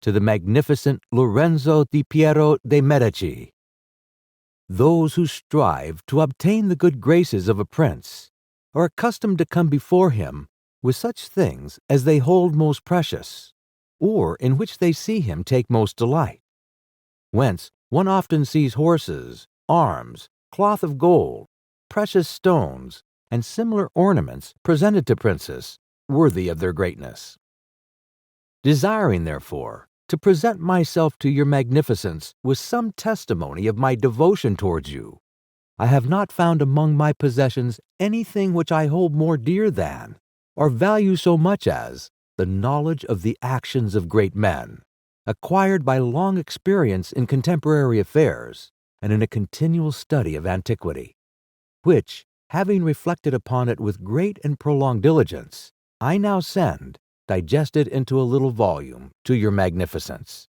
to the magnificent Lorenzo di Piero de' Medici. Those who strive to obtain the good graces of a prince are accustomed to come before him with such things as they hold most precious, or in which they see him take most delight. Whence one often sees horses, arms, cloth of gold, precious stones, and similar ornaments presented to princes, worthy of their greatness. Desiring, therefore, to present myself to your magnificence with some testimony of my devotion towards you, I have not found among my possessions anything which I hold more dear than, or value so much as, the knowledge of the actions of great men, acquired by long experience in contemporary affairs and in a continual study of antiquity, which, having reflected upon it with great and prolonged diligence, I now send, digested into a little volume, to your magnificence.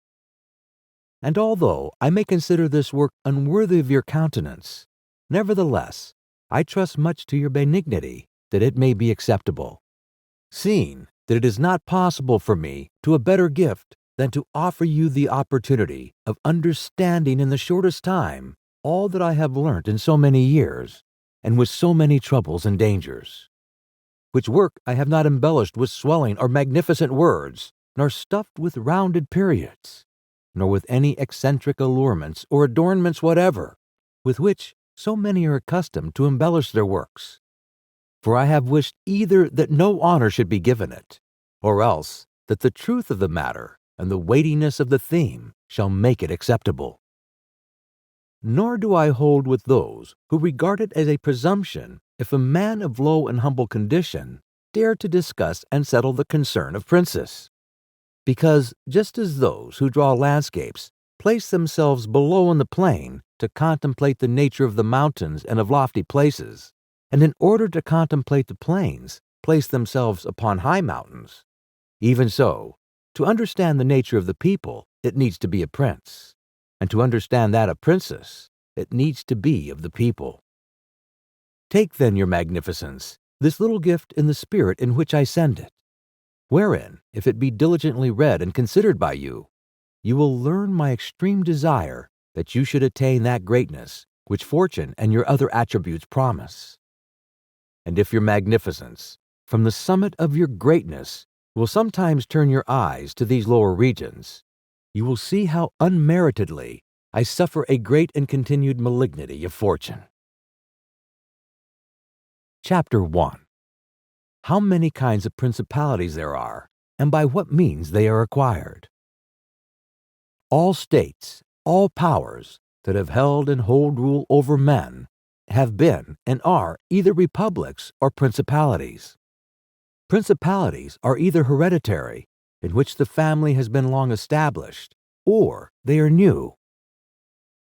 And although I may consider this work unworthy of your countenance, nevertheless, I trust much to your benignity that it may be acceptable, seeing that it is not possible for me to a better gift than to offer you the opportunity of understanding in the shortest time all that I have learnt in so many years, and with so many troubles and dangers. Which work I have not embellished with swelling or magnificent words, nor stuffed with rounded periods, nor with any eccentric allurements or adornments whatever, with which so many are accustomed to embellish their works. For I have wished either that no honor should be given it, or else that the truth of the matter and the weightiness of the theme shall make it acceptable. Nor do I hold with those who regard it as a presumption if a man of low and humble condition dare to discuss and settle the concern of princes. Because just as those who draw landscapes place themselves below in the plain to contemplate the nature of the mountains and of lofty places, and in order to contemplate the plains, place themselves upon high mountains, even so, to understand the nature of the people, it needs to be a prince, and to understand that of princes, it needs to be of the people. Take then, your magnificence, this little gift in the spirit in which I send it, wherein, if it be diligently read and considered by you, you will learn my extreme desire that you should attain that greatness which fortune and your other attributes promise. And if your magnificence, from the summit of your greatness, will sometimes turn your eyes to these lower regions, you will see how unmeritedly I suffer a great and continued malignity of fortune. Chapter 1. How many kinds of principalities there are, and by what means they are acquired. All states, all powers that have held and hold rule over men, have been and are either republics or principalities. Principalities are either hereditary, in which the family has been long established, or they are new.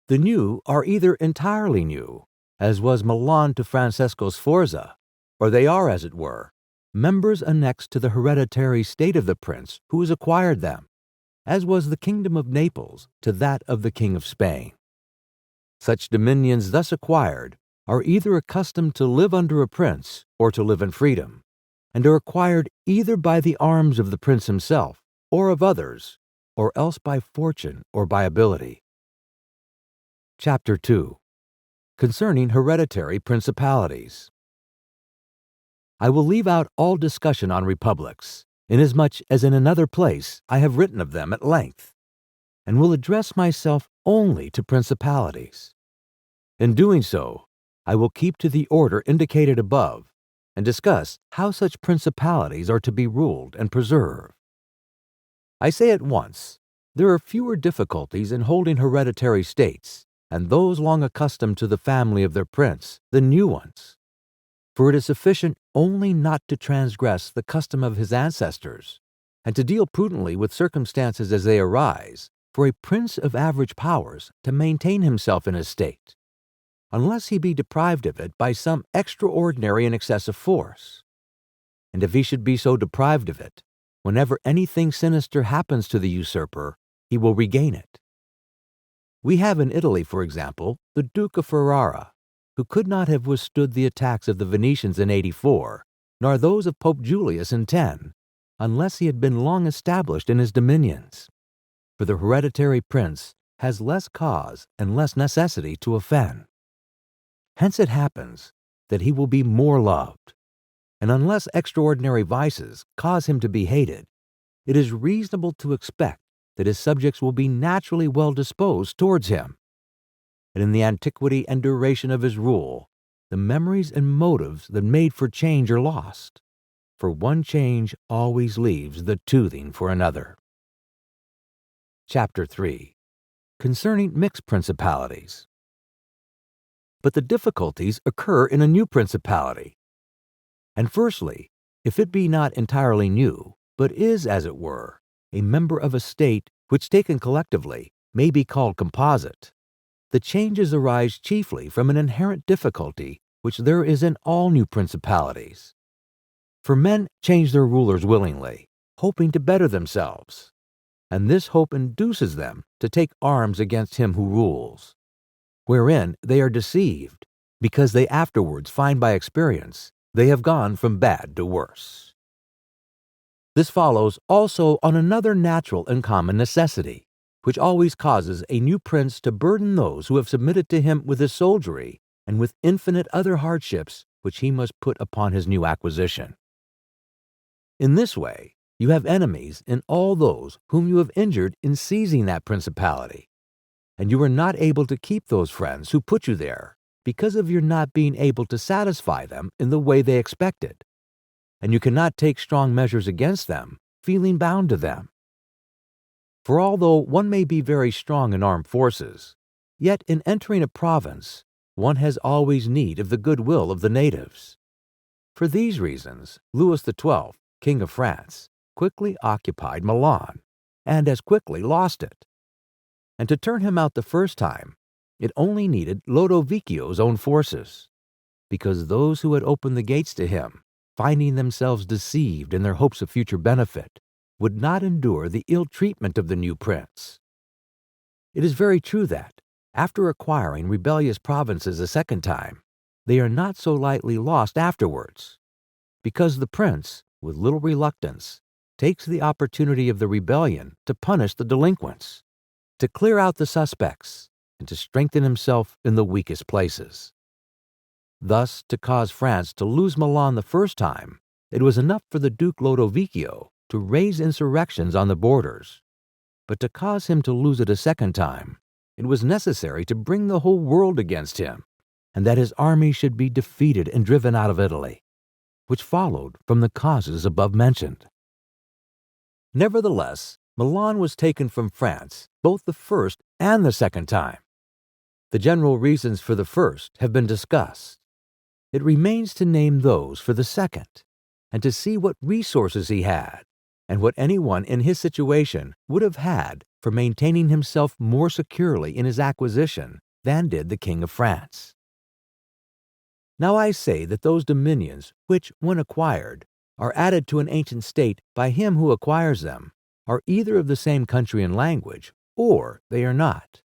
The new are either entirely new, as was Milan to Francesco Sforza, or they are, as it were, members annexed to the hereditary state of the prince who has acquired them, as was the kingdom of Naples to that of the king of Spain. Such dominions thus acquired are either accustomed to live under a prince or to live in freedom, and are acquired either by the arms of the prince himself or of others, or else by fortune or by ability. Chapter 2. Concerning hereditary principalities. I will leave out all discussion on republics, inasmuch as in another place I have written of them at length, and will address myself only to principalities. In doing so, I will keep to the order indicated above, and discuss how such principalities are to be ruled and preserved. I say at once, there are fewer difficulties in holding hereditary states, and those long accustomed to the family of their prince, than new ones. For it is sufficient only not to transgress the custom of his ancestors, and to deal prudently with circumstances as they arise, for a prince of average powers to maintain himself in his state, unless he be deprived of it by some extraordinary and excessive force. And if he should be so deprived of it, whenever anything sinister happens to the usurper, he will regain it. We have in Italy, for example, the Duke of Ferrara, who could not have withstood the attacks of the Venetians in 84, nor those of Pope Julius in 10, unless he had been long established in his dominions. for the hereditary prince has less cause and less necessity to offend. Hence it happens that he will be more loved, and unless extraordinary vices cause him to be hated, it is reasonable to expect that his subjects will be naturally well disposed towards him. And in the antiquity and duration of his rule, the memories and motives that made for change are lost, for one change always leaves the toothing for another. Chapter 3. Concerning mixed principalities. But the difficulties occur in a new principality. And firstly, if it be not entirely new, but is, as it were, a member of a state which taken collectively may be called composite, the changes arise chiefly from an inherent difficulty which there is in all new principalities. For men change their rulers willingly, hoping to better themselves, and this hope induces them to take arms against him who rules, wherein they are deceived, because they afterwards find by experience they have gone from bad to worse. This follows also on another natural and common necessity, which always causes a new prince to burden those who have submitted to him with his soldiery and with infinite other hardships which he must put upon his new acquisition. In this way, you have enemies in all those whom you have injured in seizing that principality, and you are not able to keep those friends who put you there because of your not being able to satisfy them in the way they expected, and you cannot take strong measures against them, feeling bound to them. For although one may be very strong in armed forces, yet in entering a province, one has always need of the goodwill of the natives. For these reasons, Louis XII, King of France, quickly occupied Milan, and as quickly lost it. And to turn him out the first time, it only needed Lodovicio's own forces, because those who had opened the gates to him, finding themselves deceived in their hopes of future benefit, would not endure the ill treatment of the new prince. It is very true that, after acquiring rebellious provinces a second time, they are not so lightly lost afterwards, because the prince, with little reluctance, takes the opportunity of the rebellion to punish the delinquents, to clear out the suspects, and to strengthen himself in the weakest places. Thus, to cause France to lose Milan the first time, it was enough for the Duke Lodovicio to raise insurrections on the borders, but to cause him to lose it a second time, it was necessary to bring the whole world against him, and that his army should be defeated and driven out of Italy, which followed from the causes above mentioned. Nevertheless, Milan was taken from France both the first and the second time. The general reasons for the first have been discussed. It remains to name those for the second, and to see what resources he had, and what anyone in his situation would have had for maintaining himself more securely in his acquisition than did the King of France. Now I say that those dominions which, when acquired, are added to an ancient state by him who acquires them, are either of the same country and language, or they are not.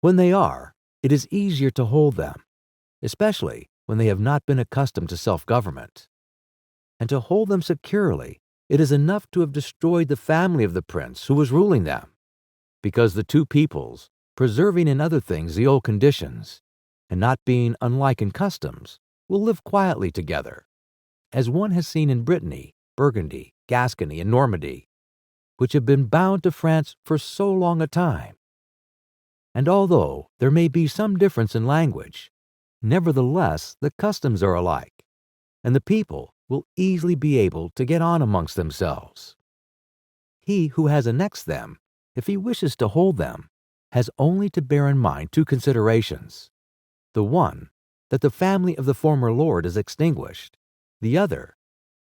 When they are, it is easier to hold them, especially when they have not been accustomed to self-government. And to hold them securely, it is enough to have destroyed the family of the prince who was ruling them, because the two peoples, preserving in other things the old conditions, and not being unlike in customs, will live quietly together, as one has seen in Brittany, Burgundy, Gascony, and Normandy, which have been bound to France for so long a time. And although there may be some difference in language, nevertheless the customs are alike, and the people will easily be able to get on amongst themselves. He who has annexed them, if he wishes to hold them, has only to bear in mind two considerations. The one, that the family of the former lord is extinguished. The other,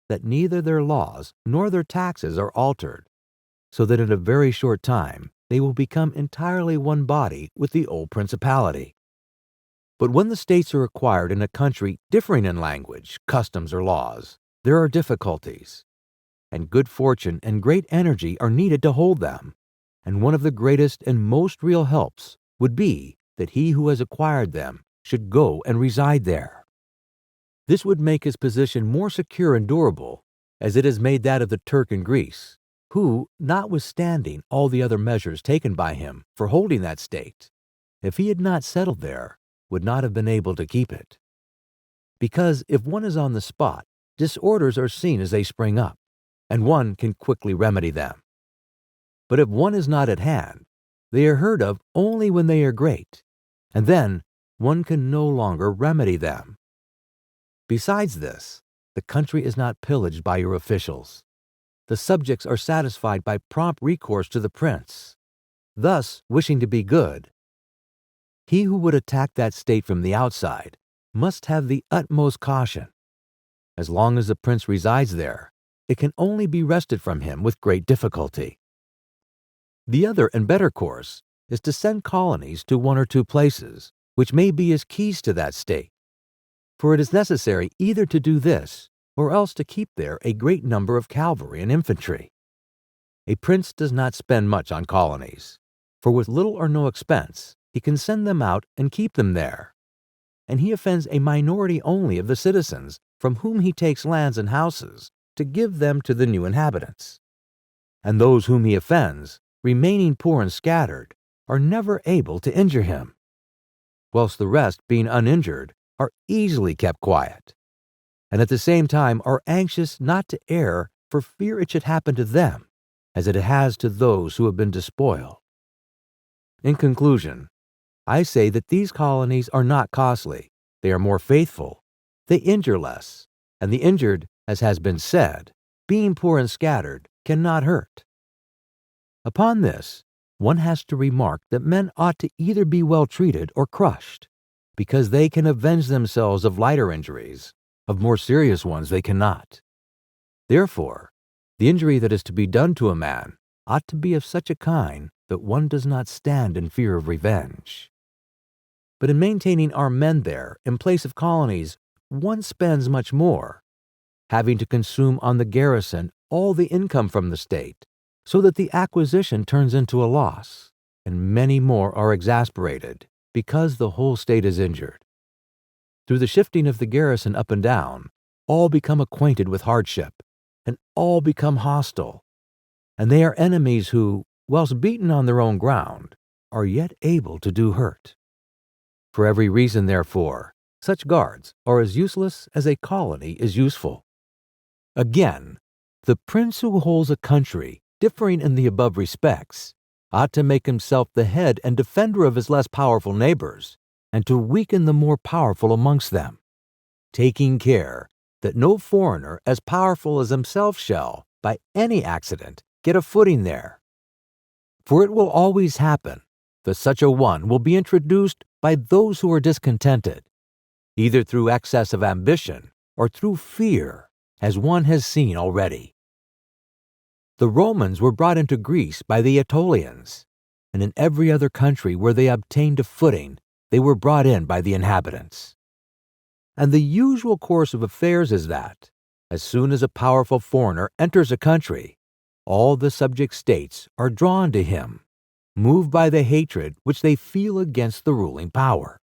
that neither their laws nor their taxes are altered, so that in a very short time they will become entirely one body with the old principality. But when the states are acquired in a country differing in language, customs, or laws, there are difficulties, and good fortune and great energy are needed to hold them, and one of the greatest and most real helps would be that he who has acquired them should go and reside there. This would make his position more secure and durable, as it has made that of the Turk in Greece, who, notwithstanding all the other measures taken by him for holding that state, if he had not settled there, would not have been able to keep it. Because if one is on the spot, disorders are seen as they spring up, and one can quickly remedy them. But if one is not at hand, they are heard of only when they are great, and then one can no longer remedy them. Besides this, the country is not pillaged by your officials. The subjects are satisfied by prompt recourse to the prince, thus wishing to be good. He who would attack that state from the outside must have the utmost caution. As long as the prince resides there, it can only be wrested from him with great difficulty. The other and better course is to send colonies to one or two places, which may be as keys to that state. For it is necessary either to do this, or else to keep there a great number of cavalry and infantry. A prince does not spend much on colonies, for with little or no expense he can send them out and keep them there. And he offends a minority only of the citizens, from whom he takes lands and houses, to give them to the new inhabitants. And those whom he offends, remaining poor and scattered, are never able to injure him, whilst the rest, being uninjured, are easily kept quiet, and at the same time are anxious not to err for fear it should happen to them, as it has to those who have been despoiled. In conclusion, I say that these colonies are not costly, they are more faithful, they injure less, and the injured, as has been said, being poor and scattered, cannot hurt. Upon this, one has to remark that men ought to either be well treated or crushed, because they can avenge themselves of lighter injuries, of more serious ones they cannot. Therefore, the injury that is to be done to a man ought to be of such a kind that one does not stand in fear of revenge. But in maintaining armed men there in place of colonies, one spends much more, having to consume on the garrison all the income from the state, so that the acquisition turns into a loss, and many more are exasperated, because the whole state is injured. Through the shifting of the garrison up and down, all become acquainted with hardship, and all become hostile, and they are enemies who, whilst beaten on their own ground, are yet able to do hurt. For every reason, therefore, such guards are as useless as a colony is useful. Again, the prince who holds a country differing in the above respects ought to make himself the head and defender of his less powerful neighbors, and to weaken the more powerful amongst them, taking care that no foreigner as powerful as himself shall, by any accident, get a footing there. For it will always happen that such a one will be introduced by those who are discontented, either through excess of ambition or through fear, as one has seen already. The Romans were brought into Greece by the Aetolians, and in every other country where they obtained a footing, they were brought in by the inhabitants. And the usual course of affairs is that, as soon as a powerful foreigner enters a country, all the subject states are drawn to him, moved by the hatred which they feel against the ruling power.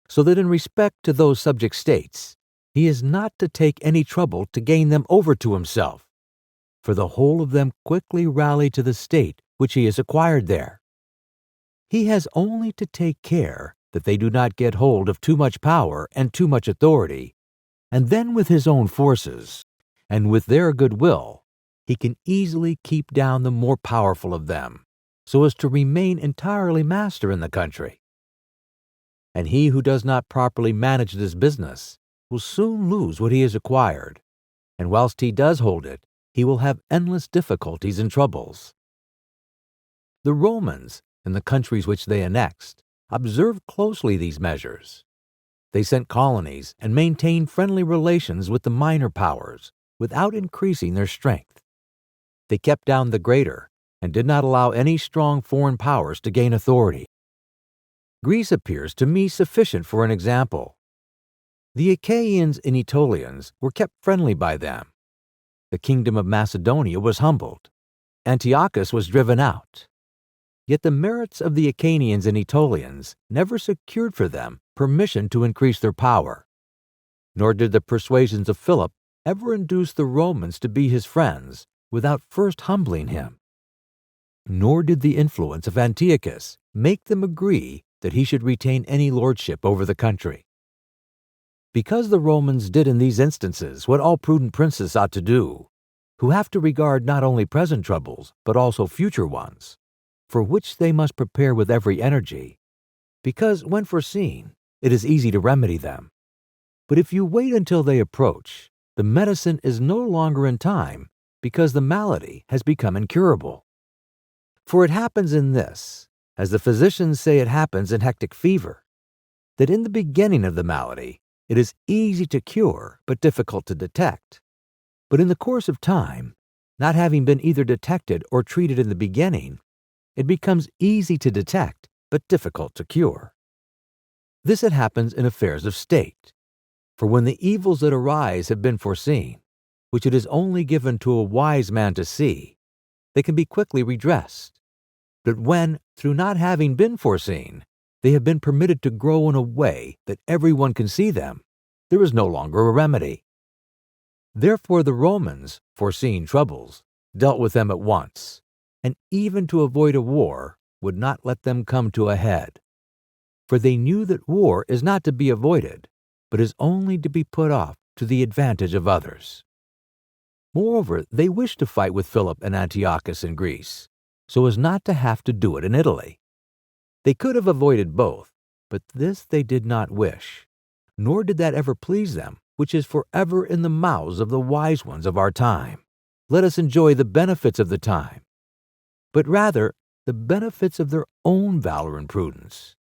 So that in respect to those subject states, he is not to take any trouble to gain them over to himself, for the whole of them quickly rally to the state which he has acquired there. He has only to take care that they do not get hold of too much power and too much authority, and then with his own forces, and with their good will, he can easily keep down the more powerful of them, so as to remain entirely master in the country. And he who does not properly manage this business will soon lose what he has acquired, and whilst he does hold it, he will have endless difficulties and troubles. The Romans, in the countries which they annexed, observed closely these measures. They sent colonies and maintained friendly relations with the minor powers without increasing their strength. They kept down the greater and did not allow any strong foreign powers to gain authority. Greece appears to me sufficient for an example. The Achaeans and Aetolians were kept friendly by them. The kingdom of Macedonia was humbled. Antiochus was driven out. Yet the merits of the Achaeans and Aetolians never secured for them permission to increase their power, nor did the persuasions of Philip ever induce the Romans to be his friends without first humbling him. Nor did the influence of Antiochus make them agree that he should retain any lordship over the country. Because the Romans did in these instances what all prudent princes ought to do, who have to regard not only present troubles, but also future ones, for which they must prepare with every energy, because when foreseen, it is easy to remedy them. But if you wait until they approach, the medicine is no longer in time, because the malady has become incurable. For it happens in this, as the physicians say it happens in hectic fever, that in the beginning of the malady, it is easy to cure, but difficult to detect. But in the course of time, not having been either detected or treated in the beginning, it becomes easy to detect, but difficult to cure. This it happens in affairs of state. For when the evils that arise have been foreseen, which it is only given to a wise man to see, they can be quickly redressed. But when, through not having been foreseen, they have been permitted to grow in a way that everyone can see them, there is no longer a remedy. Therefore the Romans, foreseeing troubles, dealt with them at once, and even to avoid a war, would not let them come to a head. For they knew that war is not to be avoided, but is only to be put off to the advantage of others. Moreover, they wished to fight with Philip and Antiochus in Greece, so as not to have to do it in Italy. They could have avoided both, but this they did not wish, nor did that ever please them, which is forever in the mouths of the wise ones of our time. Let us enjoy the benefits of the time, but rather the benefits of their own valor and prudence.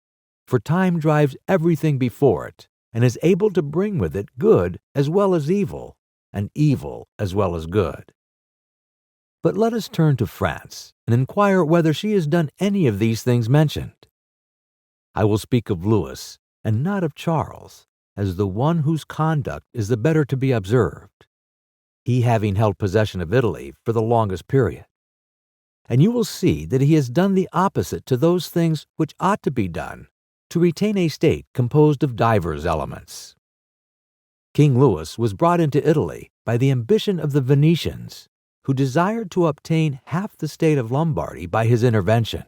For time drives everything before it, and is able to bring with it good as well as evil, and evil as well as good. But let us turn to France, and inquire whether she has done any of these things mentioned. I will speak of Louis, and not of Charles, as the one whose conduct is the better to be observed, he having held possession of Italy for the longest period. And you will see that he has done the opposite to those things which ought to be done to retain a state composed of divers elements. King Louis was brought into Italy by the ambition of the Venetians, who desired to obtain half the state of Lombardy by his intervention.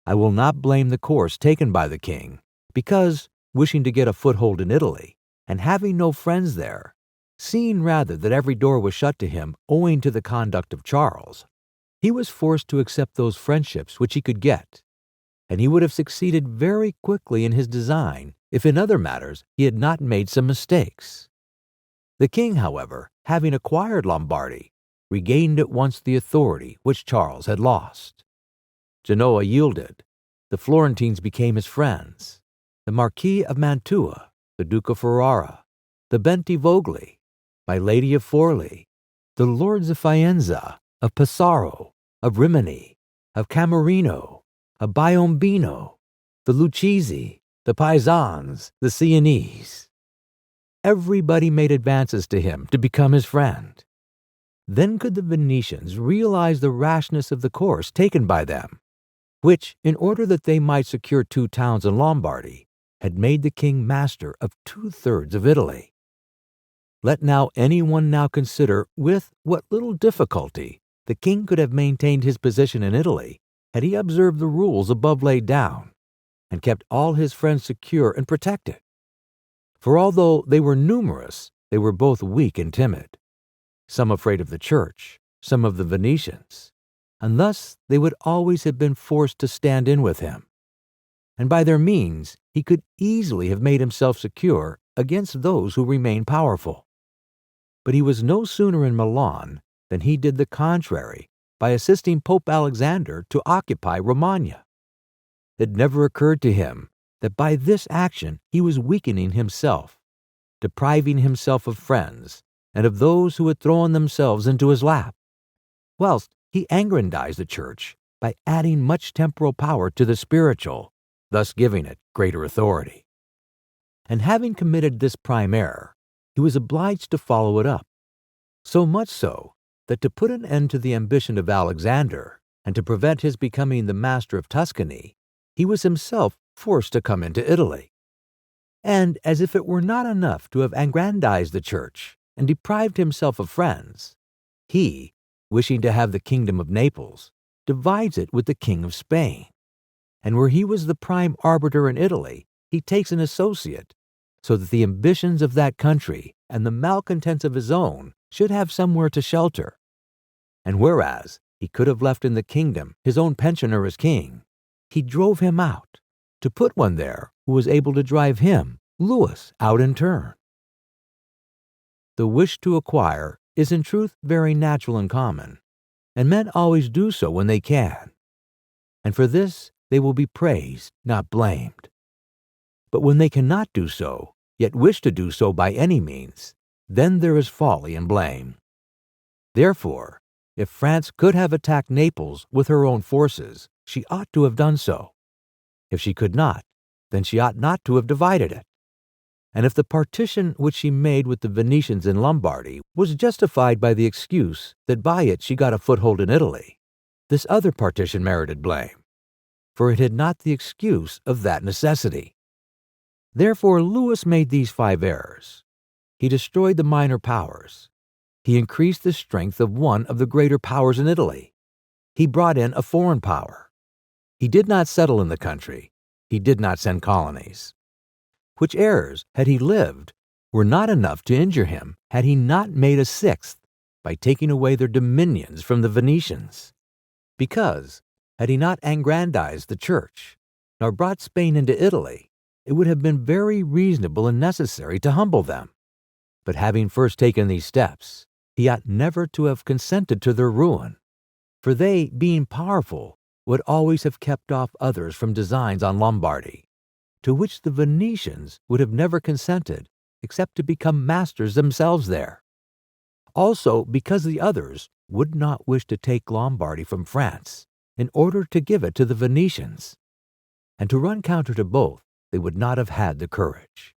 I will not blame the course taken by the king, because, wishing to get a foothold in Italy, and having no friends there, seeing rather that every door was shut to him owing to the conduct of Charles, he was forced to accept those friendships which he could get, and he would have succeeded very quickly in his design if in other matters he had not made some mistakes. The king, however, having acquired Lombardy, regained at once the authority which Charles had lost. Genoa yielded, the Florentines became his friends, the Marquis of Mantua, the Duke of Ferrara, the Bentivogli, my Lady of Forli, the Lords of Faenza, of Pesaro, of Rimini, of Camerino, of Biombino, the Lucchese, the Pisans, the Sienese. Everybody made advances to him to become his friend. Then could the Venetians realize the rashness of the course taken by them, which, in order that they might secure 2 towns in Lombardy, had made the king master of 2/3 of Italy. Let now anyone now consider with what little difficulty the king could have maintained his position in Italy had he observed the rules above laid down, and kept all his friends secure and protected. For although they were numerous, they were both weak and timid, some afraid of the church, some of the Venetians, and thus they would always have been forced to stand in with him. And by their means he could easily have made himself secure against those who remained powerful. But he was no sooner in Milan than he did the contrary by assisting Pope Alexander to occupy Romagna. It never occurred to him that by this action he was weakening himself, depriving himself of friends and of those who had thrown themselves into his lap, whilst he aggrandized the church by adding much temporal power to the spiritual, thus giving it greater authority. And having committed this prime error, he was obliged to follow it up, so much so that to put an end to the ambition of Alexander and to prevent his becoming the master of Tuscany, he was himself forced to come into Italy. And as if it were not enough to have aggrandized the church and deprived himself of friends, he, wishing to have the kingdom of Naples, divides it with the king of Spain. And where he was the prime arbiter in Italy, he takes an associate, so that the ambitions of that country and the malcontents of his own should have somewhere to shelter. And whereas he could have left in the kingdom his own pensioner as king, he drove him out, to put one there who was able to drive him, Louis, out in turn. The wish to acquire is in truth very natural and common, and men always do so when they can. And for this they will be praised, not blamed. But when they cannot do so, yet wish to do so by any means, then there is folly and blame. Therefore, if France could have attacked Naples with her own forces, she ought to have done so. If she could not, then she ought not to have divided it. And if the partition which she made with the Venetians in Lombardy was justified by the excuse that by it she got a foothold in Italy, this other partition merited blame, for it had not the excuse of that necessity. Therefore Louis made these 5 errors. He destroyed the minor powers. He increased the strength of one of the greater powers in Italy. He brought in a foreign power. He did not settle in the country. He did not send colonies. Which errors, had he lived, were not enough to injure him had he not made a 6th by taking away their dominions from the Venetians. Because, had he not aggrandized the church, nor brought Spain into Italy, it would have been very reasonable and necessary to humble them. But having first taken these steps, he ought never to have consented to their ruin, for they, being powerful, would always have kept off others from designs on Lombardy, to which the Venetians would have never consented except to become masters themselves there. Also because the others would not wish to take Lombardy from France in order to give it to the Venetians, and to run counter to both they would not have had the courage.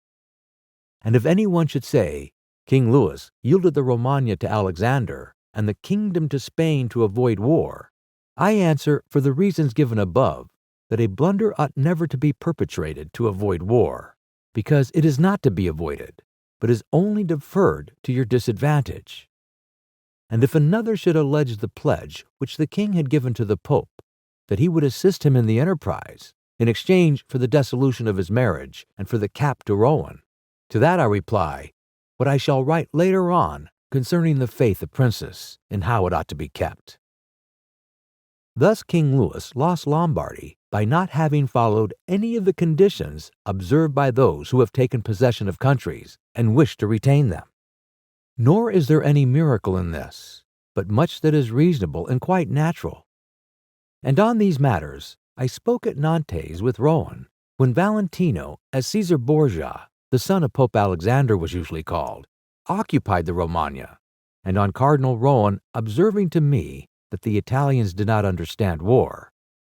And if any one should say, King Louis yielded the Romagna to Alexander and the kingdom to Spain to avoid war, I answer, for the reasons given above, that a blunder ought never to be perpetrated to avoid war, because it is not to be avoided, but is only deferred to your disadvantage. And if another should allege the pledge which the king had given to the Pope, that he would assist him in the enterprise, in exchange for the dissolution of his marriage and for the cap to Rohan, to that I reply, what I shall write later on concerning the faith of princes, and how it ought to be kept. Thus King Louis lost Lombardy by not having followed any of the conditions observed by those who have taken possession of countries and wish to retain them. Nor is there any miracle in this, but much that is reasonable and quite natural. And on these matters I spoke at Nantes with Rohan, when Valentino, as Caesar Borgia, the son of Pope Alexander was usually called, occupied the Romagna, and on Cardinal Rohan observing to me that the Italians did not understand war,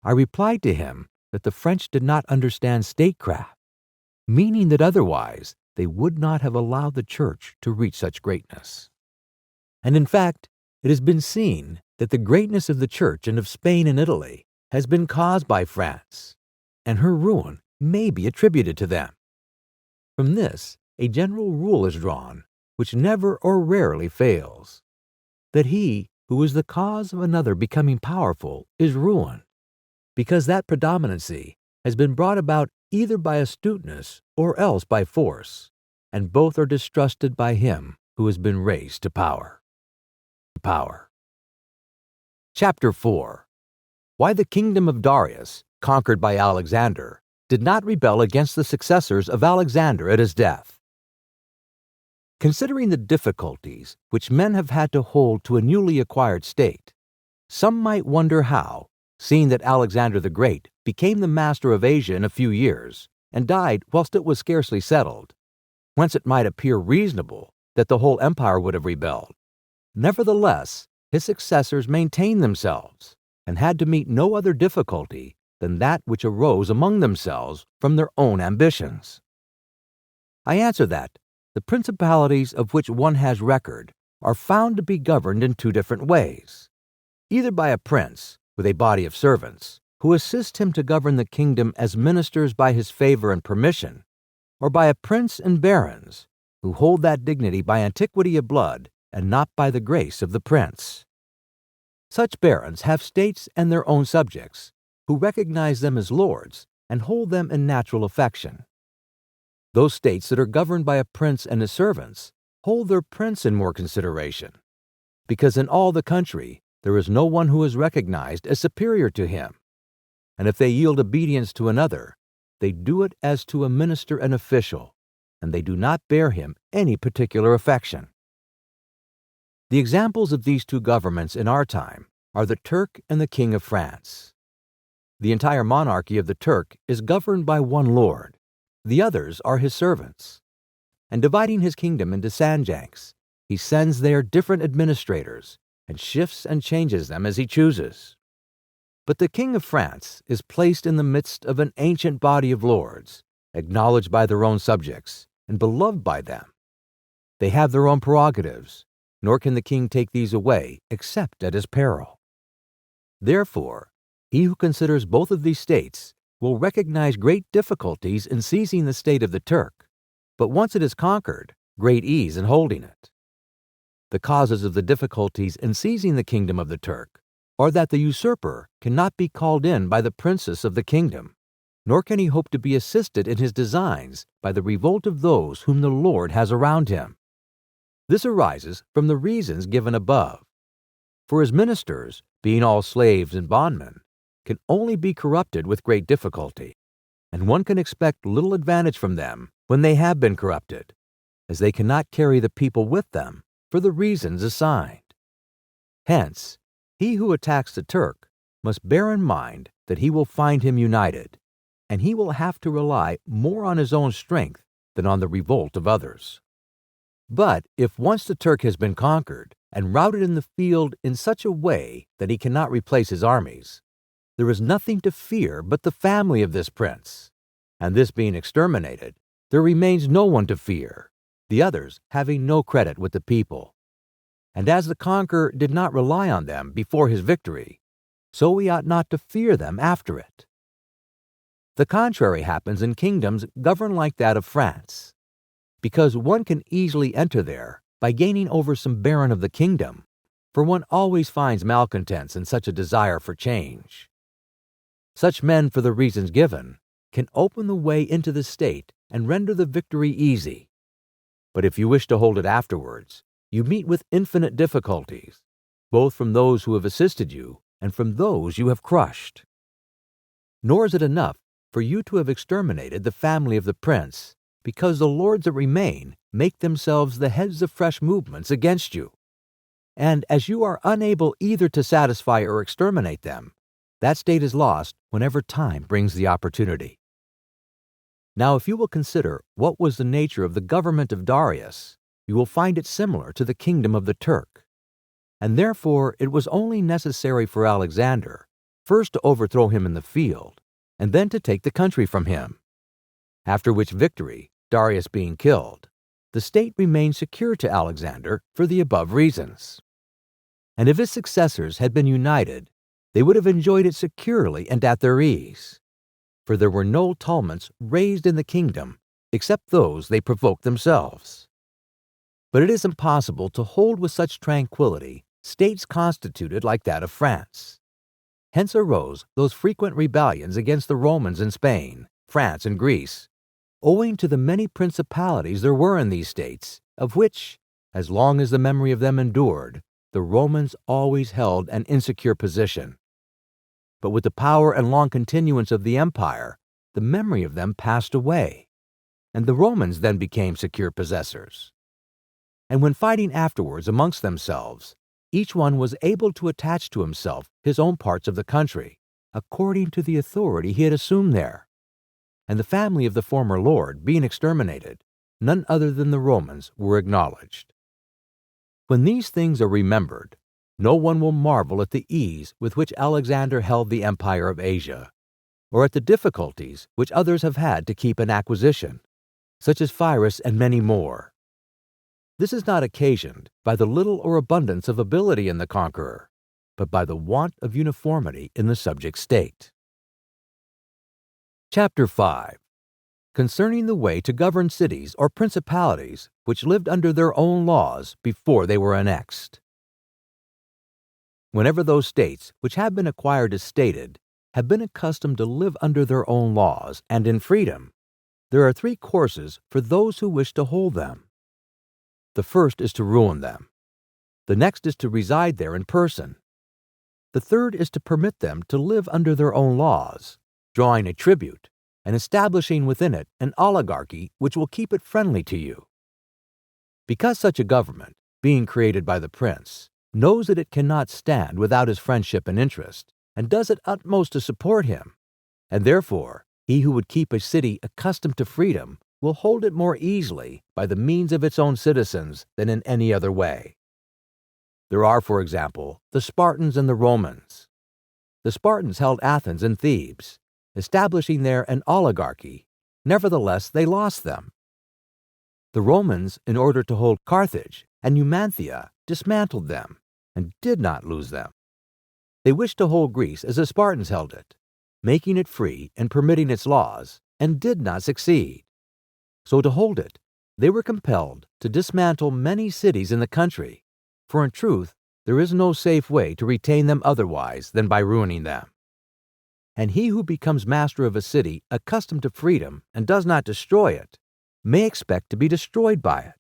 I replied to him that the French did not understand statecraft, meaning that otherwise they would not have allowed the Church to reach such greatness. And in fact, it has been seen that the greatness of the Church and of Spain and Italy has been caused by France, and her ruin may be attributed to them. From this, a general rule is drawn, which never or rarely fails, that he who is the cause of another becoming powerful is ruined, because that predominancy has been brought about either by astuteness or else by force, and both are distrusted by him who has been raised to power. Chapter 4. Why the kingdom of Darius, conquered by Alexander, did not rebel against the successors of Alexander at his death. Considering the difficulties which men have had to hold to a newly acquired state, some might wonder how, seeing that Alexander the Great became the master of Asia in a few years, and died whilst it was scarcely settled, whence it might appear reasonable that the whole empire would have rebelled. Nevertheless, his successors maintained themselves, and had to meet no other difficulty than that which arose among themselves from their own ambitions. I answer that the principalities of which one has record are found to be governed in 2 different ways, either by a prince with a body of servants who assist him to govern the kingdom as ministers by his favor and permission, or by a prince and barons who hold that dignity by antiquity of blood and not by the grace of the prince. Such barons have states and their own subjects, who recognize them as lords and hold them in natural affection. Those states that are governed by a prince and his servants hold their prince in more consideration, because in all the country there is no one who is recognized as superior to him, and if they yield obedience to another, they do it as to a minister and official, and they do not bear him any particular affection. The examples of these two governments in our time are the Turk and the King of France. The entire monarchy of the Turk is governed by one lord. The others are his servants. And dividing his kingdom into sanjaks, he sends there different administrators and shifts and changes them as he chooses. But the King of France is placed in the midst of an ancient body of lords, acknowledged by their own subjects and beloved by them. They have their own prerogatives, nor can the king take these away except at his peril. Therefore, he who considers both of these states will recognize great difficulties in seizing the state of the Turk, but once it is conquered, great ease in holding it. The causes of the difficulties in seizing the kingdom of the Turk are that the usurper cannot be called in by the princess of the kingdom, nor can he hope to be assisted in his designs by the revolt of those whom the Lord has around him. This arises from the reasons given above. For his ministers, being all slaves and bondmen, can only be corrupted with great difficulty, and one can expect little advantage from them when they have been corrupted, as they cannot carry the people with them for the reasons assigned. Hence, he who attacks the Turk must bear in mind that he will find him united, and he will have to rely more on his own strength than on the revolt of others. But if once the Turk has been conquered and routed in the field in such a way that he cannot replace his armies, there is nothing to fear but the family of this prince, and this being exterminated, there remains no one to fear, the others having no credit with the people. And as the conqueror did not rely on them before his victory, so we ought not to fear them after it. The contrary happens in kingdoms governed like that of France, because one can easily enter there by gaining over some baron of the kingdom, for one always finds malcontents in such a desire for change. Such men, for the reasons given, can open the way into the state and render the victory easy. But if you wish to hold it afterwards, you meet with infinite difficulties, both from those who have assisted you and from those you have crushed. Nor is it enough for you to have exterminated the family of the prince, because the lords that remain make themselves the heads of fresh movements against you. And as you are unable either to satisfy or exterminate them, that state is lost whenever time brings the opportunity. Now, if you will consider what was the nature of the government of Darius, you will find it similar to the kingdom of the Turk. And therefore it was only necessary for Alexander first to overthrow him in the field, and then to take the country from him. After which victory, Darius being killed, the state remained secure to Alexander for the above reasons. And if his successors had been united, they would have enjoyed it securely and at their ease. For there were no tumults raised in the kingdom except those they provoked themselves. But it is impossible to hold with such tranquility states constituted like that of France. Hence arose those frequent rebellions against the Romans in Spain, France, and Greece, owing to the many principalities there were in these states, of which, as long as the memory of them endured, the Romans always held an insecure position. But with the power and long continuance of the empire, the memory of them passed away, and the Romans then became secure possessors. And when fighting afterwards amongst themselves, each one was able to attach to himself his own parts of the country, according to the authority he had assumed there. And the family of the former lord being exterminated, none other than the Romans were acknowledged. When these things are remembered, no one will marvel at the ease with which Alexander held the empire of Asia, or at the difficulties which others have had to keep in acquisition, such as Pyrrhus and many more. This is not occasioned by the little or abundance of ability in the conqueror, but by the want of uniformity in the subject state. Chapter 5. Concerning the way to govern cities or principalities which lived under their own laws before they were annexed. Whenever those states which have been acquired as stated have been accustomed to live under their own laws and in freedom, there are three courses for those who wish to hold them. The first is to ruin them. The next is to reside there in person. The third is to permit them to live under their own laws, drawing a tribute and establishing within it an oligarchy which will keep it friendly to you. Because such a government, being created by the prince, knows that it cannot stand without his friendship and interest, and does its utmost to support him, and therefore he who would keep a city accustomed to freedom will hold it more easily by the means of its own citizens than in any other way. There are, for example, the Spartans and the Romans. The Spartans held Athens and Thebes, establishing there an oligarchy. Nevertheless, they lost them. The Romans, in order to hold Carthage and Numantia, dismantled them and did not lose them. They wished to hold Greece as the Spartans held it, making it free and permitting its laws, and did not succeed. So to hold it, they were compelled to dismantle many cities in the country, for in truth there is no safe way to retain them otherwise than by ruining them. And he who becomes master of a city accustomed to freedom and does not destroy it, may expect to be destroyed by it.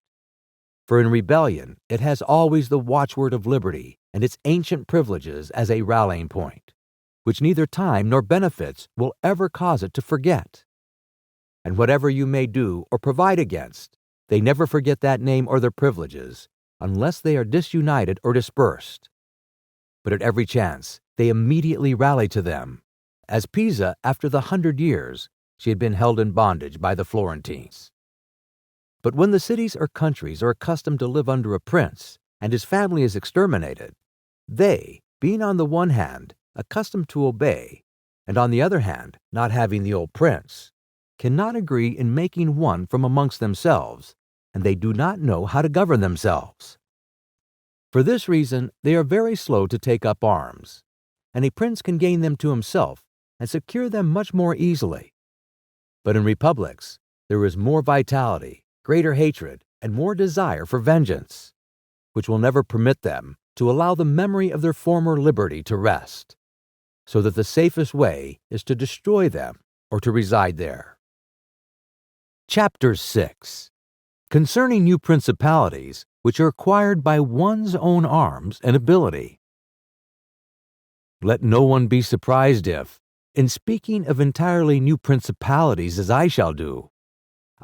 For in rebellion it has always the watchword of liberty and its ancient privileges as a rallying point, which neither time nor benefits will ever cause it to forget. And whatever you may do or provide against, they never forget that name or their privileges, unless they are disunited or dispersed. But at every chance they immediately rally to them, as Pisa, after the 100 years, she had been held in bondage by the Florentines. But when the cities or countries are accustomed to live under a prince, and his family is exterminated, they, being on the one hand accustomed to obey, and on the other hand not having the old prince, cannot agree in making one from amongst themselves, and they do not know how to govern themselves. For this reason they are very slow to take up arms, and a prince can gain them to himself and secure them much more easily. But in republics there is more vitality, greater hatred, and more desire for vengeance, which will never permit them to allow the memory of their former liberty to rest, so that the safest way is to destroy them or to reside there. Chapter 6. Concerning new principalities which are acquired by one's own arms and ability. Let no one be surprised if, in speaking of entirely new principalities as I shall do,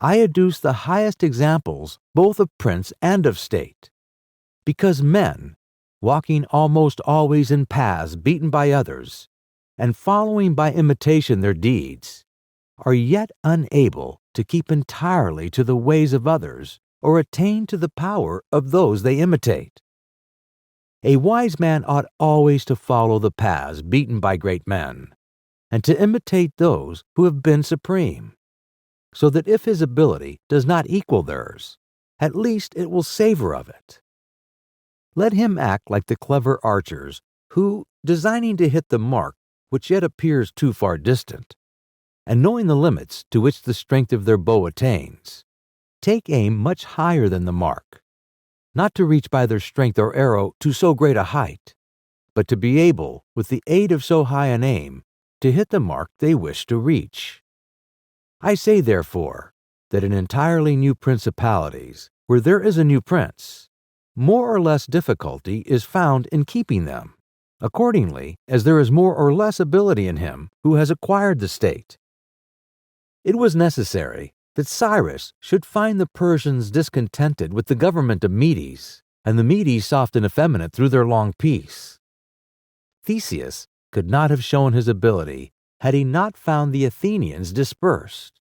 I adduce the highest examples both of prince and of state, because men, walking almost always in paths beaten by others, and following by imitation their deeds, are yet unable to keep entirely to the ways of others or attain to the power of those they imitate. A wise man ought always to follow the paths beaten by great men, and to imitate those who have been supreme, so that if his ability does not equal theirs, at least it will savor of it. Let him act like the clever archers who, designing to hit the mark which yet appears too far distant, and knowing the limits to which the strength of their bow attains, take aim much higher than the mark, not to reach by their strength or arrow to so great a height, but to be able, with the aid of so high an aim, to hit the mark they wish to reach. I say, therefore, that in entirely new principalities, where there is a new prince, more or less difficulty is found in keeping them, accordingly as there is more or less ability in him who has acquired the state. It was necessary that Cyrus should find the Persians discontented with the government of Medes, and the Medes soft and effeminate through their long peace. Theseus could not have shown his ability had he not found the Athenians dispersed.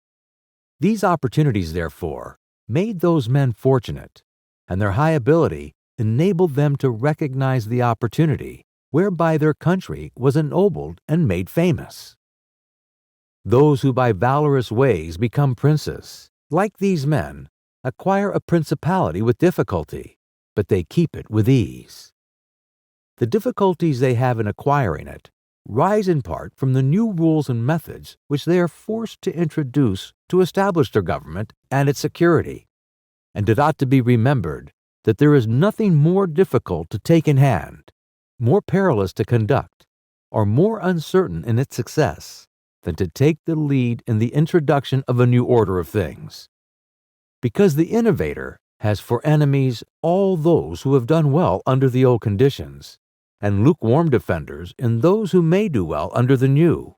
These opportunities, therefore, made those men fortunate, and their high ability enabled them to recognize the opportunity whereby their country was ennobled and made famous. Those who by valorous ways become princes, like these men, acquire a principality with difficulty, but they keep it with ease. The difficulties they have in acquiring it rise in part from the new rules and methods which they are forced to introduce to establish their government and its security, and it ought to be remembered that there is nothing more difficult to take in hand, more perilous to conduct, or more uncertain in its success than to take the lead in the introduction of a new order of things. Because the innovator has for enemies all those who have done well under the old conditions, and lukewarm defenders in those who may do well under the new.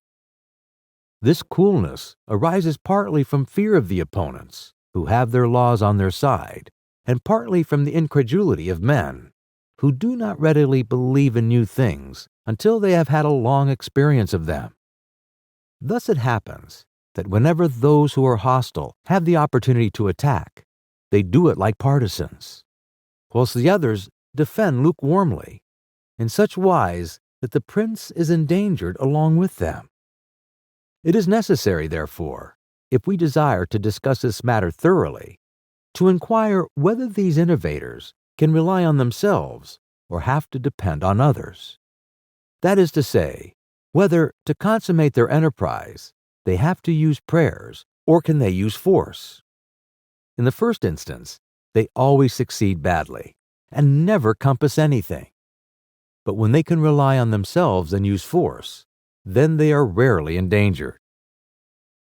This coolness arises partly from fear of the opponents, who have their laws on their side, and partly from the incredulity of men, who do not readily believe in new things until they have had a long experience of them. Thus it happens that whenever those who are hostile have the opportunity to attack, they do it like partisans, whilst the others defend lukewarmly, in such wise that the prince is endangered along with them. It is necessary, therefore, if we desire to discuss this matter thoroughly, to inquire whether these innovators can rely on themselves or have to depend on others. That is to say, whether, to consummate their enterprise, they have to use prayers or can they use force. In the first instance, they always succeed badly and never compass anything. But when they can rely on themselves and use force, then they are rarely endangered.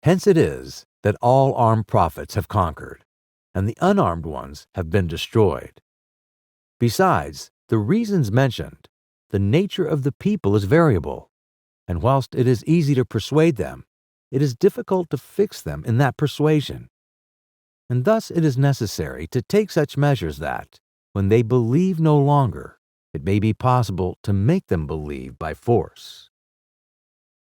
Hence it is that all armed prophets have conquered, and the unarmed ones have been destroyed. Besides the reasons mentioned, the nature of the people is variable, and whilst it is easy to persuade them, it is difficult to fix them in that persuasion. And thus it is necessary to take such measures that, when they believe no longer, it may be possible to make them believe by force.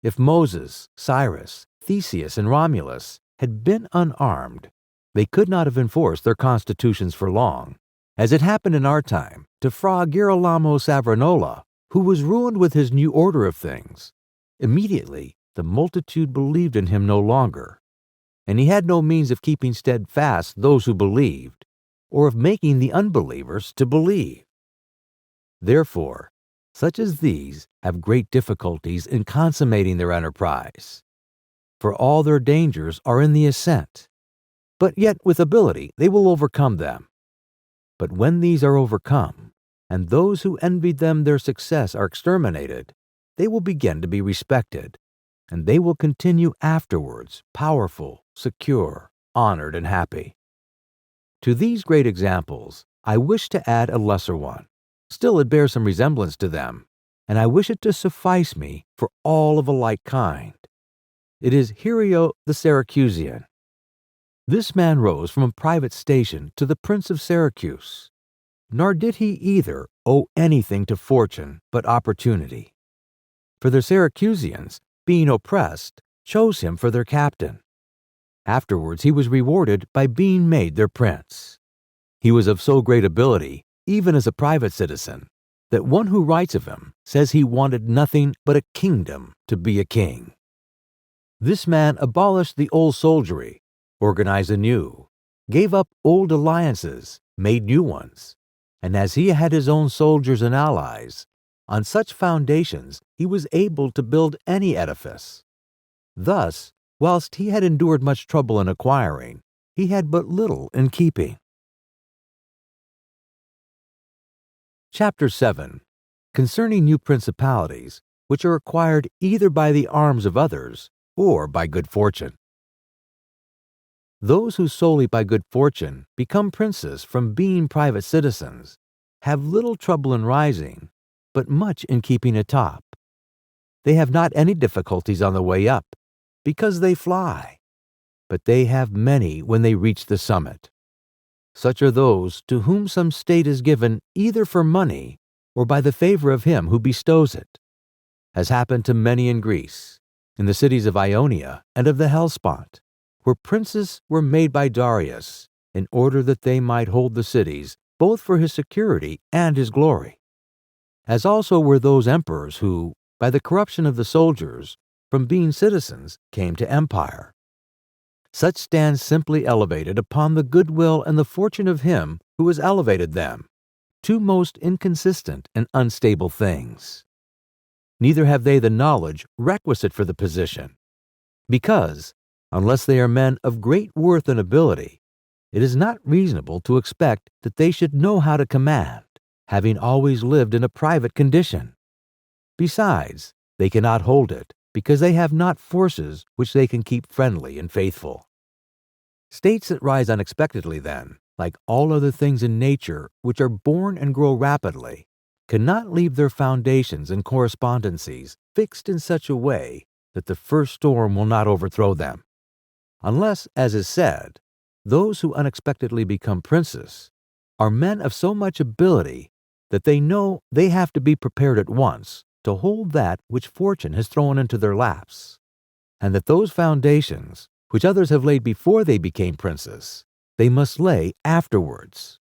If Moses, Cyrus, Theseus, and Romulus had been unarmed, they could not have enforced their constitutions for long, as it happened in our time to Fra Girolamo Savonarola, who was ruined with his new order of things. Immediately, the multitude believed in him no longer, and he had no means of keeping steadfast those who believed, or of making the unbelievers to believe. Therefore, such as these have great difficulties in consummating their enterprise, for all their dangers are in the ascent, but yet with ability they will overcome them. But when these are overcome, and those who envied them their success are exterminated, they will begin to be respected, and they will continue afterwards powerful, secure, honored, and happy. To these great examples, I wish to add a lesser one. Still it bears some resemblance to them, and I wish it to suffice me for all of a like kind. It is Hiero the Syracusan. This man rose from a private station to the Prince of Syracuse, nor did he either owe anything to fortune but opportunity. For the Syracusans, being oppressed, chose him for their captain. Afterwards he was rewarded by being made their prince. He was of so great ability, even as a private citizen, that one who writes of him says he wanted nothing but a kingdom to be a king. This man abolished the old soldiery, organized anew, gave up old alliances, made new ones, and as he had his own soldiers and allies, on such foundations he was able to build any edifice. Thus, whilst he had endured much trouble in acquiring, he had but little in keeping. Chapter 7. Concerning new principalities, which are acquired either by the arms of others or by good fortune. Those who solely by good fortune become princes from being private citizens have little trouble in rising, but much in keeping atop. They have not any difficulties on the way up, because they fly, but they have many when they reach the summit. Such are those to whom some state is given either for money or by the favor of him who bestows it, as happened to many in Greece, in the cities of Ionia and of the Hellespont, where princes were made by Darius, in order that they might hold the cities both for his security and his glory. As also were those emperors who, by the corruption of the soldiers, from being citizens, came to empire. Such stand simply elevated upon the goodwill and the fortune of him who has elevated them, two most inconsistent and unstable things. Neither have they the knowledge requisite for the position, because, unless they are men of great worth and ability, it is not reasonable to expect that they should know how to command, having always lived in a private condition. Besides, they cannot hold it, because they have not forces which they can keep friendly and faithful. States that rise unexpectedly, then, like all other things in nature which are born and grow rapidly, cannot leave their foundations and correspondencies fixed in such a way that the first storm will not overthrow them, unless, as is said, those who unexpectedly become princes are men of so much ability that they know they have to be prepared at once to hold that which fortune has thrown into their laps, and that those foundations which others have laid before they became princes, they must lay afterwards.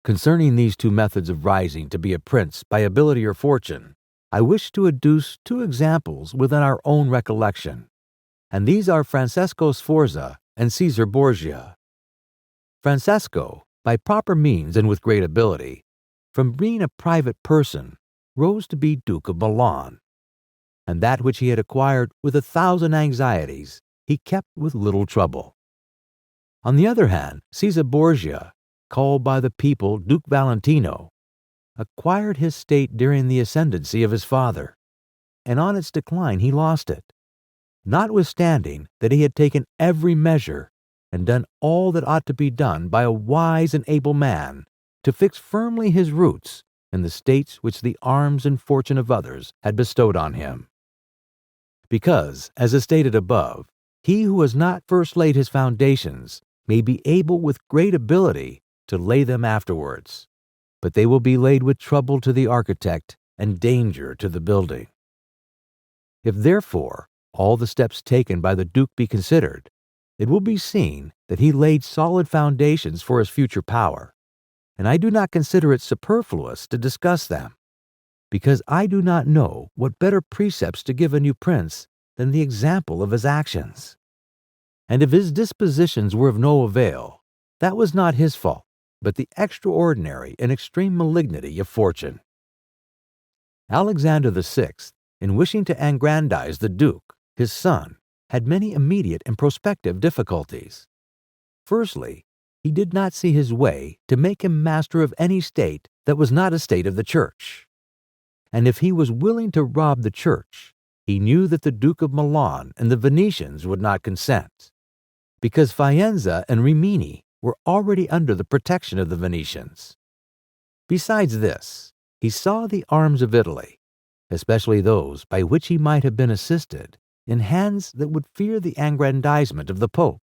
Concerning these two methods of rising to be a prince by ability or fortune, I wish to adduce two examples within our own recollection, and these are Francesco Sforza and Caesar Borgia. Francesco, by proper means and with great ability, from being a private person, rose to be Duke of Milan, and that which he had acquired with 1,000 anxieties he kept with little trouble. On the other hand, Caesar Borgia, called by the people Duke Valentino, acquired his state during the ascendancy of his father, and on its decline he lost it, notwithstanding that he had taken every measure and done all that ought to be done by a wise and able man to fix firmly his roots in the states which the arms and fortune of others had bestowed on him. Because, as is stated above, he who has not first laid his foundations may be able with great ability to lay them afterwards, but they will be laid with trouble to the architect and danger to the building. If therefore all the steps taken by the Duke be considered, it will be seen that he laid solid foundations for his future power, and I do not consider it superfluous to discuss them, because I do not know what better precepts to give a new prince than the example of his actions. And if his dispositions were of no avail, that was not his fault, but the extraordinary and extreme malignity of fortune. Alexander VI, in wishing to aggrandize the Duke, his son, had many immediate and prospective difficulties. Firstly, he did not see his way to make him master of any state that was not a state of the Church. And if he was willing to rob the Church, he knew that the Duke of Milan and the Venetians would not consent, because Faenza and Rimini were already under the protection of the Venetians. Besides this, he saw the arms of Italy, especially those by which he might have been assisted, in hands that would fear the aggrandizement of the Pope,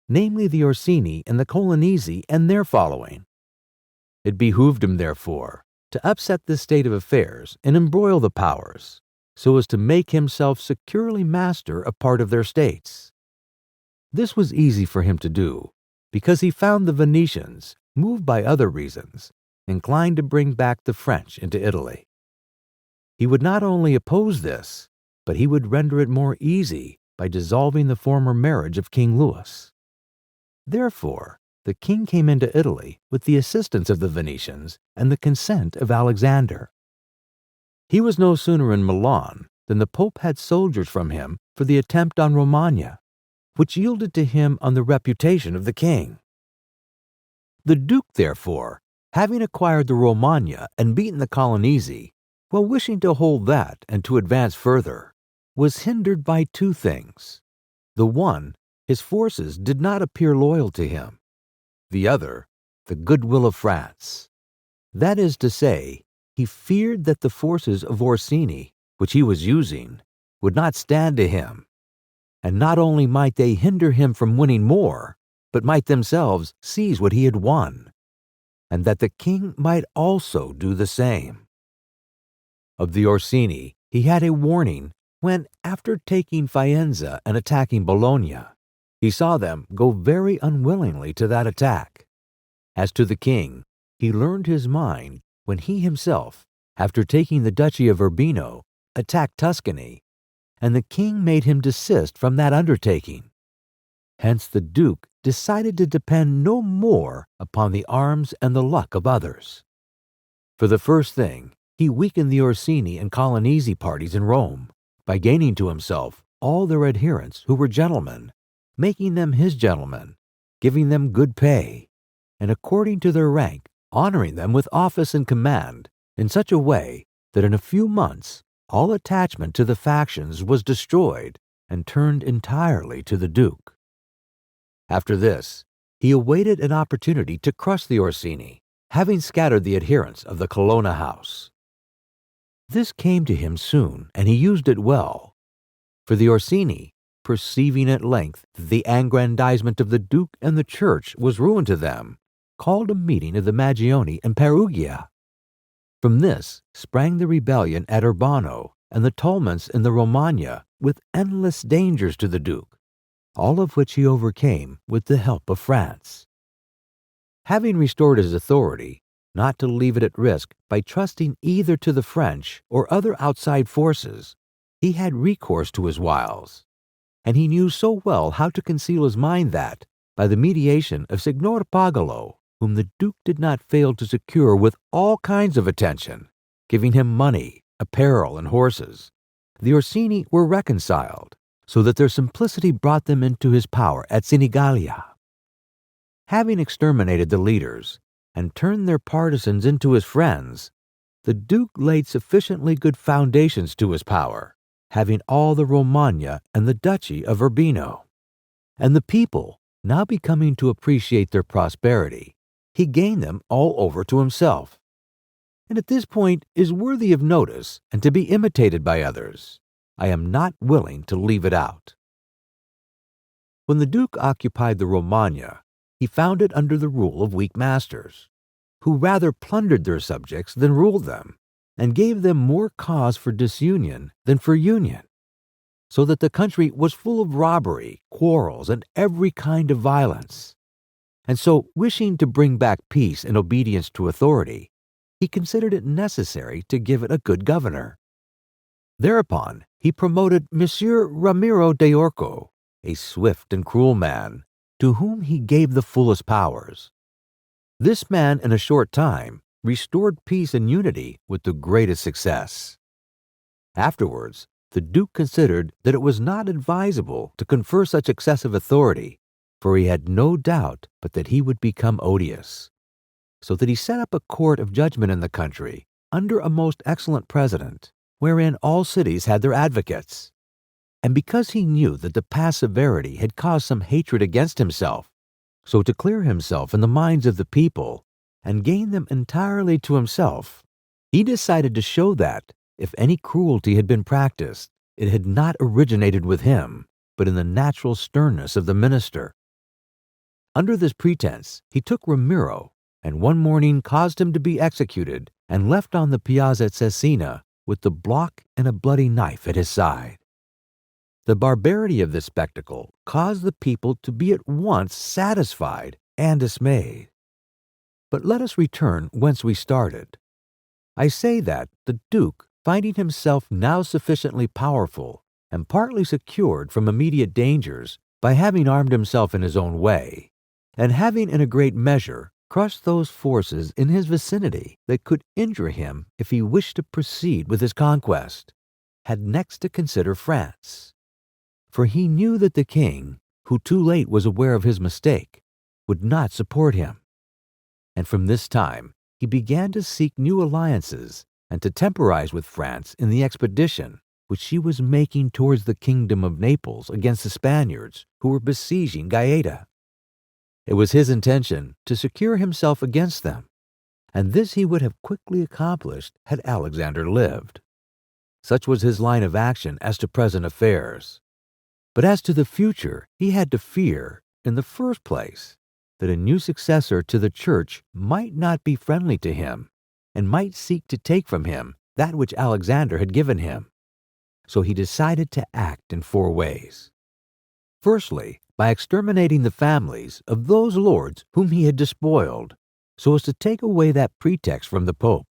namely the Orsini and the Colonnesi and their following. It behooved him, therefore, to upset this state of affairs and embroil the powers, so as to make himself securely master of part of their states. This was easy for him to do, because he found the Venetians, moved by other reasons, inclined to bring back the French into Italy. He would not only oppose this, but he would render it more easy by dissolving the former marriage of King Louis. Therefore, the king came into Italy with the assistance of the Venetians and the consent of Alexander. He was no sooner in Milan than the Pope had soldiers from him for the attempt on Romagna, which yielded to him on the reputation of the king. The Duke, therefore, having acquired the Romagna and beaten the Colonnesi, while wishing to hold that and to advance further, was hindered by two things. The one, his forces did not appear loyal to him. The other, the goodwill of France. That is to say, he feared that the forces of Orsini, which he was using, would not stand to him, and not only might they hinder him from winning more, but might themselves seize what he had won, and that the king might also do the same. Of the Orsini, he had a warning when, after taking Faenza and attacking Bologna, he saw them go very unwillingly to that attack. As to the king, he learned his mind when he himself, after taking the Duchy of Urbino, attacked Tuscany, and the king made him desist from that undertaking. Hence the Duke decided to depend no more upon the arms and the luck of others. For the first thing, he weakened the Orsini and Colonnesi parties in Rome by gaining to himself all their adherents who were gentlemen, making them his gentlemen, giving them good pay, and according to their rank, honoring them with office and command in such a way that in a few months all attachment to the factions was destroyed and turned entirely to the Duke. After this, he awaited an opportunity to crush the Orsini, having scattered the adherents of the Colonna house. This came to him soon, and he used it well. For the Orsini, perceiving at length that the aggrandizement of the Duke and the Church was ruin to them, called a meeting of the Magioni in Perugia. From this sprang the rebellion at Urbano and the tumults in the Romagna, with endless dangers to the Duke, all of which he overcame with the help of France. Having restored his authority, not to leave it at risk by trusting either to the French or other outside forces, he had recourse to his wiles, and he knew so well how to conceal his mind that, by the mediation of Signor Pagolo, whom the Duke did not fail to secure with all kinds of attention, giving him money, apparel, and horses, the Orsini were reconciled, so that their simplicity brought them into his power at Senigallia. Having exterminated the leaders and turned their partisans into his friends, the Duke laid sufficiently good foundations to his power, having all the Romagna and the Duchy of Urbino. And the people, now becoming to appreciate their prosperity, he gained them all over to himself. And at this point is worthy of notice and to be imitated by others. I am not willing to leave it out. When the Duke occupied the Romagna, he found it under the rule of weak masters, who rather plundered their subjects than ruled them, and gave them more cause for disunion than for union, so that the country was full of robbery, quarrels, and every kind of violence. And so, wishing to bring back peace and obedience to authority, he considered it necessary to give it a good governor. Thereupon, he promoted Monsieur Ramiro de Orco, a swift and cruel man, to whom he gave the fullest powers. This man, in a short time, restored peace and unity with the greatest success. Afterwards, the Duke considered that it was not advisable to confer such excessive authority, for he had no doubt but that he would become odious, so that he set up a court of judgment in the country under a most excellent president, wherein all cities had their advocates. And because he knew that the past severity had caused some hatred against himself, so to clear himself in the minds of the people and gain them entirely to himself, he decided to show that, if any cruelty had been practiced, it had not originated with him, but in the natural sternness of the minister. Under this pretense, he took Ramiro, and one morning caused him to be executed, and left on the piazza at Cesena with the block and a bloody knife at his side. The barbarity of this spectacle caused the people to be at once satisfied and dismayed. But let us return whence we started. I say that the Duke, finding himself now sufficiently powerful and partly secured from immediate dangers by having armed himself in his own way, and having in a great measure crushed those forces in his vicinity that could injure him if he wished to proceed with his conquest, had next to consider France. For he knew that the king, who too late was aware of his mistake, would not support him. And from this time he began to seek new alliances and to temporize with France in the expedition which she was making towards the kingdom of Naples against the Spaniards who were besieging Gaeta. It was his intention to secure himself against them, and this he would have quickly accomplished had Alexander lived. Such was his line of action as to present affairs. But as to the future, he had to fear, in the first place, that a new successor to the Church might not be friendly to him, and might seek to take from him that which Alexander had given him. So he decided to act in 4 ways. Firstly, by exterminating the families of those lords whom he had despoiled, so as to take away that pretext from the Pope.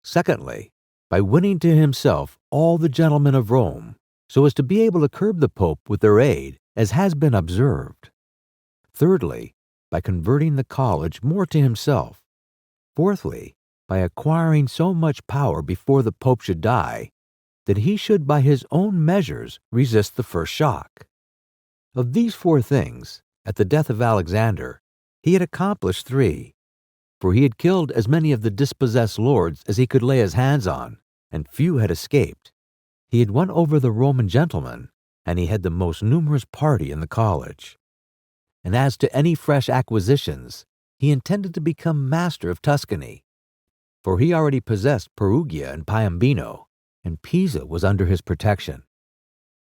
Secondly, by winning to himself all the gentlemen of Rome, so as to be able to curb the Pope with their aid, as has been observed. Thirdly, by converting the college more to himself. Fourthly, by acquiring so much power before the Pope should die, that he should by his own measures resist the first shock. Of these 4 things, at the death of Alexander, he had accomplished 3, for he had killed as many of the dispossessed lords as he could lay his hands on, and few had escaped. He had won over the Roman gentlemen, and he had the most numerous party in the college. And as to any fresh acquisitions, he intended to become master of Tuscany, for he already possessed Perugia and Piombino, and Pisa was under his protection.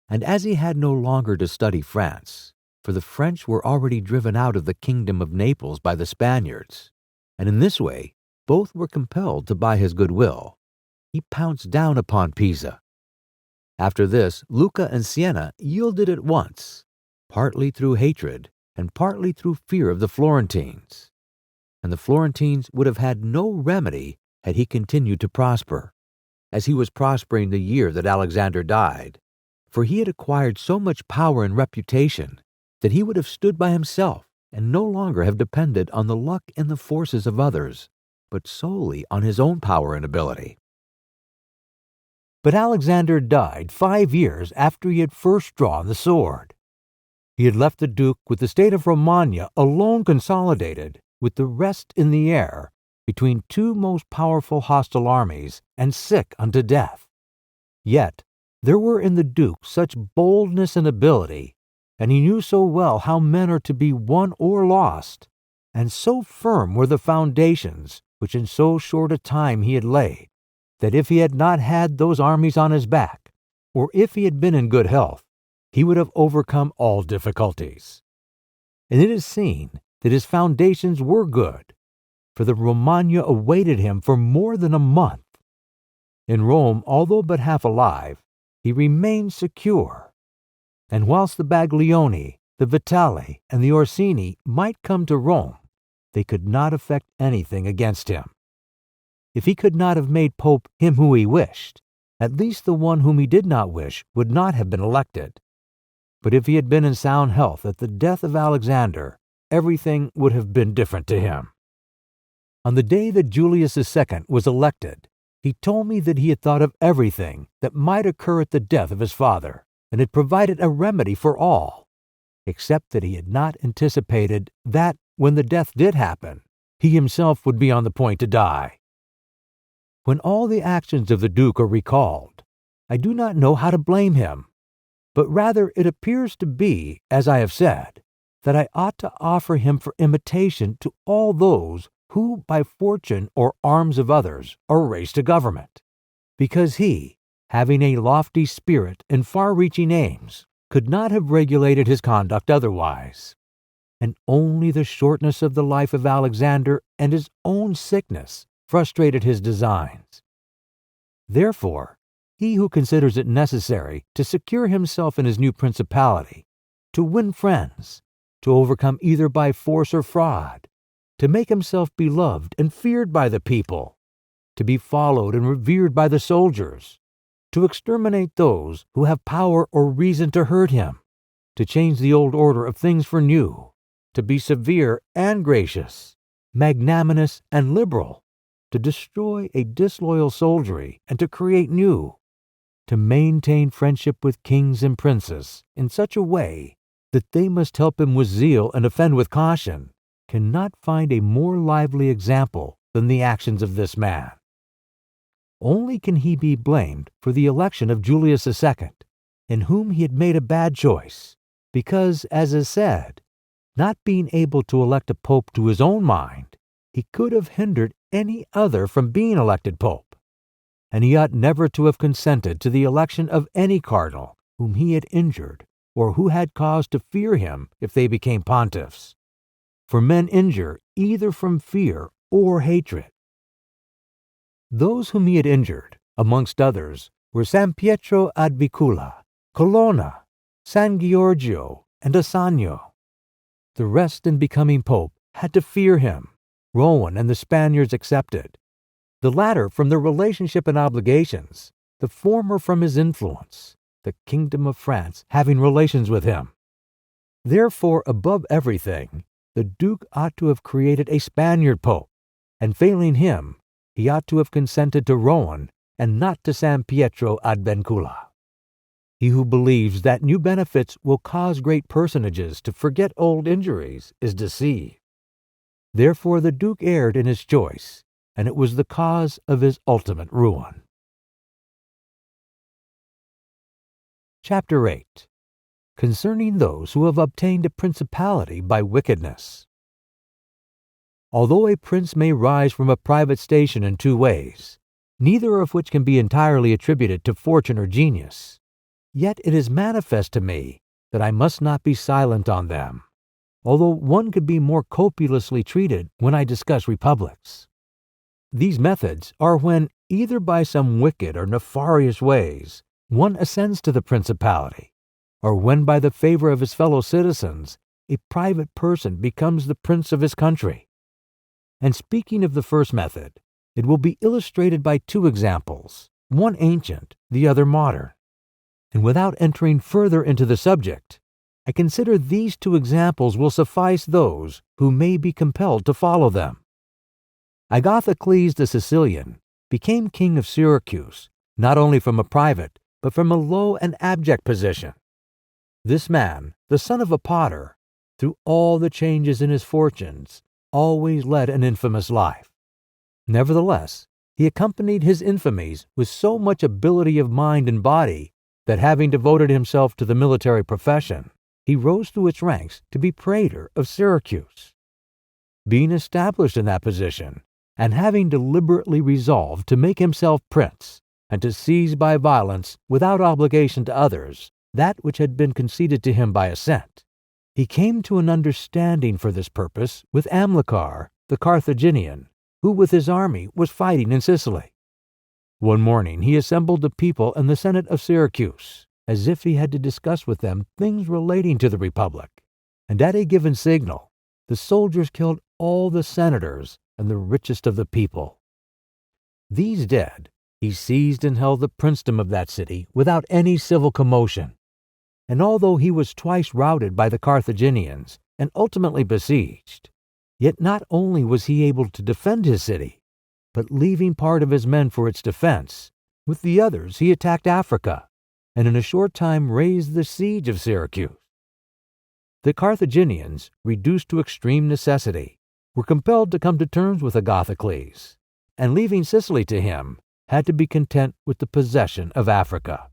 And as he had no longer to study France, for the French were already driven out of the kingdom of Naples by the Spaniards, and in this way both were compelled to buy his goodwill, he pounced down upon Pisa. After this, Lucca and Siena yielded at once, partly through hatred and partly through fear of the Florentines. And the Florentines would have had no remedy had he continued to prosper, as he was prospering the year that Alexander died, for he had acquired so much power and reputation that he would have stood by himself and no longer have depended on the luck and the forces of others, but solely on his own power and ability. But Alexander died 5 years after he had first drawn the sword. He had left the Duke with the state of Romagna alone consolidated, with the rest in the air, between two most powerful hostile armies, and sick unto death. Yet there were in the Duke such boldness and ability, and he knew so well how men are to be won or lost, and so firm were the foundations which in so short a time he had laid, that if he had not had those armies on his back, or if he had been in good health, he would have overcome all difficulties. And it is seen that his foundations were good, for the Romagna awaited him for more than a month. In Rome, although but half alive, he remained secure, and whilst the Baglioni, the Vitali, and the Orsini might come to Rome, they could not effect anything against him. If he could not have made Pope him who he wished, at least the one whom he did not wish would not have been elected. But if he had been in sound health at the death of Alexander, everything would have been different to him. On the day that Julius II was elected, he told me that he had thought of everything that might occur at the death of his father, and had provided a remedy for all, except that he had not anticipated that, when the death did happen, he himself would be on the point to die. When all the actions of the Duke are recalled, I do not know how to blame him, but rather it appears to be, as I have said, that I ought to offer him for imitation to all those who, by fortune or arms of others, are raised to government, because he, having a lofty spirit and far-reaching aims, could not have regulated his conduct otherwise, and only the shortness of the life of Alexander and his own sickness frustrated his designs. Therefore, he who considers it necessary to secure himself in his new principality, to win friends, to overcome either by force or fraud, to make himself beloved and feared by the people, to be followed and revered by the soldiers, to exterminate those who have power or reason to hurt him, to change the old order of things for new, to be severe and gracious, magnanimous and liberal, to destroy a disloyal soldiery and to create new, to maintain friendship with kings and princes in such a way that they must help him with zeal and offend with caution, cannot find a more lively example than the actions of this man. Only can he be blamed for the election of Julius II, in whom he had made a bad choice, because, as is said, not being able to elect a pope to his own mind, he could have hindered any other from being elected pope, and he ought never to have consented to the election of any cardinal whom he had injured or who had cause to fear him if they became pontiffs. For men injure either from fear or hatred. Those whom he had injured, amongst others, were San Pietro ad Vicula, Colonna, San Giorgio, and Assanio. The rest in becoming pope had to fear him, Rowan and the Spaniards excepted, the latter from their relationship and obligations, the former from his influence, the kingdom of France having relations with him. Therefore, above everything, the Duke ought to have created a Spaniard pope, and failing him, he ought to have consented to Rowan and not to San Pietro ad Vicula. He who believes that new benefits will cause great personages to forget old injuries is deceived. Therefore the Duke erred in his choice, and it was the cause of his ultimate ruin. Chapter 8. Concerning those who have obtained a principality by wickedness. Although a prince may rise from a private station in two ways, neither of which can be entirely attributed to fortune or genius, yet it is manifest to me that I must not be silent on them, although one could be more copiously treated when I discuss republics. These methods are when, either by some wicked or nefarious ways, one ascends to the principality, or when by the favor of his fellow citizens, a private person becomes the prince of his country. And speaking of the first method, it will be illustrated by two examples, one ancient, the other modern. And without entering further into the subject, I consider these two examples will suffice those who may be compelled to follow them. Agathocles the Sicilian became king of Syracuse, not only from a private, but from a low and abject position. This man, the son of a potter, through all the changes in his fortunes, always led an infamous life. Nevertheless, he accompanied his infamies with so much ability of mind and body that, having devoted himself to the military profession, he rose through its ranks to be praetor of Syracuse. Being established in that position, and having deliberately resolved to make himself prince, and to seize by violence, without obligation to others, that which had been conceded to him by assent, he came to an understanding for this purpose with Amilcar, the Carthaginian, who with his army was fighting in Sicily. One morning he assembled the people and the Senate of Syracuse, as if he had to discuss with them things relating to the republic, and at a given signal, the soldiers killed all the senators and the richest of the people. These dead, he seized and held the princedom of that city without any civil commotion. And although he was twice routed by the Carthaginians and ultimately besieged, yet not only was he able to defend his city, but leaving part of his men for its defense, with the others he attacked Africa, and in a short time raised the siege of Syracuse. The Carthaginians, reduced to extreme necessity, were compelled to come to terms with Agathocles, and leaving Sicily to him, had to be content with the possession of Africa.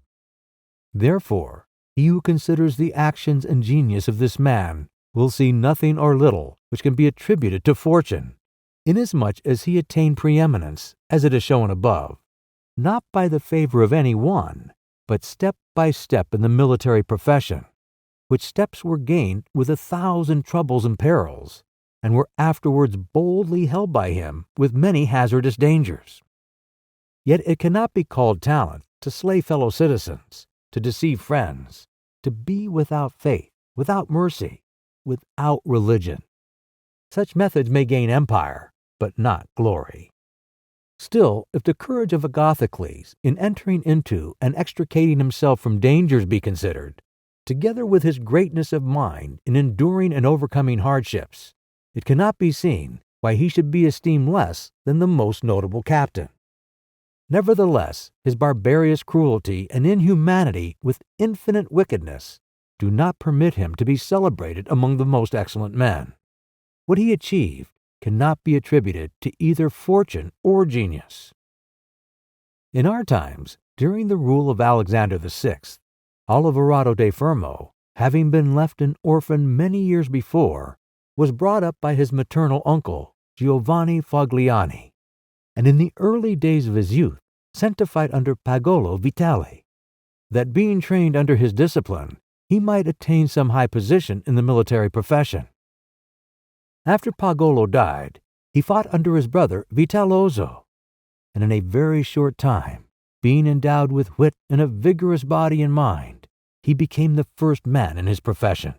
Therefore, he who considers the actions and genius of this man will see nothing or little which can be attributed to fortune, inasmuch as he attained preeminence, as it is shown above, not by the favor of any one, but step by step in the military profession, which steps were gained with 1,000 troubles and perils, and were afterwards boldly held by him with many hazardous dangers. Yet it cannot be called talent to slay fellow citizens, to deceive friends, to be without faith, without mercy, without religion. Such methods may gain empire, but not glory. Still, if the courage of Agathocles in entering into and extricating himself from dangers be considered, together with his greatness of mind in enduring and overcoming hardships, it cannot be seen why he should be esteemed less than the most notable captain. Nevertheless, his barbarous cruelty and inhumanity with infinite wickedness do not permit him to be celebrated among the most excellent men. What he achieved cannot be attributed to either fortune or genius. In our times, during the rule of Alexander VI, Oliverado de Fermo, having been left an orphan many years before, was brought up by his maternal uncle, Giovanni Fogliani, and in the early days of his youth sent to fight under Pagolo Vitale, that being trained under his discipline, he might attain some high position in the military profession. After Pagolo died, he fought under his brother Vitellozzo, and in a very short time, being endowed with wit and a vigorous body and mind, he became the first man in his profession.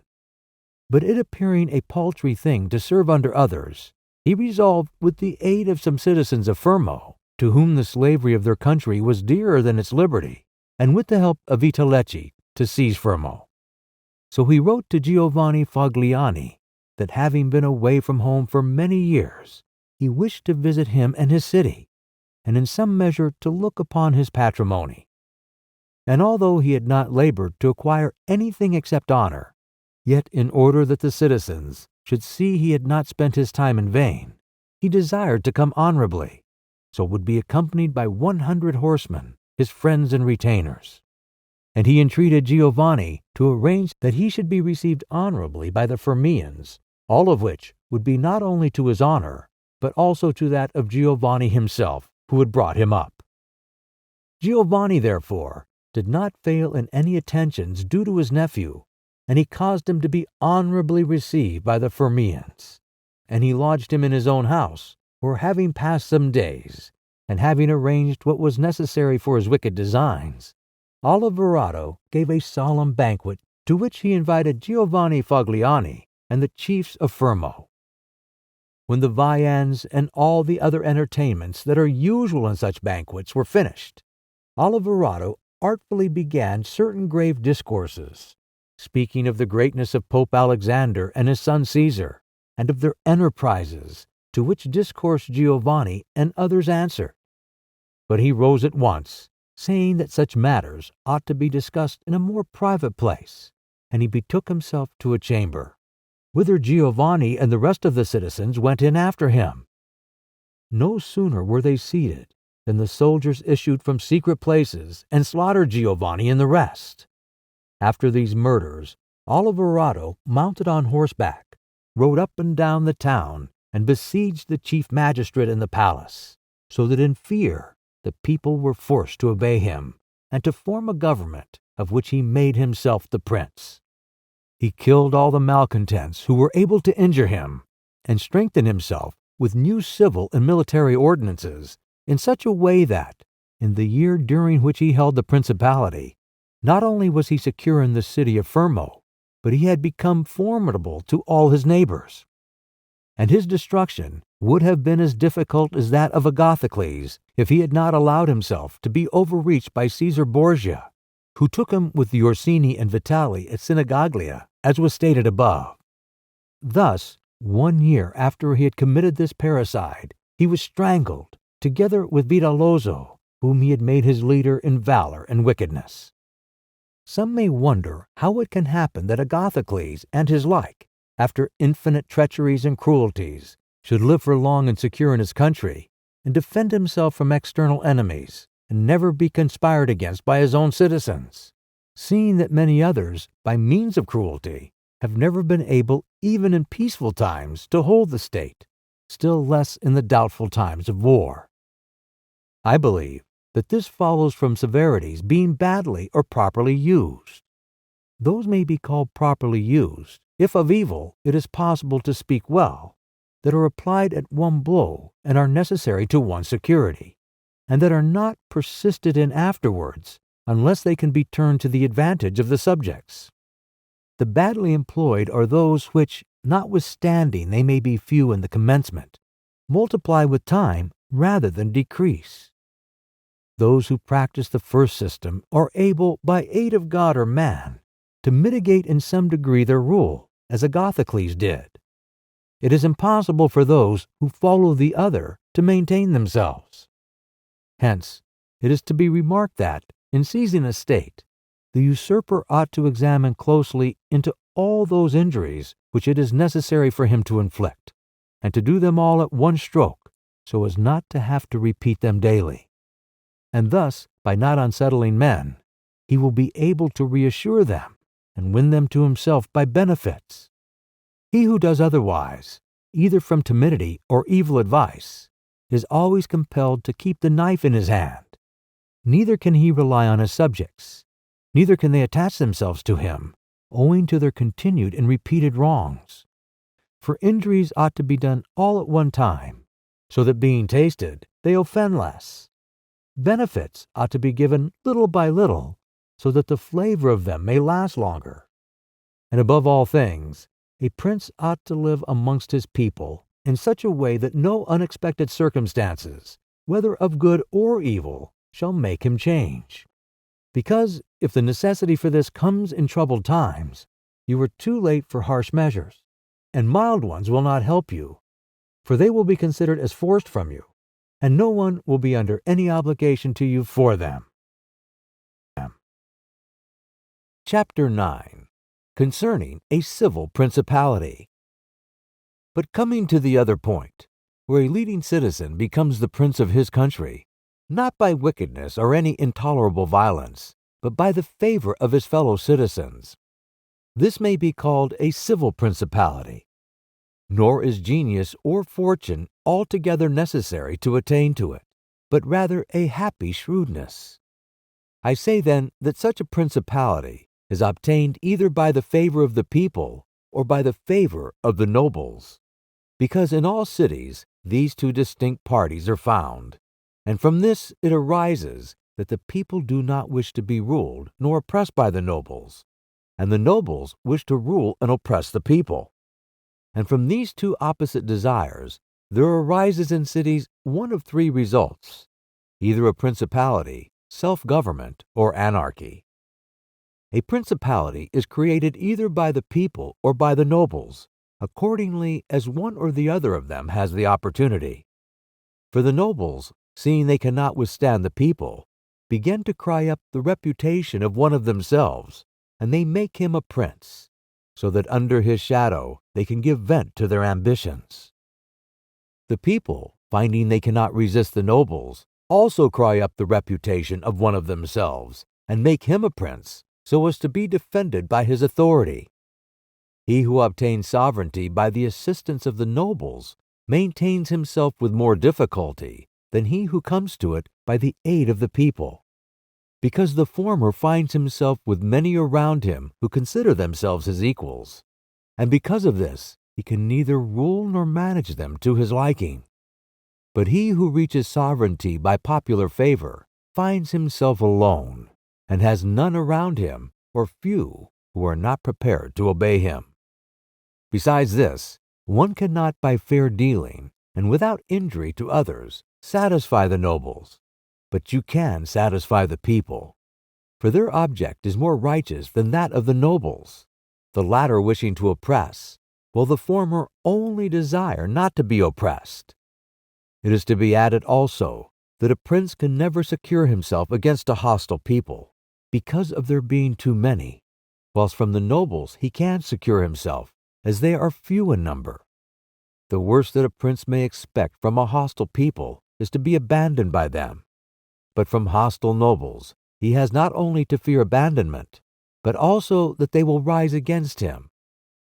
But it appearing a paltry thing to serve under others, he resolved, with the aid of some citizens of Fermo, to whom the slavery of their country was dearer than its liberty, and with the help of Vitellecci, to seize Fermo. So he wrote to Giovanni Fogliani that, having been away from home for many years, he wished to visit him and his city, and in some measure to look upon his patrimony. And although he had not labored to acquire anything except honor, yet in order that the citizens should see he had not spent his time in vain, he desired to come honorably, so would be accompanied by 100 horsemen, his friends and retainers. and he entreated Giovanni to arrange that he should be received honorably by the Firmians, all of which would be not only to his honor, but also to that of Giovanni himself, who had brought him up. Giovanni, therefore, did not fail in any attentions due to his nephew, and he caused him to be honorably received by the Firmians. And he lodged him in his own house, where, having passed some days, and having arranged what was necessary for his wicked designs, Oliverado gave a solemn banquet to which he invited Giovanni Fogliani and the chiefs of Fermo. When the viands and all the other entertainments that are usual in such banquets were finished, Oliverado artfully began certain grave discourses, speaking of the greatness of Pope Alexander and his son Caesar, and of their enterprises, to which discourse Giovanni and others answered. But he rose at once, saying that such matters ought to be discussed in a more private place, and he betook himself to a chamber, whither Giovanni and the rest of the citizens went in after him. No sooner were they seated than the soldiers issued from secret places and slaughtered Giovanni and the rest. After these murders, Oliverado, mounted on horseback, rode up and down the town and besieged the chief magistrate in the palace, so that in fear the people were forced to obey him and to form a government of which he made himself the prince. He killed all the malcontents who were able to injure him, and strengthened himself with new civil and military ordinances in such a way that, in the year during which he held the principality, not only was he secure in the city of Fermo, but he had become formidable to all his neighbors. And his destruction would have been as difficult as that of Agathocles if he had not allowed himself to be overreached by Caesar Borgia, who took him with the Orsini and Vitali at Sinigaglia, as was stated above. Thus, 1 year after he had committed this parricide, he was strangled, together with Vidalozzo, whom he had made his leader in valor and wickedness. Some may wonder how it can happen that Agathocles and his like, after infinite treacheries and cruelties, should live for long and secure in his country, and defend himself from external enemies, and never be conspired against by his own citizens, seeing that many others, by means of cruelty, have never been able, even in peaceful times, to hold the state, still less in the doubtful times of war. I believe that this follows from severities being badly or properly used. Those may be called properly used, if of evil it is possible to speak well, that are applied at one blow and are necessary to one's security, and that are not persisted in afterwards unless they can be turned to the advantage of the subjects. The badly employed are those which, notwithstanding they may be few in the commencement, multiply with time rather than decrease. Those who practice the first system are able, by aid of God or man, to mitigate in some degree their rule, as Agathocles did. It is impossible for those who follow the other to maintain themselves. Hence, it is to be remarked that, in seizing a state, the usurper ought to examine closely into all those injuries which it is necessary for him to inflict, and to do them all at one stroke, so as not to have to repeat them daily. And thus, by not unsettling men, he will be able to reassure them and win them to himself by benefits. He who does otherwise, either from timidity or evil advice, is always compelled to keep the knife in his hand. Neither can he rely on his subjects, neither can they attach themselves to him, owing to their continued and repeated wrongs. For injuries ought to be done all at one time, so that being tasted, they offend less. Benefits ought to be given little by little, so that the flavor of them may last longer. And above all things, a prince ought to live amongst his people in such a way that no unexpected circumstances, whether of good or evil, shall make him change. Because, if the necessity for this comes in troubled times, you are too late for harsh measures, and mild ones will not help you, for they will be considered as forced from you, and no one will be under any obligation to you for them. Chapter 9. Concerning a Civil Principality. But coming to the other point, where a leading citizen becomes the prince of his country, not by wickedness or any intolerable violence, but by the favor of his fellow citizens. This may be called a civil principality. Nor is genius or fortune altogether necessary to attain to it, but rather a happy shrewdness. I say then that such a principality is obtained either by the favor of the people or by the favor of the nobles, because in all cities these two distinct parties are found, and from this it arises that the people do not wish to be ruled nor oppressed by the nobles, and the nobles wish to rule and oppress the people. And from these two opposite desires there arises in cities one of three results, either a principality, self-government, or anarchy. A principality is created either by the people or by the nobles, accordingly as one or the other of them has the opportunity. For the nobles, seeing they cannot withstand the people, begin to cry up the reputation of one of themselves, and they make him a prince, so that under his shadow they can give vent to their ambitions. The people, finding they cannot resist the nobles, also cry up the reputation of one of themselves, and make him a prince, so as to be defended by his authority. He who obtains sovereignty by the assistance of the nobles maintains himself with more difficulty than he who comes to it by the aid of the people, because the former finds himself with many around him who consider themselves his equals, and because of this he can neither rule nor manage them to his liking. But he who reaches sovereignty by popular favor finds himself alone, and has none around him, or few, who are not prepared to obey him. Besides this, one cannot by fair dealing, and without injury to others, satisfy the nobles, but you can satisfy the people, for their object is more righteous than that of the nobles, the latter wishing to oppress, while the former only desire not to be oppressed. It is to be added also that a prince can never secure himself against a hostile people, because of there being too many, whilst from the nobles he can secure himself, as they are few in number. The worst that a prince may expect from a hostile people is to be abandoned by them, but from hostile nobles he has not only to fear abandonment, but also that they will rise against him,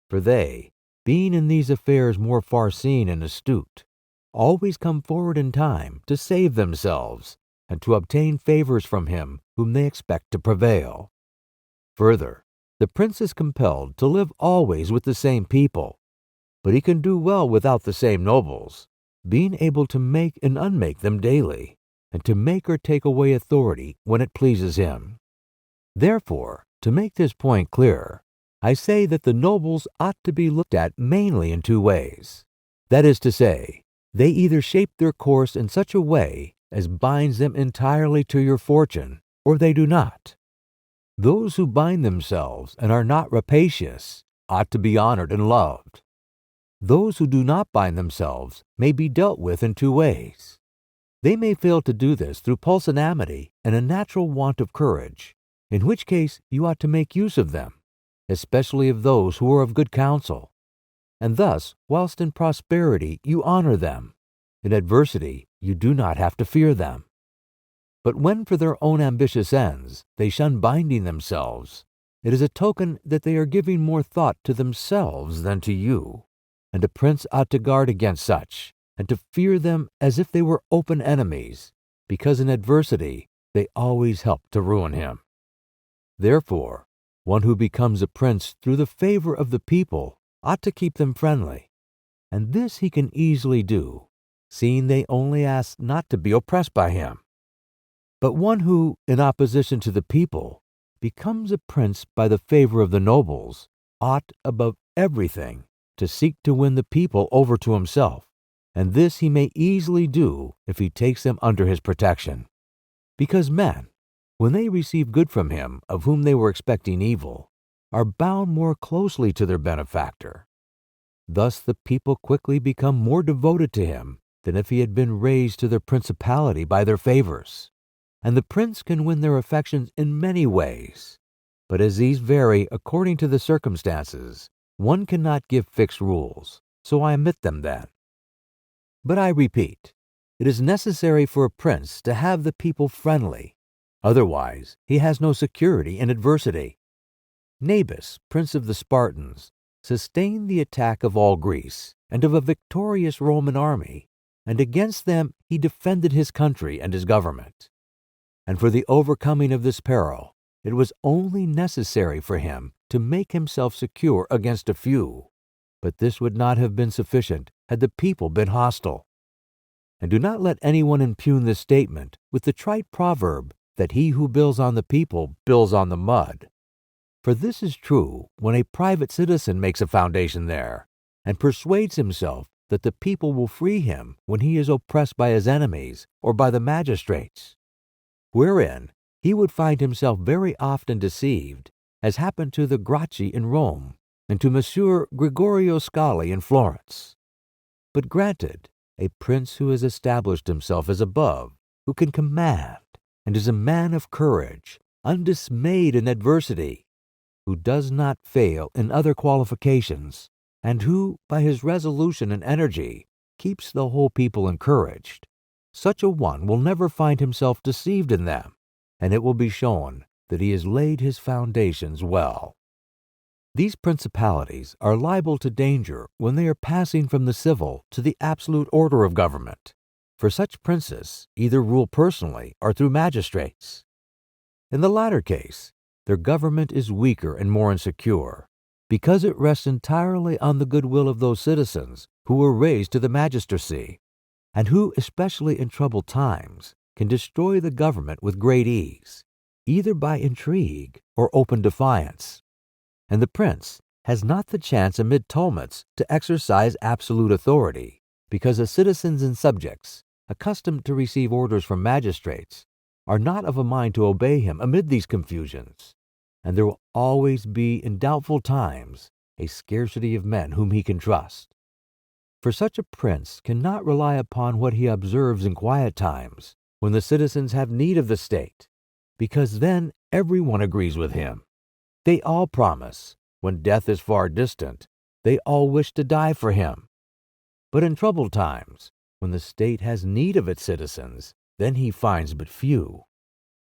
for they, being in these affairs more far-seeing and astute, always come forward in time to save themselves and to obtain favors from him whom they expect to prevail. Further, the prince is compelled to live always with the same people, but he can do well without the same nobles, being able to make and unmake them daily, and to make or take away authority when it pleases him. Therefore, to make this point clearer, I say that the nobles ought to be looked at mainly in two ways. That is to say, they either shape their course in such a way as binds them entirely to your fortune, or they do not. Those who bind themselves and are not rapacious ought to be honored and loved. Those who do not bind themselves may be dealt with in two ways. They may fail to do this through pusillanimity and a natural want of courage, in which case you ought to make use of them, especially of those who are of good counsel. And thus, whilst in prosperity you honor them, in adversity you do not have to fear them. But when for their own ambitious ends they shun binding themselves, it is a token that they are giving more thought to themselves than to you, and a prince ought to guard against such, and to fear them as if they were open enemies, because in adversity they always help to ruin him. Therefore, one who becomes a prince through the favor of the people ought to keep them friendly, and this he can easily do, seeing they only ask not to be oppressed by him. But one who, in opposition to the people, becomes a prince by the favor of the nobles, ought, above everything, to seek to win the people over to himself, and this he may easily do if he takes them under his protection. Because men, when they receive good from him of whom they were expecting evil, are bound more closely to their benefactor. Thus the people quickly become more devoted to him than if he had been raised to their principality by their favors. And the prince can win their affections in many ways, but as these vary according to the circumstances, one cannot give fixed rules, so I omit them then. But I repeat, it is necessary for a prince to have the people friendly, Otherwise, he has no security in adversity. Nabis, prince of the Spartans, sustained the attack of all Greece and of a victorious Roman army, and against them he defended his country and his government. And for the overcoming of this peril, it was only necessary for him to make himself secure against a few, but this would not have been sufficient had the people been hostile. And do not let anyone impugn this statement with the trite proverb that he who builds on the people builds on the mud. For this is true when a private citizen makes a foundation there, and persuades himself that the people will free him when he is oppressed by his enemies or by the magistrates, wherein he would find himself very often deceived, as happened to the Gracchi in Rome and to Messer Gregorio Scali in Florence. But granted, a prince who has established himself as above, who can command, and is a man of courage, undismayed in adversity, who does not fail in other qualifications, and who, by his resolution and energy, keeps the whole people encouraged, such a one will never find himself deceived in them, and it will be shown that he has laid his foundations well. These principalities are liable to danger when they are passing from the civil to the absolute order of government, for such princes either rule personally or through magistrates. In the latter case, their government is weaker and more insecure, because it rests entirely on the goodwill of those citizens who were raised to the magistracy, and who, especially in troubled times, can destroy the government with great ease, either by intrigue or open defiance. And the prince has not the chance amid tumults to exercise absolute authority, because the citizens and subjects, accustomed to receive orders from magistrates, are not of a mind to obey him amid these confusions, and there will always be in doubtful times a scarcity of men whom he can trust. For such a prince cannot rely upon what he observes in quiet times, when the citizens have need of the state, because then everyone agrees with him. They all promise, when death is far distant, they all wish to die for him. But in troubled times, when the state has need of its citizens, then he finds but few.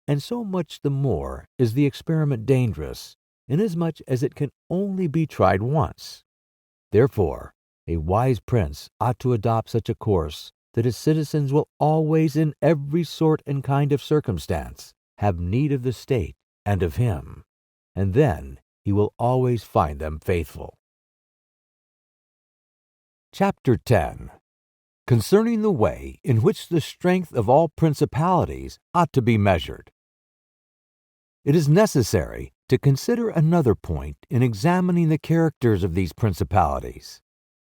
And so much the more is the experiment dangerous, inasmuch as it can only be tried once. Therefore, a wise prince ought to adopt such a course that his citizens will always, in every sort and kind of circumstance, have need of the state and of him, and then he will always find them faithful. Chapter 10. Concerning the way in which the strength of all principalities ought to be measured. It is necessary to consider another point in examining the characters of these principalities.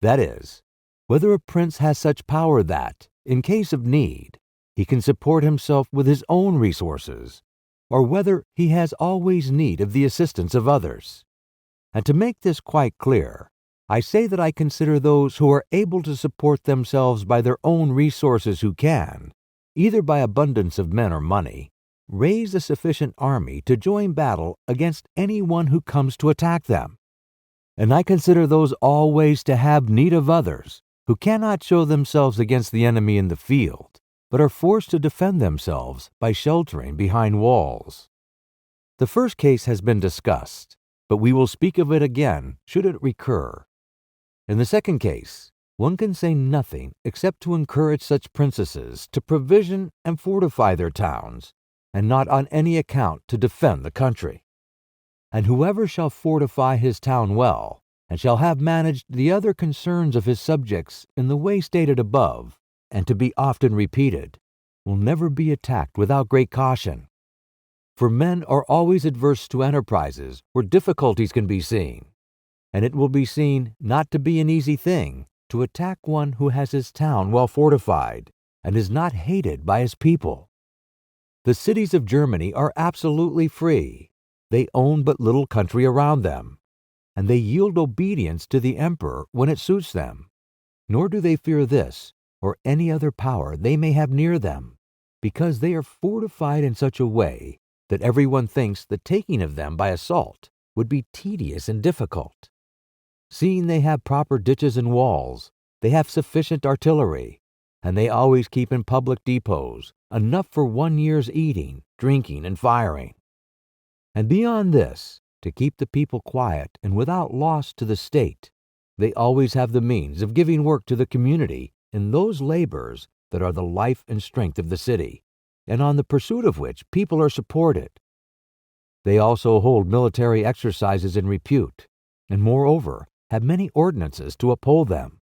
That is, whether a prince has such power that, in case of need, he can support himself with his own resources, or whether he has always need of the assistance of others. And to make this quite clear, I say that I consider those who are able to support themselves by their own resources who can, either by abundance of men or money, raise a sufficient army to join battle against any one who comes to attack them. And I consider those always to have need of others, who cannot show themselves against the enemy in the field, but are forced to defend themselves by sheltering behind walls. The first case has been discussed, but we will speak of it again should it recur. In the second case, one can say nothing except to encourage such princesses to provision and fortify their towns, and not on any account to defend the country. And whoever shall fortify his town well, and shall have managed the other concerns of his subjects in the way stated above, and to be often repeated, will never be attacked without great caution. For men are always adverse to enterprises where difficulties can be seen, and it will be seen not to be an easy thing to attack one who has his town well fortified, and is not hated by his people. The cities of Germany are absolutely free. They own but little country around them, and they yield obedience to the emperor when it suits them, nor do they fear this or any other power they may have near them, because they are fortified in such a way that everyone thinks the taking of them by assault would be tedious and difficult. Seeing they have proper ditches and walls, they have sufficient artillery, and they always keep in public depots enough for 1 year's eating drinking, and firing. And beyond this, to keep the people quiet and without loss to the state, they always have the means of giving work to the community in those labors that are the life and strength of the city, and on the pursuit of which people are supported. They also hold military exercises in repute, and moreover have many ordinances to uphold them.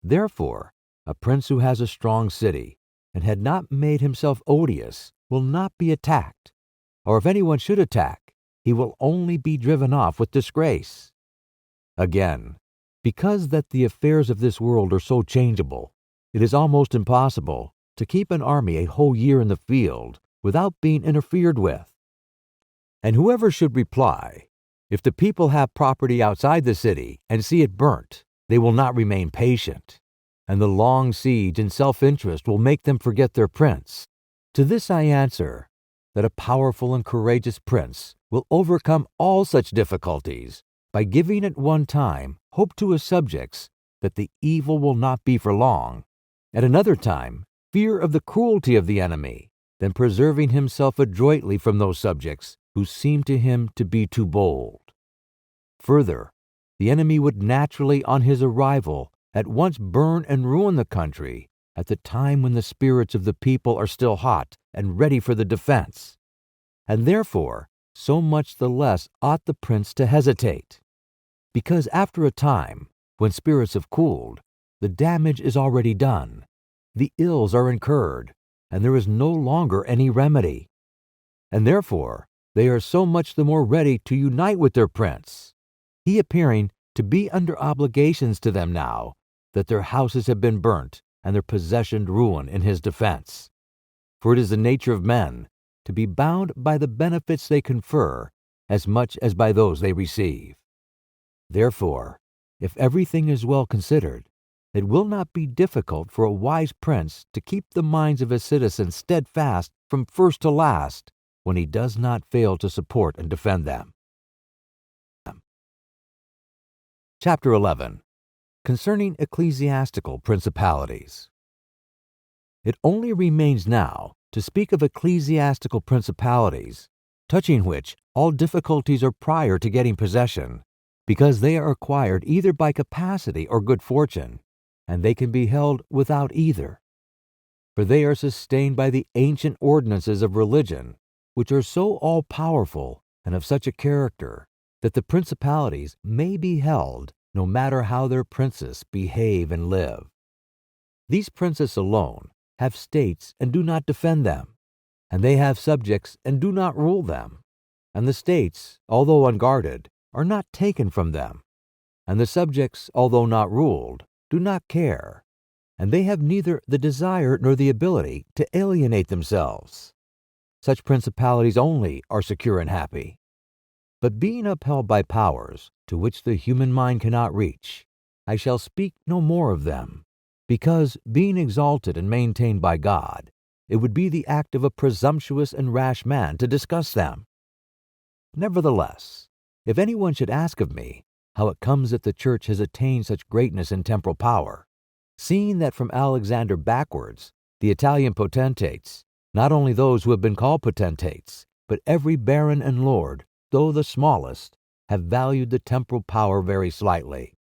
Therefore, a prince who has a strong city, and had not made himself odious, will not be attacked, or if anyone should attack, he will only be driven off with disgrace. Again, because that the affairs of this world are so changeable, it is almost impossible to keep an army a whole year in the field without being interfered with. And whoever should reply, if the people have property outside the city and see it burnt, they will not remain patient, and the long siege and self-interest will make them forget their prince. To this I answer that a powerful and courageous prince will overcome all such difficulties by giving at one time hope to his subjects that the evil will not be for long, at another time fear of the cruelty of the enemy, then preserving himself adroitly from those subjects who seem to him to be too bold. Further, the enemy would naturally on his arrival at once burn and ruin the country at the time when the spirits of the people are still hot and ready for the defense, and therefore so much the less ought the prince to hesitate, because after a time, when spirits have cooled, the damage is already done, the ills are incurred, and there is no longer any remedy, and therefore they are so much the more ready to unite with their prince, he appearing to be under obligations to them now that their houses have been burnt and their possessions ruined in his defense. For it is the nature of men to be bound by the benefits they confer as much as by those they receive. Therefore, if everything is well considered, it will not be difficult for a wise prince to keep the minds of his citizens steadfast from first to last, when he does not fail to support and defend them. Chapter 11. Concerning ecclesiastical principalities. It only remains now to speak of ecclesiastical principalities, touching which all difficulties are prior to getting possession, because they are acquired either by capacity or good fortune, and they can be held without either. For they are sustained by the ancient ordinances of religion, which are so all-powerful and of such a character that the principalities may be held no matter how their princes behave and live. These princes alone have states and do not defend them, and they have subjects and do not rule them, and the states, although unguarded, are not taken from them, and the subjects, although not ruled, do not care, and they have neither the desire nor the ability to alienate themselves. Such principalities only are secure and happy. But being upheld by powers to which the human mind cannot reach, I shall speak no more of them, because, being exalted and maintained by God, it would be the act of a presumptuous and rash man to discuss them. Nevertheless, if anyone should ask of me how it comes that the Church has attained such greatness in temporal power, seeing that from Alexander backwards, the Italian potentates, not only those who have been called potentates, but every baron and lord, though the smallest, have valued the temporal power very slightly.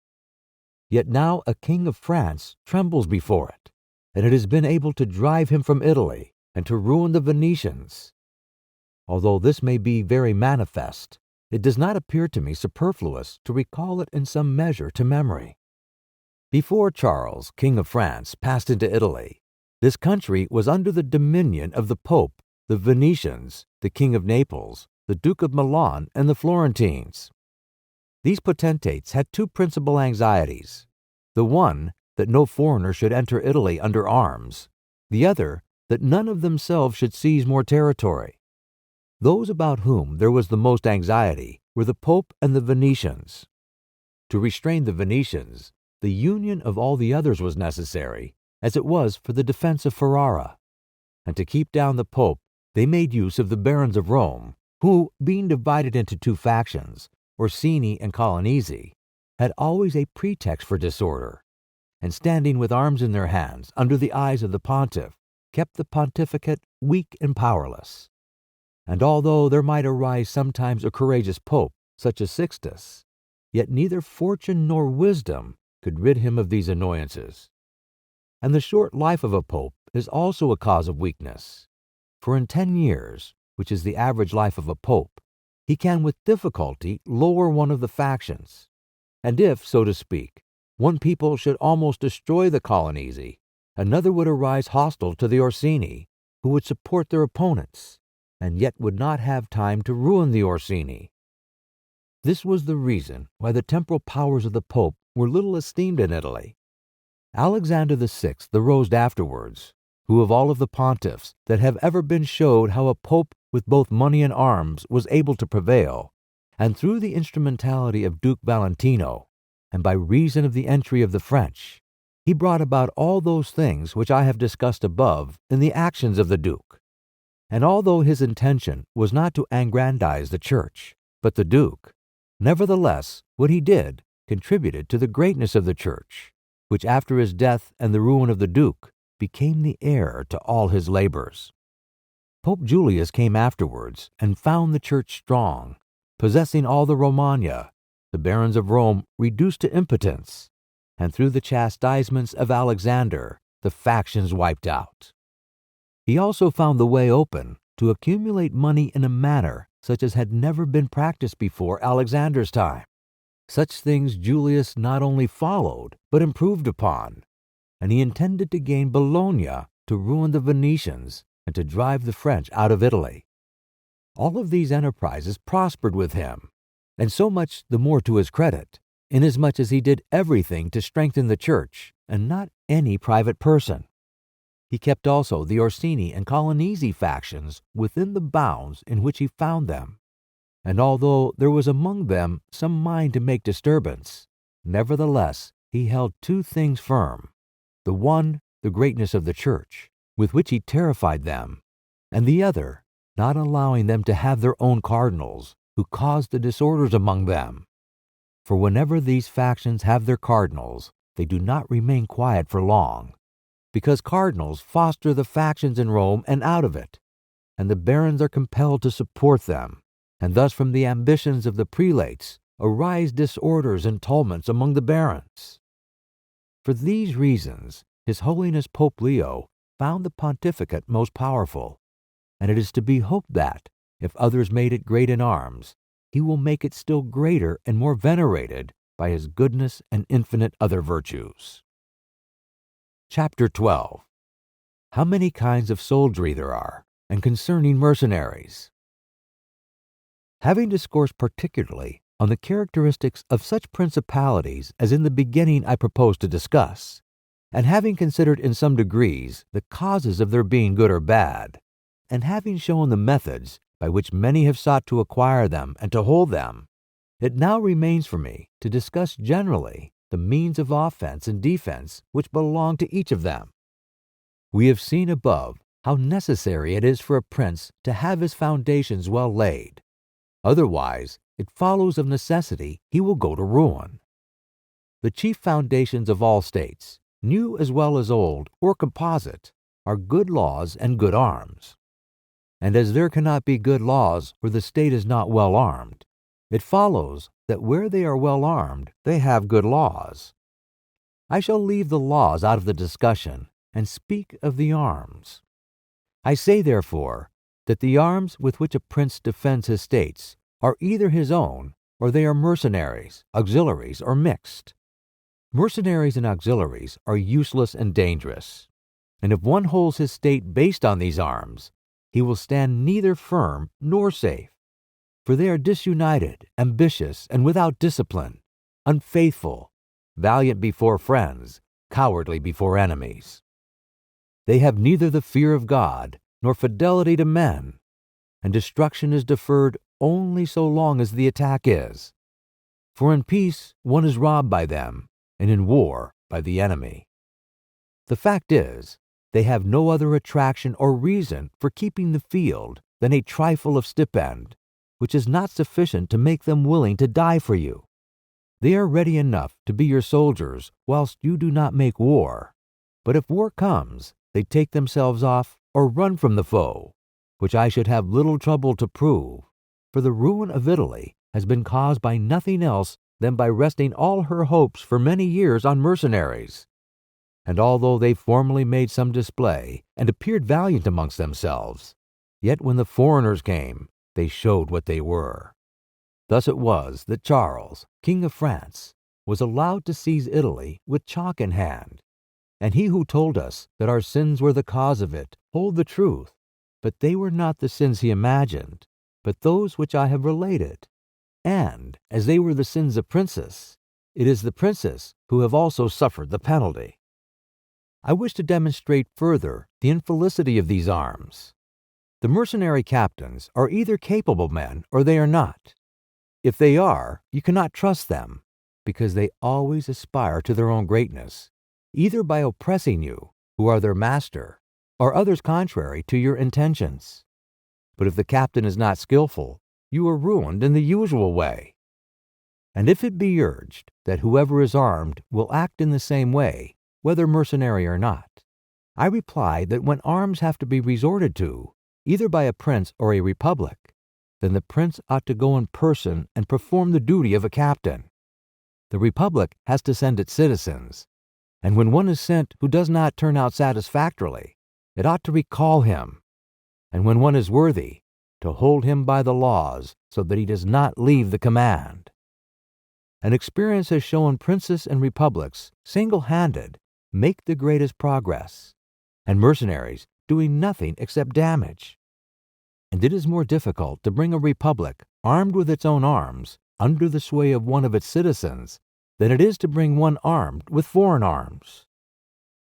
Yet now a king of France trembles before it, and it has been able to drive him from Italy and to ruin the Venetians. Although this may be very manifest, it does not appear to me superfluous to recall it in some measure to memory. Before Charles, King of France, passed into Italy, this country was under the dominion of the Pope, the Venetians, the King of Naples, the Duke of Milan, and the Florentines. These potentates had two principal anxieties: the one, that no foreigner should enter Italy under arms; the other, that none of themselves should seize more territory. Those about whom there was the most anxiety were the Pope and the Venetians. To restrain the Venetians, the union of all the others was necessary, as it was for the defense of Ferrara. And to keep down the Pope, they made use of the barons of Rome, who, being divided into two factions, Orsini and Colonnesi, had always a pretext for disorder, and standing with arms in their hands under the eyes of the pontiff, kept the pontificate weak and powerless. And although there might arise sometimes a courageous pope, such as Sixtus, yet neither fortune nor wisdom could rid him of these annoyances. And the short life of a pope is also a cause of weakness, for in 10 years, which is the average life of a pope, he can with difficulty lower one of the factions. And if, so to speak, one people should almost destroy the Colonnesi, another would arise hostile to the Orsini, who would support their opponents, and yet would not have time to ruin the Orsini. This was the reason why the temporal powers of the Pope were little esteemed in Italy. Alexander VI arose afterwards, who of all of the pontiffs that have ever been showed how a pope with both money and arms was able to prevail, and through the instrumentality of Duke Valentino, and by reason of the entry of the French, he brought about all those things which I have discussed above in the actions of the Duke. And although his intention was not to aggrandize the Church, but the Duke, nevertheless what he did contributed to the greatness of the Church, which after his death and the ruin of the Duke became the heir to all his labors. Pope Julius came afterwards and found the Church strong, possessing all the Romagna, the barons of Rome reduced to impotence, and through the chastisements of Alexander, the factions wiped out. He also found the way open to accumulate money in a manner such as had never been practiced before Alexander's time. Such things Julius not only followed, but improved upon, and he intended to gain Bologna to ruin the Venetians and to drive the French out of Italy. All of these enterprises prospered with him, and so much the more to his credit, inasmuch as he did everything to strengthen the Church, and not any private person. He kept also the Orsini and Colonnesi factions within the bounds in which he found them, and although there was among them some mind to make disturbance, nevertheless he held two things firm: the one, the greatness of the Church, with which he terrified them, and the other, not allowing them to have their own cardinals, who caused the disorders among them. For whenever these factions have their cardinals, they do not remain quiet for long, because cardinals foster the factions in Rome and out of it, and the barons are compelled to support them, and thus from the ambitions of the prelates arise disorders and tumults among the barons. For these reasons, His Holiness Pope Leo found the pontificate most powerful, and it is to be hoped that, if others made it great in arms, he will make it still greater and more venerated by his goodness and infinite other virtues. Chapter 12. How many kinds of soldiery there are, and concerning mercenaries. Having discoursed particularly on the characteristics of such principalities as in the beginning I propose to discuss, and having considered in some degrees the causes of their being good or bad, and having shown the methods by which many have sought to acquire them and to hold them, it now remains for me to discuss generally the means of offense and defense which belong to each of them. We have seen above how necessary it is for a prince to have his foundations well laid. Otherwise, it follows of necessity he will go to ruin. The chief foundations of all states, new as well as old or composite, are good laws and good arms. And as there cannot be good laws where the state is not well armed, it follows that where they are well armed, they have good laws. I shall leave the laws out of the discussion and speak of the arms. I say, therefore, that the arms with which a prince defends his states are either his own, or they are mercenaries, auxiliaries, or mixed. Mercenaries and auxiliaries are useless and dangerous, and if one holds his state based on these arms, he will stand neither firm nor safe, for they are disunited, ambitious, and without discipline, unfaithful, valiant before friends, cowardly before enemies. They have neither the fear of God nor fidelity to men, and destruction is deferred only so long as the attack is. For in peace one is robbed by them, and in war by the enemy. The fact is, they have no other attraction or reason for keeping the field than a trifle of stipend, which is not sufficient to make them willing to die for you. They are ready enough to be your soldiers whilst you do not make war, but if war comes, they take themselves off or run from the foe, which I should have little trouble to prove, for the ruin of Italy has been caused by nothing else than by resting all her hopes for many years on mercenaries. And although they formerly made some display and appeared valiant amongst themselves, yet when the foreigners came, they showed what they were. Thus it was that Charles, King of France, was allowed to seize Italy with chalk in hand. And he who told us that our sins were the cause of it told the truth, but they were not the sins he imagined, but those which I have related. And, as they were the sins of princes, it is the princes who have also suffered the penalty. I wish to demonstrate further the infelicity of these arms. The mercenary captains are either capable men or they are not. If they are, you cannot trust them, because they always aspire to their own greatness, either by oppressing you, who are their master, or others contrary to your intentions. But if the captain is not skillful, you are ruined in the usual way. And if it be urged that whoever is armed will act in the same way, whether mercenary or not, I reply that when arms have to be resorted to, either by a prince or a republic, then the prince ought to go in person and perform the duty of a captain. The republic has to send its citizens, and when one is sent who does not turn out satisfactorily, it ought to recall him, and when one is worthy, to hold him by the laws so that he does not leave the command. And experience has shown princes and republics, single-handed, make the greatest progress, and mercenaries doing nothing except damage. And it is more difficult to bring a republic, armed with its own arms, under the sway of one of its citizens, than it is to bring one armed with foreign arms.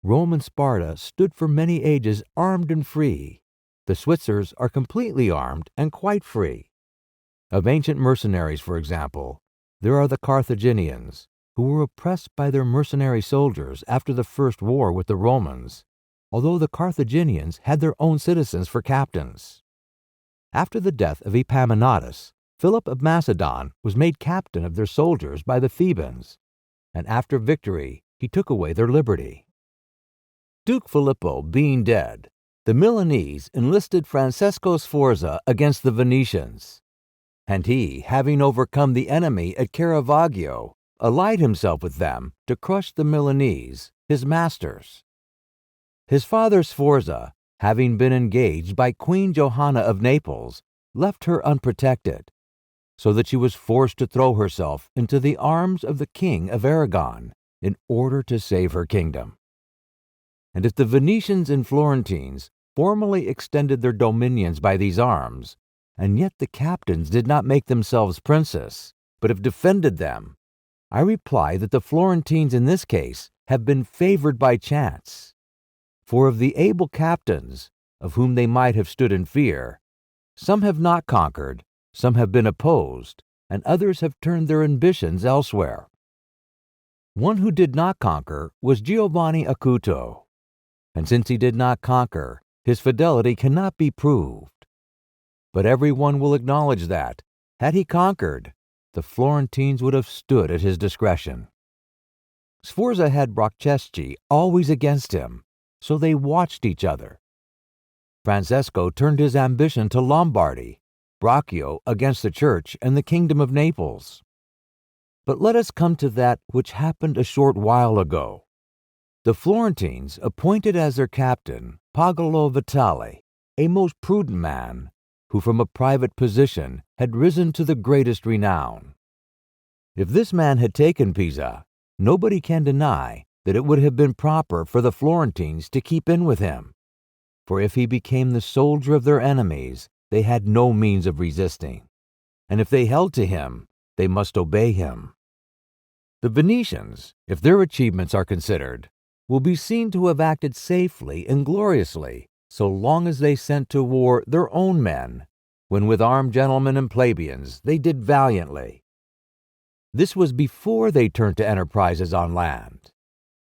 Rome and Sparta stood for many ages armed and free. The Switzers are completely armed and quite free. Of ancient mercenaries, for example, there are the Carthaginians, who were oppressed by their mercenary soldiers after the first war with the Romans, although the Carthaginians had their own citizens for captains. After the death of Epaminondas, Philip of Macedon was made captain of their soldiers by the Thebans, and after victory he took away their liberty. Duke Filippo being dead, the Milanese enlisted Francesco Sforza against the Venetians, and he, having overcome the enemy at Caravaggio, allied himself with them to crush the Milanese, his masters. His father Sforza, having been engaged by Queen Johanna of Naples, left her unprotected, so that she was forced to throw herself into the arms of the King of Aragon in order to save her kingdom. And if the Venetians and Florentines formally extended their dominions by these arms, and yet the captains did not make themselves princes, but have defended them, I reply that the Florentines in this case have been favored by chance. For of the able captains, of whom they might have stood in fear, some have not conquered, some have been opposed, and others have turned their ambitions elsewhere. One who did not conquer was Giovanni Acuto, and since he did not conquer, his fidelity cannot be proved. But every one will acknowledge that, had he conquered, the Florentines would have stood at his discretion. Sforza had Bracceschi always against him, so they watched each other. Francesco turned his ambition to Lombardy, Braccio against the Church and the Kingdom of Naples. But let us come to that which happened a short while ago. The Florentines appointed as their captain Pagolo Vitale, a most prudent man, who from a private position had risen to the greatest renown. If this man had taken Pisa, nobody can deny that it would have been proper for the Florentines to keep in with him, for if he became the soldier of their enemies, they had no means of resisting, and if they held to him, they must obey him. The Venetians, if their achievements are considered, will be seen to have acted safely and gloriously so long as they sent to war their own men, when with armed gentlemen and plebeians they did valiantly. This was before they turned to enterprises on land.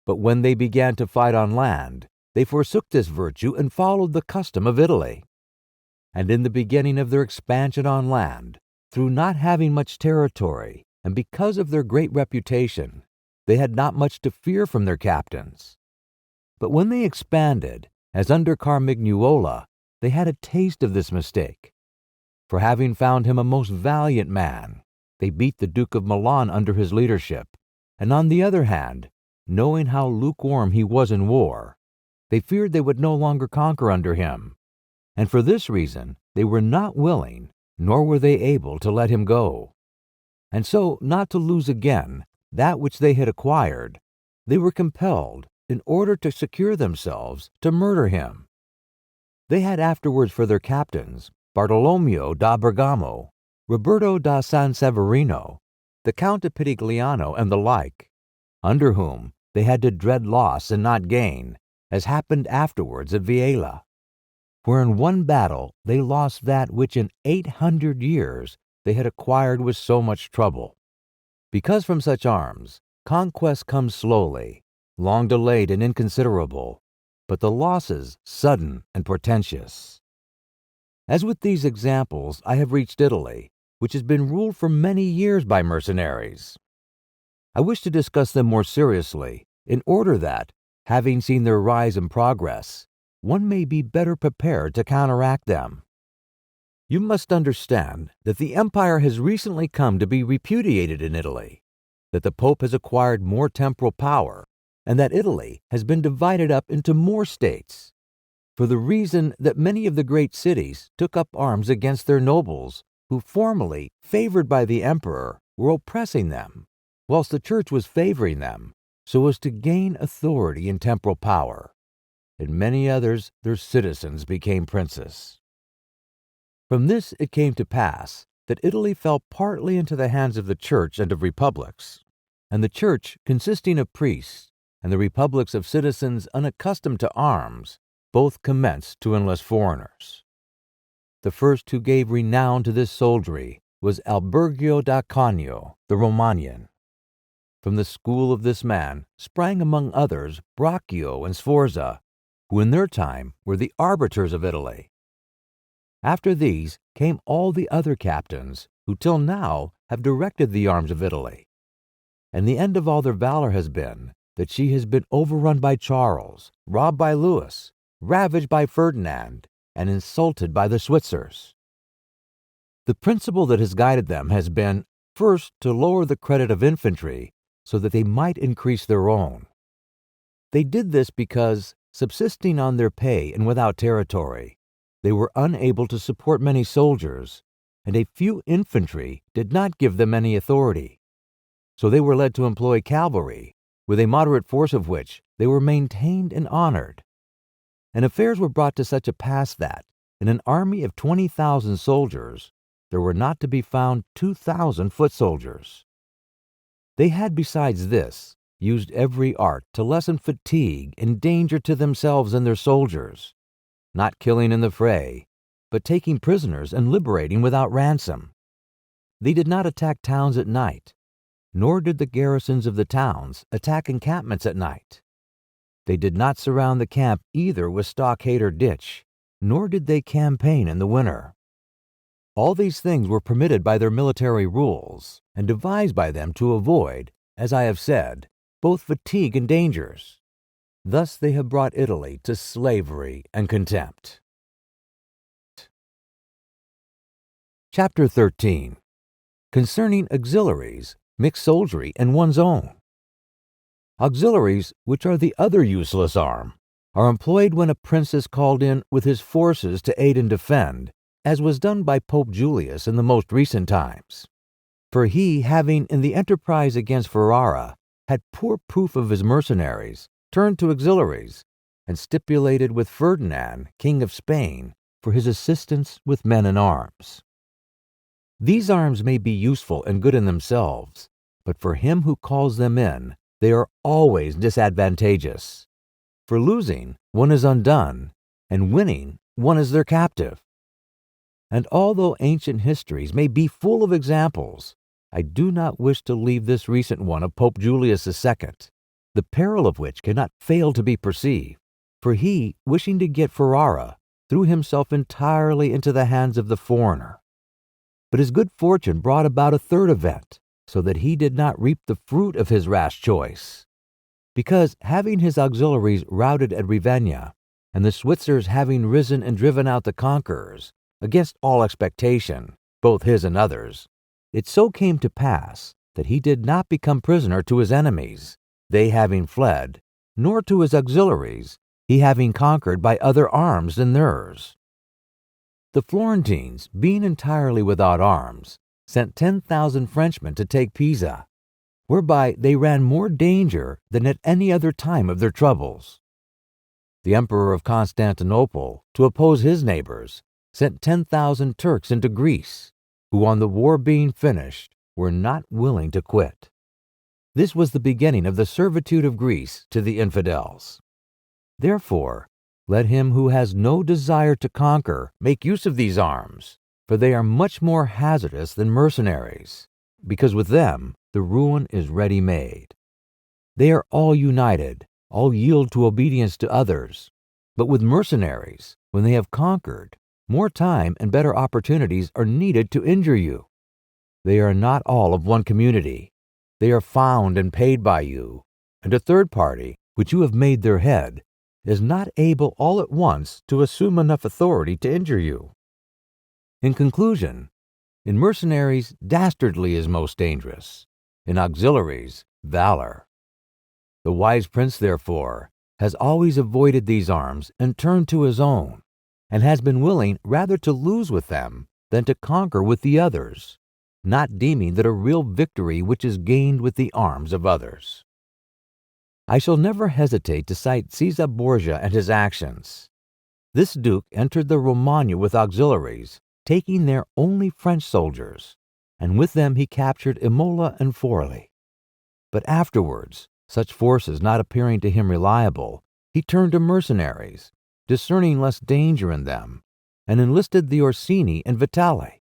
But when they began to fight on land, they forsook this virtue and followed the custom of Italy. And in the beginning of their expansion on land, through not having much territory, and because of their great reputation, they had not much to fear from their captains. But when they expanded, as under Carmignuola, they had a taste of this mistake. For having found him a most valiant man, they beat the Duke of Milan under his leadership, and on the other hand, knowing how lukewarm he was in war, they feared they would no longer conquer under him, and for this reason they were not willing, nor were they able to let him go. And so, not to lose again that which they had acquired, they were compelled, in order to secure themselves, to murder him. They had afterwards for their captains Bartolomeo da Bergamo, Roberto da San Severino, the Count de Pitigliano, and the like, under whom they had to dread loss and not gain, as happened afterwards at Viela, where in one battle they lost that which in 800 years they had acquired with so much trouble. Because from such arms conquest comes slowly, long delayed and inconsiderable, but the losses sudden and portentous. As with these examples, I have reached Italy, which has been ruled for many years by mercenaries. I wish to discuss them more seriously, in order that, having seen their rise and progress, one may be better prepared to counteract them. You must understand that the empire has recently come to be repudiated in Italy, that the Pope has acquired more temporal power, and that Italy has been divided up into more states, for the reason that many of the great cities took up arms against their nobles, who formerly, favored by the emperor, were oppressing them, whilst the church was favoring them, so as to gain authority and temporal power. In many others their citizens became princes. From this it came to pass that Italy fell partly into the hands of the church and of republics, and the church, consisting of priests, and the republics of citizens unaccustomed to arms, both commenced to enlist foreigners. The first who gave renown to this soldiery was Albergo da Canio, the Romanian. From the school of this man sprang among others Braccio and Sforza, who in their time were the arbiters of Italy. After these came all the other captains who till now have directed the arms of Italy. And the end of all their valor has been that she has been overrun by Charles, robbed by Louis, ravaged by Ferdinand, and insulted by the Switzers. The principle that has guided them has been, first, to lower the credit of infantry so that they might increase their own. They did this because, subsisting on their pay and without territory, they were unable to support many soldiers, and a few infantry did not give them any authority. So they were led to employ cavalry, with a moderate force of which they were maintained and honored. And affairs were brought to such a pass that, in an army of 20,000 soldiers, there were not to be found 2,000 foot soldiers. They had, besides this, used every art to lessen fatigue and danger to themselves and their soldiers, not killing in the fray, but taking prisoners and liberating without ransom. They did not attack towns at night, nor did the garrisons of the towns attack encampments at night. They did not surround the camp either with stockade or ditch, nor did they campaign in the winter. All these things were permitted by their military rules, and devised by them to avoid, as I have said, both fatigue and dangers. Thus they have brought Italy to slavery and contempt. Chapter 13. Concerning auxiliaries, mixed soldiery, and one's own. Auxiliaries, which are the other useless arm, are employed when a prince is called in with his forces to aid and defend, as was done by Pope Julius in the most recent times. For he, having in the enterprise against Ferrara had poor proof of his mercenaries, turned to auxiliaries, and stipulated with Ferdinand, King of Spain, for his assistance with men and arms. These arms may be useful and good in themselves, but for him who calls them in, they are always disadvantageous. For losing, one is undone, and winning, one is their captive. And although ancient histories may be full of examples, I do not wish to leave this recent one of Pope Julius II, the peril of which cannot fail to be perceived, for he, wishing to get Ferrara, threw himself entirely into the hands of the foreigner. But his good fortune brought about a third event, so that he did not reap the fruit of his rash choice. Because, having his auxiliaries routed at Ravenna, and the Switzers having risen and driven out the conquerors, against all expectation, both his and others, it so came to pass that he did not become prisoner to his enemies, they having fled, nor to his auxiliaries, he having conquered by other arms than theirs. The Florentines, being entirely without arms, sent 10,000 Frenchmen to take Pisa, whereby they ran more danger than at any other time of their troubles. The Emperor of Constantinople, to oppose his neighbors, sent 10,000 Turks into Greece, who on the war being finished were not willing to quit. This was the beginning of the servitude of Greece to the infidels. Therefore, let him who has no desire to conquer make use of these arms, for they are much more hazardous than mercenaries, because with them the ruin is ready-made. They are all united, all yield to obedience to others, but with mercenaries, when they have conquered, more time and better opportunities are needed to injure you. They are not all of one community. They are found and paid by you, and a third party, which you have made their head, is not able all at once to assume enough authority to injure you. In conclusion, in mercenaries, dastardly is most dangerous. In auxiliaries, valor. The wise prince, therefore, has always avoided these arms and turned to his own, and has been willing rather to lose with them than to conquer with the others, not deeming that a real victory which is gained with the arms of others. I shall never hesitate to cite Caesar Borgia and his actions. This duke entered the Romagna with auxiliaries, taking there only French soldiers, and with them he captured Imola and Forli. But afterwards, such forces not appearing to him reliable, he turned to mercenaries, discerning less danger in them, and enlisted the Orsini and Vitali,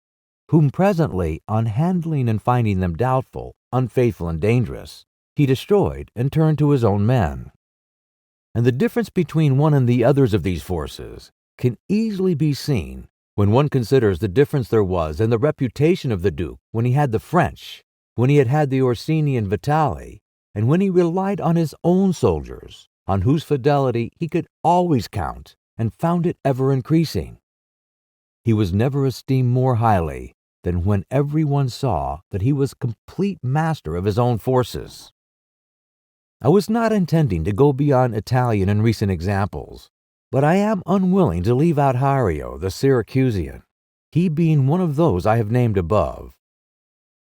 whom presently, on handling and finding them doubtful, unfaithful, and dangerous, he destroyed and turned to his own men. And the difference between one and the others of these forces can easily be seen when one considers the difference there was in the reputation of the Duke when he had the French, when he had the Orsini and Vitali, and when he relied on his own soldiers, on whose fidelity he could always count and found it ever increasing. He was never esteemed more highly than when everyone saw that he was complete master of his own forces. I was not intending to go beyond Italian in recent examples, but I am unwilling to leave out Hiero the Syracusan, he being one of those I have named above.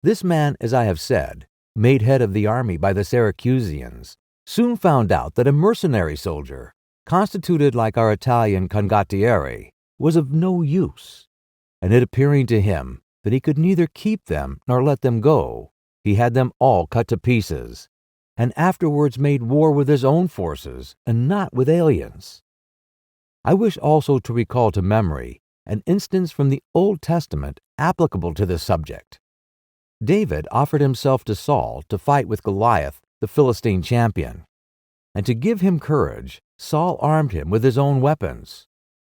This man, as I have said, made head of the army by the Syracusans, soon found out that a mercenary soldier, constituted like our Italian condottieri, was of no use, and it appearing to him that he could neither keep them nor let them go, he had them all cut to pieces, and afterwards made war with his own forces and not with aliens. I wish also to recall to memory an instance from the Old Testament applicable to this subject. David offered himself to Saul to fight with Goliath, the Philistine champion, and to give him courage, Saul armed him with his own weapons,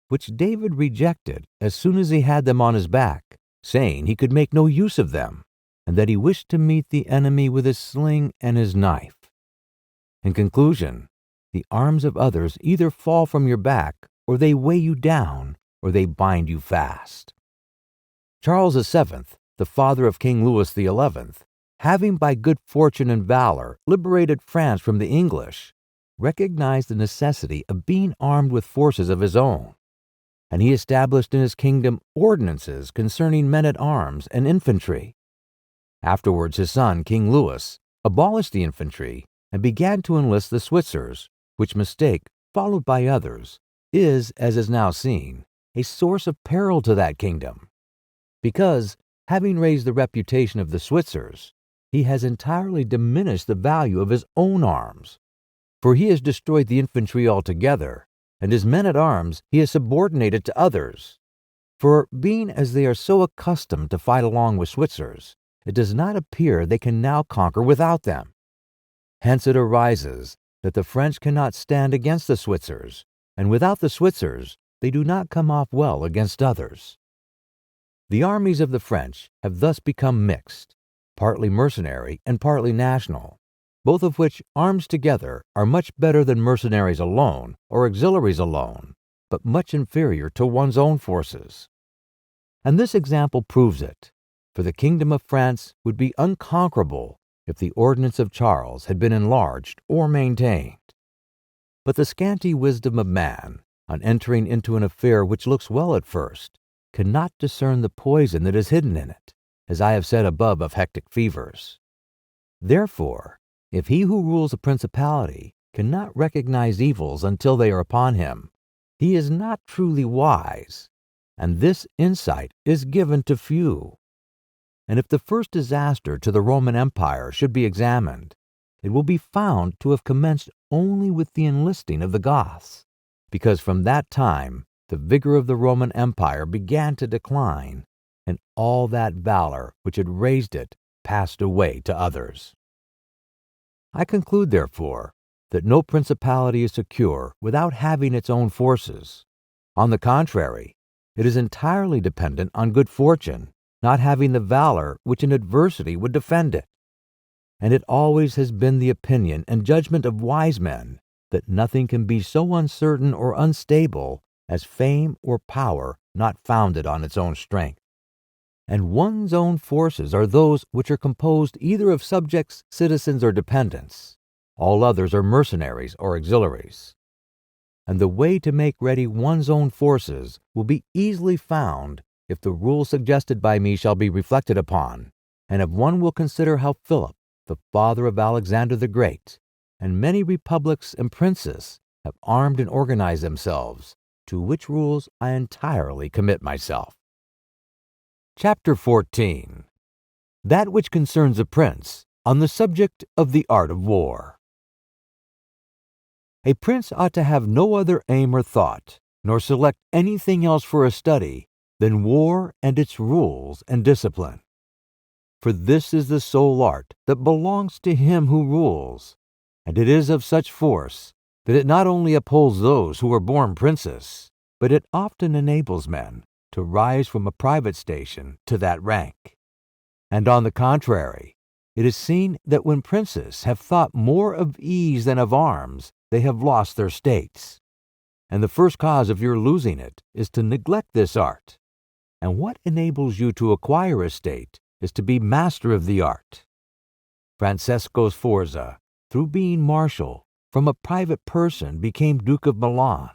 which David rejected as soon as he had them on his back, saying he could make no use of them, and that he wished to meet the enemy with his sling and his knife. In conclusion, the arms of others either fall from your back, or they weigh you down, or they bind you fast. Charles VII, the father of King Louis XI, having by good fortune and valor liberated France from the English, recognized the necessity of being armed with forces of his own, and he established in his kingdom ordinances concerning men-at-arms and infantry. Afterwards his son, King Louis, abolished the infantry and began to enlist the Switzers, which mistake, followed by others, is, as is now seen, a source of peril to that kingdom, because, having raised the reputation of the Switzers, he has entirely diminished the value of his own arms, for he has destroyed the infantry altogether, and his men-at-arms he has subordinated to others. For, being as they are so accustomed to fight along with Switzers, it does not appear they can now conquer without them. Hence it arises that the French cannot stand against the Switzers, and without the Switzers they do not come off well against others. The armies of the French have thus become mixed, partly mercenary and partly national, both of which, arms together, are much better than mercenaries alone or auxiliaries alone, but much inferior to one's own forces. And this example proves it, for the kingdom of France would be unconquerable if the ordinance of Charles had been enlarged or maintained. But the scanty wisdom of man, on entering into an affair which looks well at first, cannot discern the poison that is hidden in it, as I have said above of hectic fevers. Therefore, if he who rules a principality cannot recognize evils until they are upon him, he is not truly wise, and this insight is given to few. And if the first disaster to the Roman Empire should be examined, it will be found to have commenced only with the enlisting of the Goths, because from that time the vigor of the Roman Empire began to decline, and all that valor which had raised it passed away to others. I conclude, therefore, that no principality is secure without having its own forces. On the contrary, it is entirely dependent on good fortune, not having the valor which in adversity would defend it. And it always has been the opinion and judgment of wise men that nothing can be so uncertain or unstable as fame or power not founded on its own strength. And one's own forces are those which are composed either of subjects, citizens, or dependents. All others are mercenaries or auxiliaries. And the way to make ready one's own forces will be easily found if the rule suggested by me shall be reflected upon, and if one will consider how Philip, the father of Alexander the Great, and many republics and princes have armed and organized themselves, to which rules I entirely commit myself. Chapter 14. That which concerns a prince on the subject of the art of war. A prince ought to have no other aim or thought, nor select anything else for a study than war and its rules and discipline. For this is the sole art that belongs to him who rules, and it is of such force that it not only upholds those who are born princes, but it often enables men to rise from a private station to that rank. And on the contrary, it is seen that when princes have thought more of ease than of arms, they have lost their states. And the first cause of your losing it is to neglect this art. And what enables you to acquire a state is to be master of the art. Francesco Sforza, through being marshal, from a private person became Duke of Milan,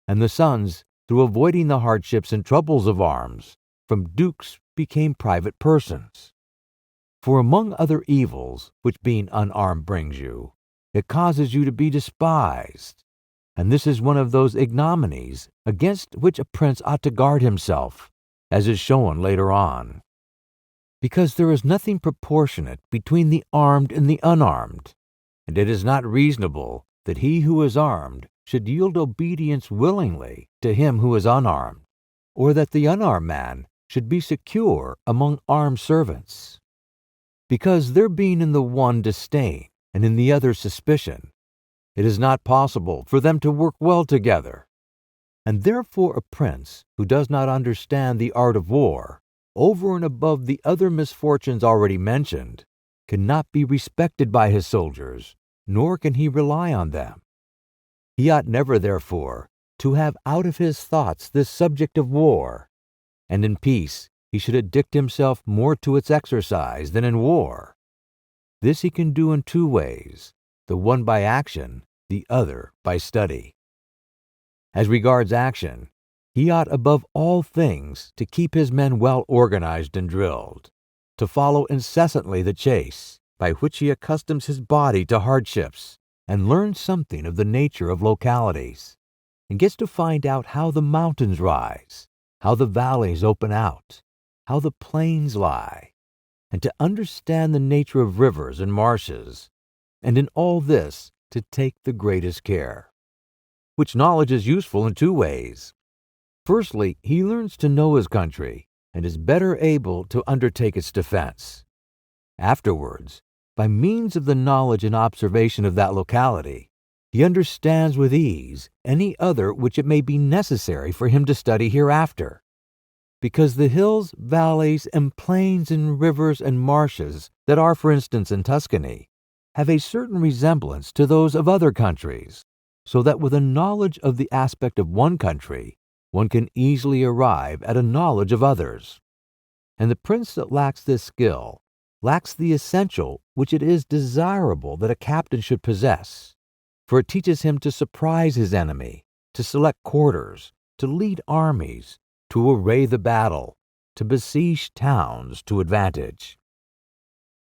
and the sons, through avoiding the hardships and troubles of arms, from dukes became private persons. For among other evils which being unarmed brings you, it causes you to be despised, and this is one of those ignominies against which a prince ought to guard himself, as is shown later on. Because there is nothing proportionate between the armed and the unarmed, and it is not reasonable that he who is armed should yield obedience willingly to him who is unarmed, or that the unarmed man should be secure among armed servants. Because there being in the one disdain and in the other suspicion, it is not possible for them to work well together. And therefore a prince who does not understand the art of war, over and above the other misfortunes already mentioned, cannot be respected by his soldiers, nor can he rely on them. He ought never, therefore, to have out of his thoughts this subject of war, and in peace he should addict himself more to its exercise than in war. This he can do in two ways, the one by action, the other by study. As regards action, he ought above all things to keep his men well organized and drilled, to follow incessantly the chase, by which he accustoms his body to hardships, and learns something of the nature of localities, and gets to find out how the mountains rise, how the valleys open out, how the plains lie, and to understand the nature of rivers and marshes, and in all this to take the greatest care. Which knowledge is useful in two ways. Firstly, he learns to know his country, and is better able to undertake its defense. Afterwards, by means of the knowledge and observation of that locality, he understands with ease any other which it may be necessary for him to study hereafter. Because the hills, valleys, and plains and rivers and marshes that are, for instance, in Tuscany, have a certain resemblance to those of other countries, so that with a knowledge of the aspect of one country, one can easily arrive at a knowledge of others. And the prince that lacks this skill lacks the essential which it is desirable that a captain should possess, for it teaches him to surprise his enemy, to select quarters, to lead armies, to array the battle, to besiege towns to advantage.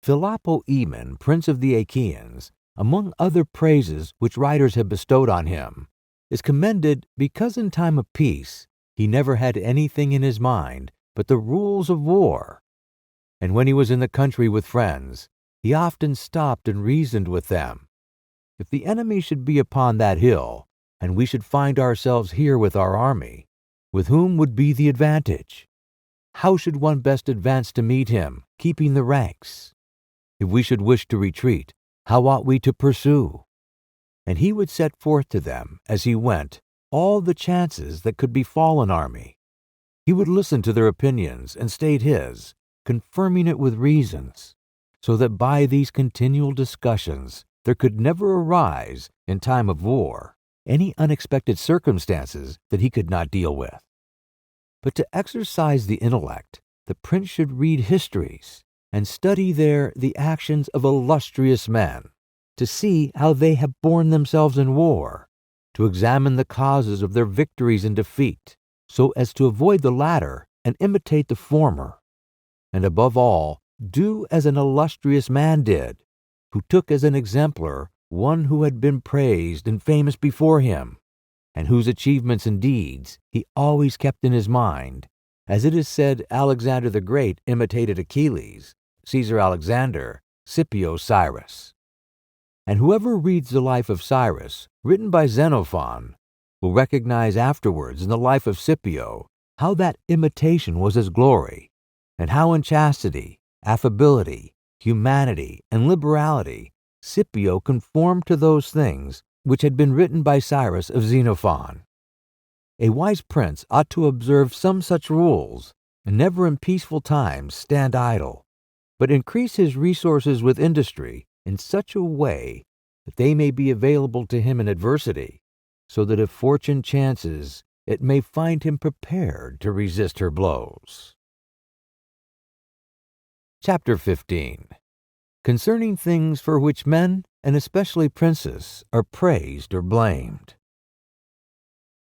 Philopoemen, prince of the Achaeans, among other praises which writers have bestowed on him, is commended because in time of peace he never had anything in his mind but the rules of war. And when he was in the country with friends, he often stopped and reasoned with them. If the enemy should be upon that hill, and we should find ourselves here with our army, with whom would be the advantage? How should one best advance to meet him, keeping the ranks? If we should wish to retreat, how ought we to pursue? And he would set forth to them, as he went, all the chances that could befall an army. He would listen to their opinions and state his, confirming it with reasons, so that by these continual discussions there could never arise, in time of war, any unexpected circumstances that he could not deal with. But to exercise the intellect, the prince should read histories, and study there the actions of illustrious men, to see how they have borne themselves in war, to examine the causes of their victories and defeat, so as to avoid the latter and imitate the former, and above all, do as an illustrious man did, who took as an exemplar one who had been praised and famous before him, and whose achievements and deeds he always kept in his mind, as it is said Alexander the Great imitated Achilles, Caesar Alexander, Scipio Cyrus. And whoever reads the life of Cyrus, written by Xenophon, will recognize afterwards in the life of Scipio how that imitation was his glory, and how in chastity, affability, humanity, and liberality Scipio conformed to those things which had been written by Cyrus of Xenophon. A wise prince ought to observe some such rules, and never in peaceful times stand idle, but increase his resources with industry in such a way that they may be available to him in adversity, so that if fortune chances, it may find him prepared to resist her blows. Chapter 15. Concerning things for which men, and especially princes, are praised or blamed.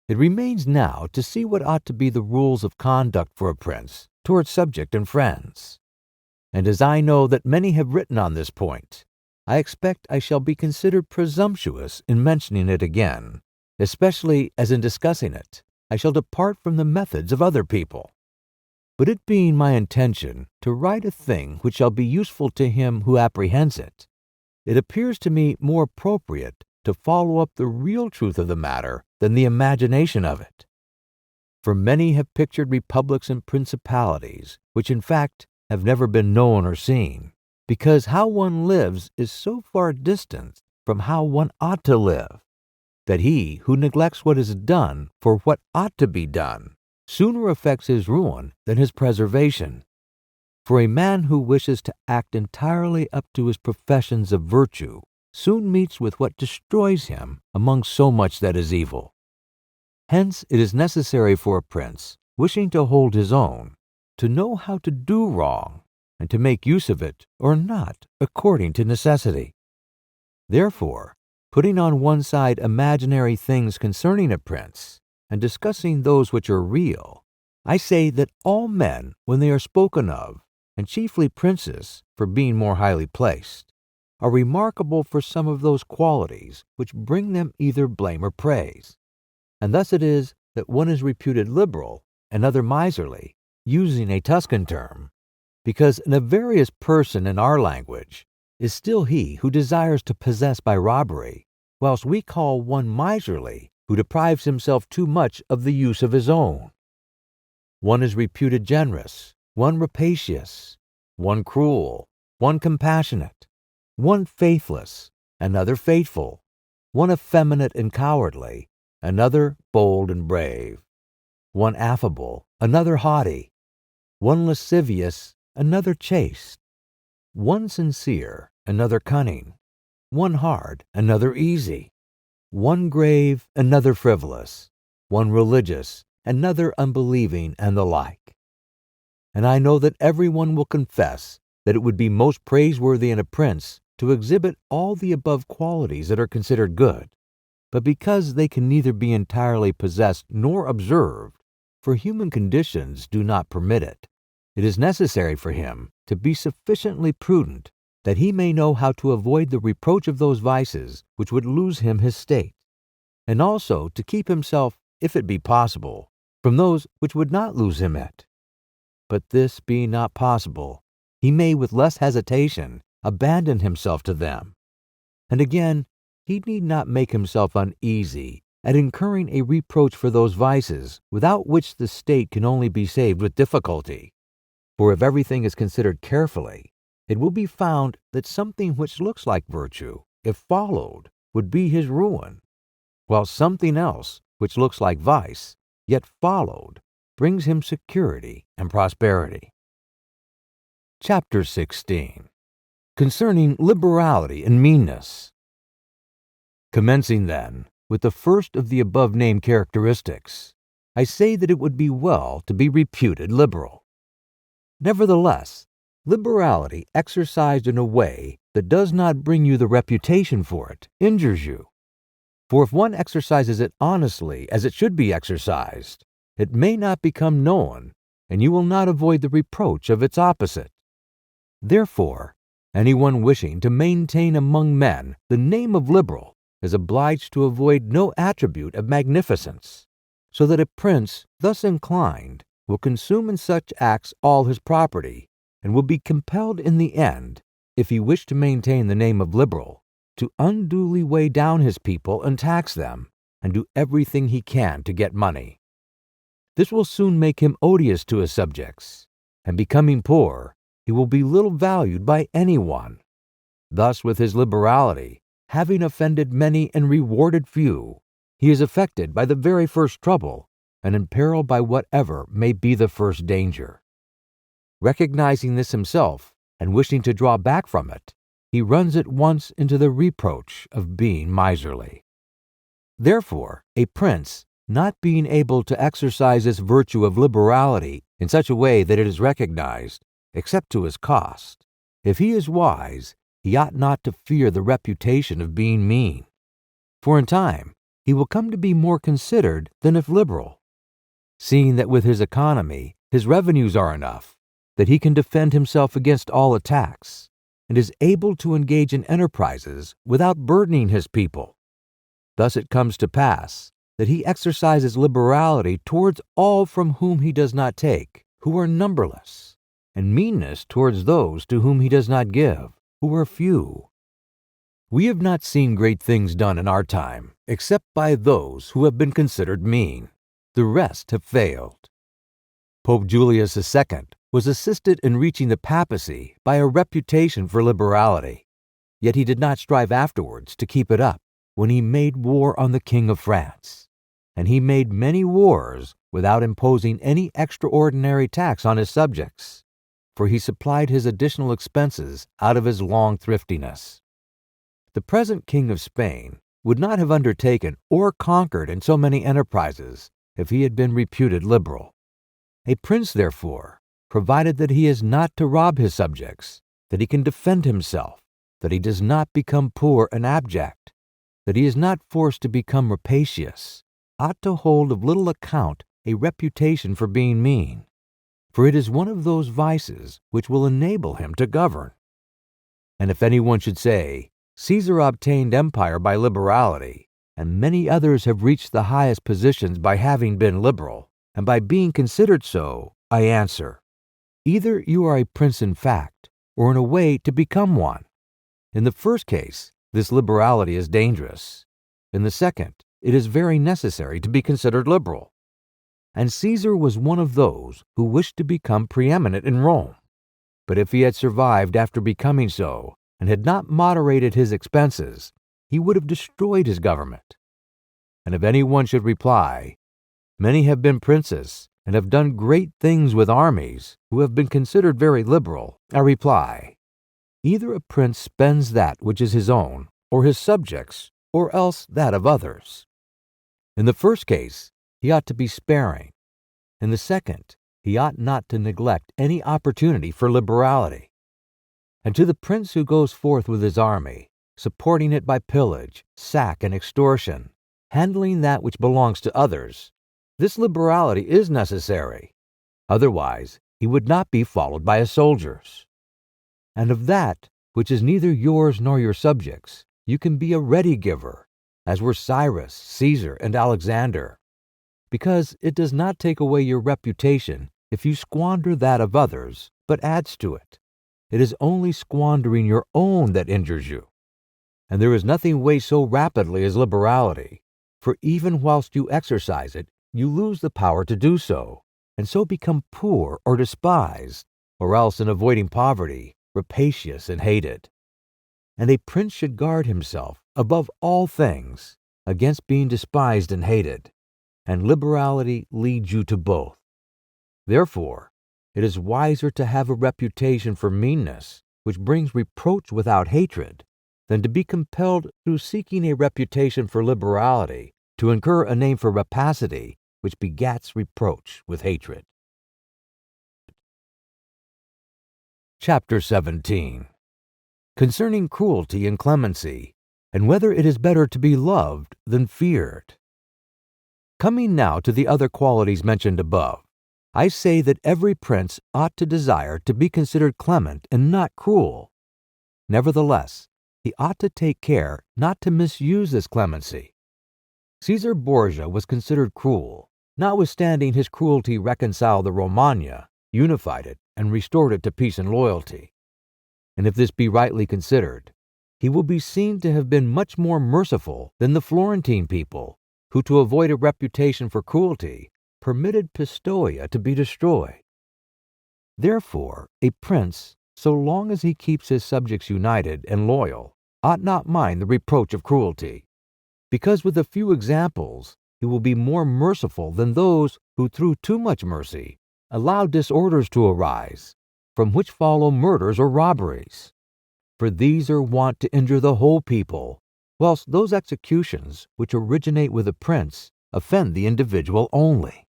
It remains now to see what ought to be the rules of conduct for a prince towards subject and friends. And as I know that many have written on this point, I expect I shall be considered presumptuous in mentioning it again, especially as in discussing it I shall depart from the methods of other people. But it being my intention to write a thing which shall be useful to him who apprehends it, it appears to me more appropriate to follow up the real truth of the matter than the imagination of it. For many have pictured republics and principalities, which in fact have never been known or seen, because how one lives is so far distant from how one ought to live, that he who neglects what is done for what ought to be done sooner affects his ruin than his preservation. For a man who wishes to act entirely up to his professions of virtue soon meets with what destroys him among so much that is evil. Hence it is necessary for a prince, wishing to hold his own, to know how to do wrong, and to make use of it or not according to necessity. Therefore, putting on one side imaginary things concerning a prince, and discussing those which are real, I say that all men, when they are spoken of, and chiefly princes, for being more highly placed, are remarkable for some of those qualities which bring them either blame or praise. And thus it is that one is reputed liberal, another miserly, using a Tuscan term, because an avaricious person in our language is still he who desires to possess by robbery, whilst we call one miserly who deprives himself too much of the use of his own. One is reputed generous, one rapacious, one cruel, one compassionate, one faithless, another faithful, one effeminate and cowardly, another bold and brave, one affable, another haughty, one lascivious, another chaste, one sincere, another cunning, one hard, another easy, one grave, another frivolous, one religious, another unbelieving, and the like. And I know that everyone will confess that it would be most praiseworthy in a prince to exhibit all the above qualities that are considered good, but because they can neither be entirely possessed nor observed, for human conditions do not permit it, it is necessary for him to be sufficiently prudent that he may know how to avoid the reproach of those vices which would lose him his state, and also to keep himself, if it be possible, from those which would not lose him it. But this being not possible, he may with less hesitation abandon himself to them. And again, he need not make himself uneasy at incurring a reproach for those vices without which the state can only be saved with difficulty. For if everything is considered carefully, it will be found that something which looks like virtue, if followed, would be his ruin, while something else, which looks like vice, yet followed, brings him security and prosperity. Chapter 16. Concerning liberality and meanness. Commencing, then, with the first of the above-named characteristics, I say that it would be well to be reputed liberal. Nevertheless, liberality exercised in a way that does not bring you the reputation for it injures you. For if one exercises it honestly as it should be exercised, it may not become known, and you will not avoid the reproach of its opposite. Therefore, anyone wishing to maintain among men the name of liberal is obliged to avoid no attribute of magnificence, so that a prince thus inclined will consume in such acts all his property, and will be compelled in the end, if he wish to maintain the name of liberal, to unduly weigh down his people and tax them, and do everything he can to get money. This will soon make him odious to his subjects, and becoming poor, he will be little valued by anyone. Thus, with his liberality, having offended many and rewarded few, he is affected by the very first trouble, and imperiled by whatever may be the first danger. Recognizing this himself, and wishing to draw back from it, he runs at once into the reproach of being miserly. Therefore, a prince, not being able to exercise this virtue of liberality in such a way that it is recognized, except to his cost, if he is wise, he ought not to fear the reputation of being mean. For in time, he will come to be more considered than if liberal, seeing that with his economy his revenues are enough, that he can defend himself against all attacks, and is able to engage in enterprises without burdening his people. Thus it comes to pass that he exercises liberality towards all from whom he does not take, who are numberless, and meanness towards those to whom he does not give, who are few. We have not seen great things done in our time, except by those who have been considered mean. The rest have failed. Pope Julius II was assisted in reaching the papacy by a reputation for liberality, yet he did not strive afterwards to keep it up when he made war on the King of France, and he made many wars without imposing any extraordinary tax on his subjects, for he supplied his additional expenses out of his long thriftiness. The present King of Spain would not have undertaken or conquered in so many enterprises if he had been reputed liberal. A prince, therefore, provided that he is not to rob his subjects, that he can defend himself, that he does not become poor and abject, that he is not forced to become rapacious, ought to hold of little account a reputation for being mean, for it is one of those vices which will enable him to govern. And if anyone should say, Caesar obtained empire by liberality, and many others have reached the highest positions by having been liberal, and by being considered so, I answer, either you are a prince in fact, or in a way to become one. In the first case, this liberality is dangerous. In the second, it is very necessary to be considered liberal. And Caesar was one of those who wished to become preeminent in Rome. But if he had survived after becoming so, and had not moderated his expenses, he would have destroyed his government. And if anyone should reply, many have been princes, and have done great things with armies, who have been considered very liberal, I reply, either a prince spends that which is his own, or his subjects, or else that of others. In the first case, he ought to be sparing. In the second, he ought not to neglect any opportunity for liberality. And to the prince who goes forth with his army, supporting it by pillage, sack, and extortion, handling that which belongs to others, this liberality is necessary. Otherwise, he would not be followed by his soldiers. And of that which is neither yours nor your subjects, you can be a ready giver, as were Cyrus, Caesar, and Alexander, because it does not take away your reputation if you squander that of others, but adds to it. It is only squandering your own that injures you. And there is nothing wastes so rapidly as liberality, for even whilst you exercise it, you lose the power to do so, and so become poor or despised, or else in avoiding poverty, rapacious and hated. And a prince should guard himself, above all things, against being despised and hated, and liberality leads you to both. Therefore, it is wiser to have a reputation for meanness, which brings reproach without hatred, than to be compelled through seeking a reputation for liberality to incur a name for rapacity, which begats reproach with hatred. Chapter 17. Concerning cruelty and clemency, and whether it is better to be loved than feared. Coming now to the other qualities mentioned above, I say that every prince ought to desire to be considered clement and not cruel. Nevertheless, he ought to take care not to misuse this clemency. Caesar Borgia was considered cruel, notwithstanding his cruelty reconciled the Romagna, unified it, and restored it to peace and loyalty. And if this be rightly considered, he will be seen to have been much more merciful than the Florentine people, who, to avoid a reputation for cruelty, permitted Pistoia to be destroyed. Therefore, a prince, so long as he keeps his subjects united and loyal, ought not mind the reproach of cruelty, because with a few examples he will be more merciful than those who, through too much mercy, allow disorders to arise, from which follow murders or robberies. For these are wont to injure the whole people, whilst those executions which originate with a prince offend the individual only.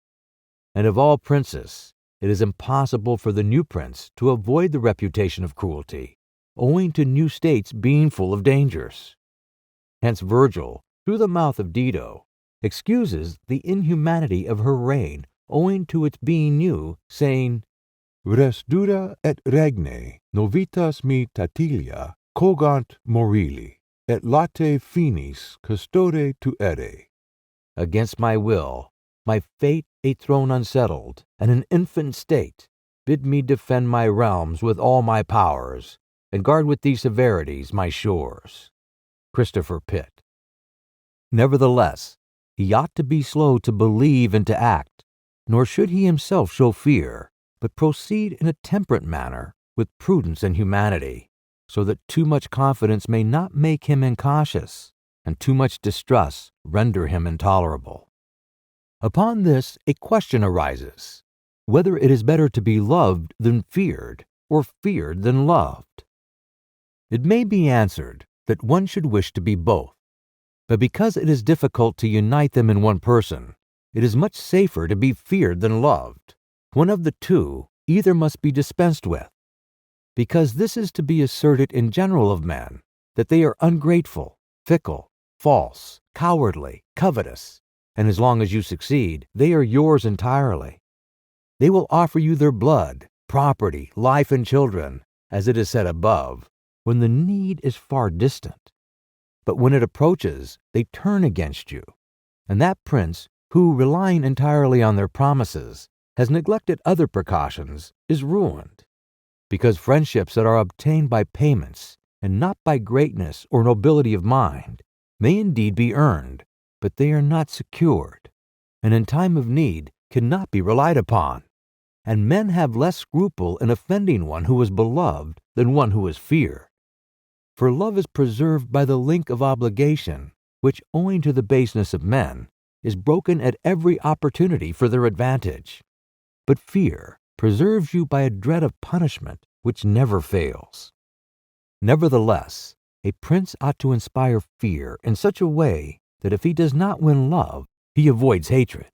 And of all princes, it is impossible for the new prince to avoid the reputation of cruelty, owing to new states being full of dangers. Hence Virgil, through the mouth of Dido, excuses the inhumanity of her reign owing to its being new, saying, Res dura et regne novitas mi Tatilia cogant morili, et late finis custode tuere. Against my will, my fate a throne unsettled, and an infant state, bid me defend my realms with all my powers, and guard with these severities my shores. Christopher Pitt. Nevertheless, he ought to be slow to believe and to act, nor should he himself show fear, but proceed in a temperate manner, with prudence and humanity, so that too much confidence may not make him incautious, and too much distrust render him intolerable. Upon this a question arises, whether it is better to be loved than feared, or feared than loved. It may be answered that one should wish to be both, but because it is difficult to unite them in one person, it is much safer to be feared than loved. One of the two either must be dispensed with, because this is to be asserted in general of men, that they are ungrateful, fickle, false, cowardly, covetous, and as long as you succeed, they are yours entirely. They will offer you their blood, property, life, and children, as it is said above, when the need is far distant. But when it approaches, they turn against you, and that prince, who, relying entirely on their promises, has neglected other precautions, is ruined, because friendships that are obtained by payments, and not by greatness or nobility of mind, may indeed be earned, but they are not secured, and in time of need cannot be relied upon, and men have less scruple in offending one who is beloved than one who is feared. For love is preserved by the link of obligation, which, owing to the baseness of men, is broken at every opportunity for their advantage. But fear preserves you by a dread of punishment which never fails. Nevertheless, A prince ought to inspire fear in such a way that if he does not win love, he avoids hatred,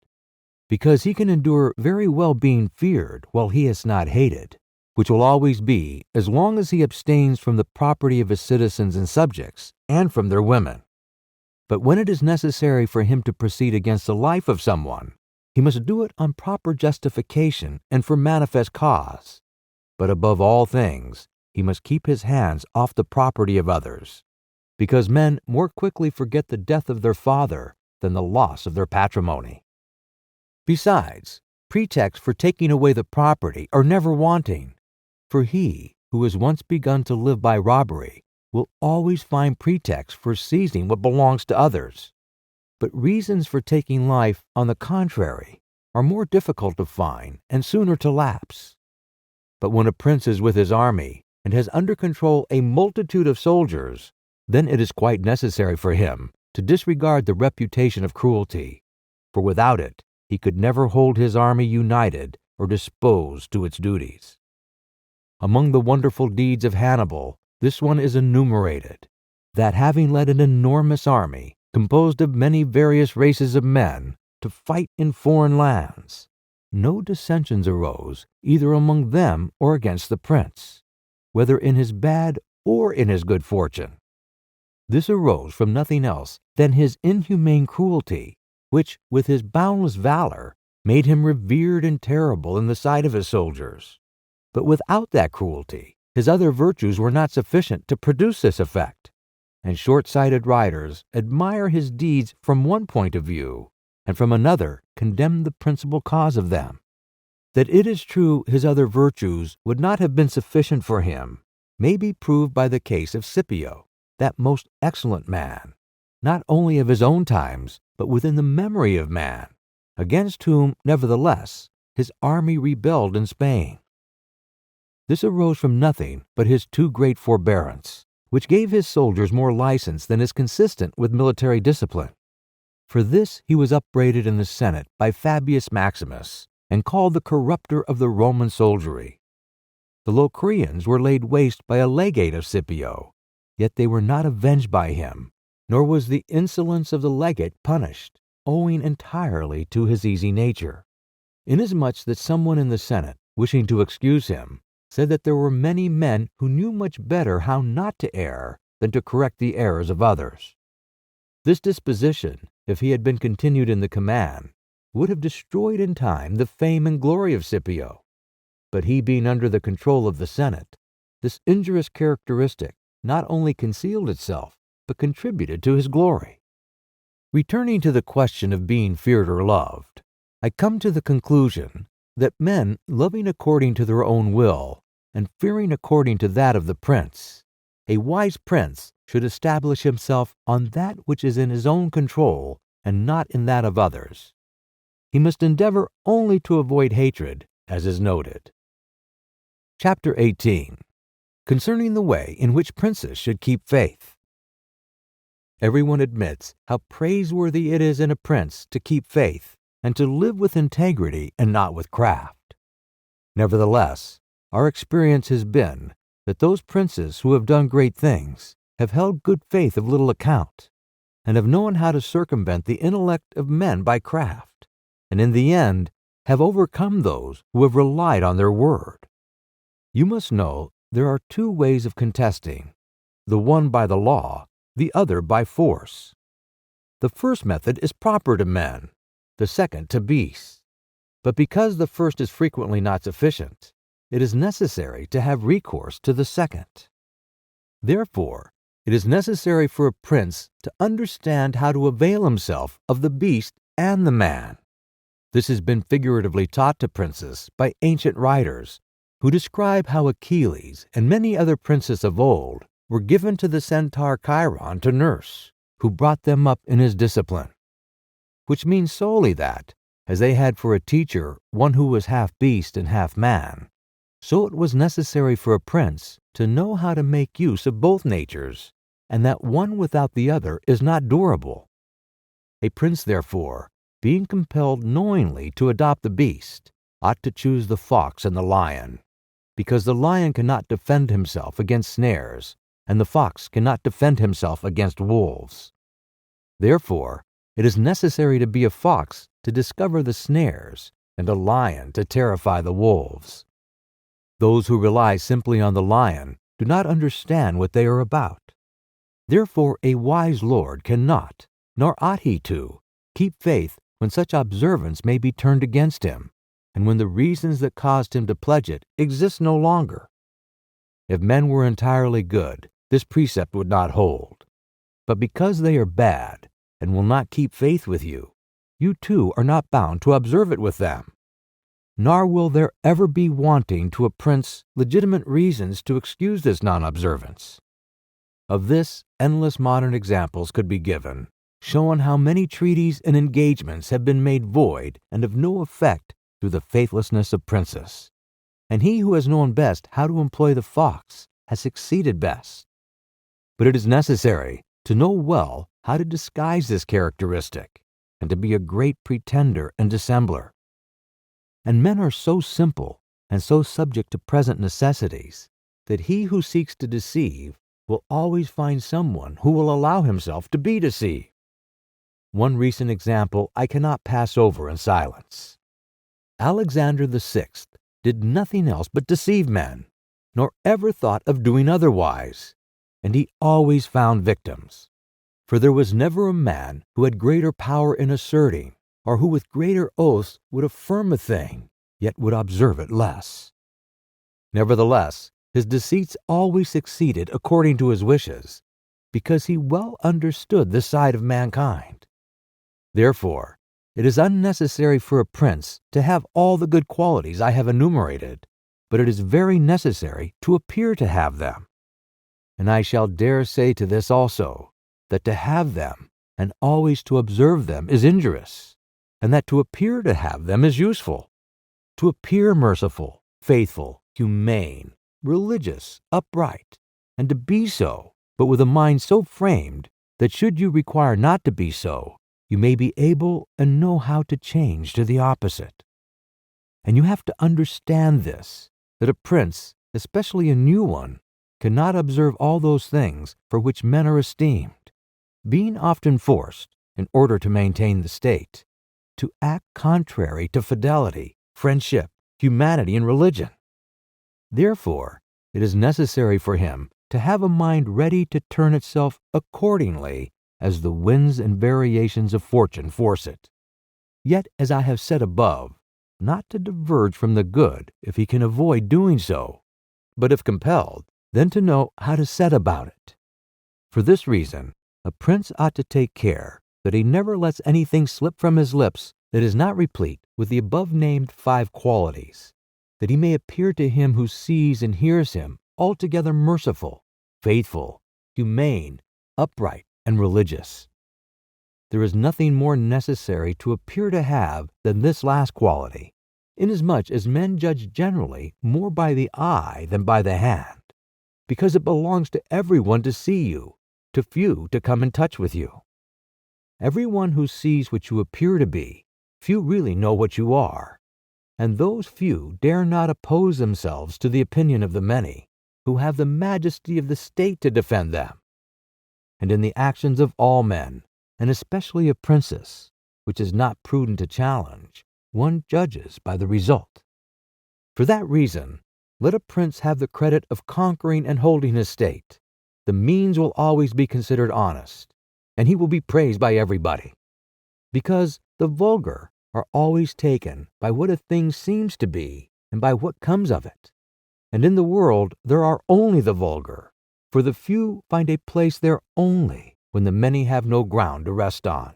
because he can endure very well being feared while he is not hated, which will always be as long as he abstains from the property of his citizens and subjects and from their women. But when it is necessary for him to proceed against the life of someone, he must do it on proper justification and for manifest cause. But above all things, he must keep his hands off the property of others, because men more quickly forget the death of their father than the loss of their patrimony. Besides, pretexts for taking away the property are never wanting, for he who has once begun to live by robbery will always find pretexts for seizing what belongs to others. But reasons for taking life, on the contrary, are more difficult to find and sooner to lapse. But when a prince is with his army and has under control a multitude of soldiers, then it is quite necessary for him to disregard the reputation of cruelty, for without it he could never hold his army united or disposed to its duties. Among the wonderful deeds of Hannibal, this one is enumerated, that having led an enormous army, composed of many various races of men, to fight in foreign lands, no dissensions arose either among them or against the prince, whether in his bad or in his good fortune. This arose from nothing else than his inhumane cruelty, which, with his boundless valor, made him revered and terrible in the sight of his soldiers. But without that cruelty, his other virtues were not sufficient to produce this effect, and short-sighted writers admire his deeds from one point of view, and from another condemn the principal cause of them. That it is true his other virtues would not have been sufficient for him may be proved by the case of Scipio, that most excellent man, not only of his own times, but within the memory of man, against whom, nevertheless, his army rebelled in Spain. This arose from nothing but his too great forbearance, which gave his soldiers more license than is consistent with military discipline. For this he was upbraided in the Senate by Fabius Maximus, and called the corrupter of the Roman soldiery. The Locrians were laid waste by a legate of Scipio, yet they were not avenged by him, nor was the insolence of the legate punished, owing entirely to his easy nature, inasmuch that someone in the Senate, wishing to excuse him, said that there were many men who knew much better how not to err than to correct the errors of others. This disposition, if he had been continued in the command, would have destroyed in time the fame and glory of Scipio. But he being under the control of the Senate, this injurious characteristic not only concealed itself, but contributed to his glory. Returning to the question of being feared or loved, I come to the conclusion that men loving according to their own will, and fearing according to that of the prince, a wise prince should establish himself on that which is in his own control and not in that of others. He must endeavor only to avoid hatred, as is noted. Chapter 18. Concerning the way in which princes should keep faith. Everyone admits how praiseworthy it is in a prince to keep faith, and to live with integrity and not with craft. Nevertheless, our experience has been that those princes who have done great things have held good faith of little account, and have known how to circumvent the intellect of men by craft, and in the end have overcome those who have relied on their word. You must know there are two ways of contesting, the one by the law, the other by force. The first method is proper to men, the second to beasts. But because the first is frequently not sufficient, it is necessary to have recourse to the second. Therefore, it is necessary for a prince to understand how to avail himself of the beast and the man. This has been figuratively taught to princes by ancient writers, who describe how Achilles and many other princes of old were given to the centaur Chiron to nurse, who brought them up in his discipline. Which means solely that, as they had for a teacher one who was half beast and half man, so it was necessary for a prince to know how to make use of both natures, and that one without the other is not durable. A prince, therefore, being compelled knowingly to adopt the beast, ought to choose the fox and the lion, because the lion cannot defend himself against snares, and the fox cannot defend himself against wolves. Therefore, it is necessary to be a fox to discover the snares, and a lion to terrify the wolves. Those who rely simply on the lion do not understand what they are about. Therefore, a wise lord cannot, nor ought he to, keep faith when such observance may be turned against him, and when the reasons that caused him to pledge it exist no longer. If men were entirely good, this precept would not hold. But because they are bad, and will not keep faith with you, you too are not bound to observe it with them. Nor will there ever be wanting to a prince legitimate reasons to excuse this non-observance. Of this, endless modern examples could be given, showing how many treaties and engagements have been made void and of no effect through the faithlessness of princes. And he who has known best how to employ the fox has succeeded best. But it is necessary to know well how to disguise this characteristic, and to be a great pretender and dissembler. And men are so simple and so subject to present necessities that he who seeks to deceive will always find someone who will allow himself to be deceived. One recent example I cannot pass over in silence. Alexander VI did nothing else but deceive men, nor ever thought of doing otherwise, and he always found victims. For there was never a man who had greater power in asserting, or who with greater oaths would affirm a thing, yet would observe it less. Nevertheless, his deceits always succeeded according to his wishes, because he well understood this side of mankind. Therefore, it is unnecessary for a prince to have all the good qualities I have enumerated, but it is very necessary to appear to have them. And I shall dare say to this also, that to have them and always to observe them is injurious, and that to appear to have them is useful. To appear merciful, faithful, humane, religious, upright, and to be so, but with a mind so framed that should you require not to be so, you may be able and know how to change to the opposite. And you have to understand this, that a prince, especially a new one, cannot observe all those things for which men are esteemed, being often forced, in order to maintain the state, to act contrary to fidelity, friendship, humanity, and religion. Therefore, it is necessary for him to have a mind ready to turn itself accordingly as the winds and variations of fortune force it. Yet, as I have said above, not to diverge from the good if he can avoid doing so, but if compelled, then to know how to set about it. For this reason, a prince ought to take care that he never lets anything slip from his lips that is not replete with the above-named 5 qualities, that he may appear to him who sees and hears him altogether merciful, faithful, humane, upright, and religious. There is nothing more necessary to appear to have than this last quality, inasmuch as men judge generally more by the eye than by the hand, because it belongs to everyone to see you, to few to come in touch with you. Everyone who sees what you appear to be, few really know what you are, and those few dare not oppose themselves to the opinion of the many, who have the majesty of the state to defend them. And in the actions of all men, and especially of princes, which is not prudent to challenge, one judges by the result. For that reason, let a prince have the credit of conquering and holding his state. The means will always be considered honest, and he will be praised by everybody. Because the vulgar are always taken by what a thing seems to be and by what comes of it. And in the world there are only the vulgar, for the few find a place there only when the many have no ground to rest on.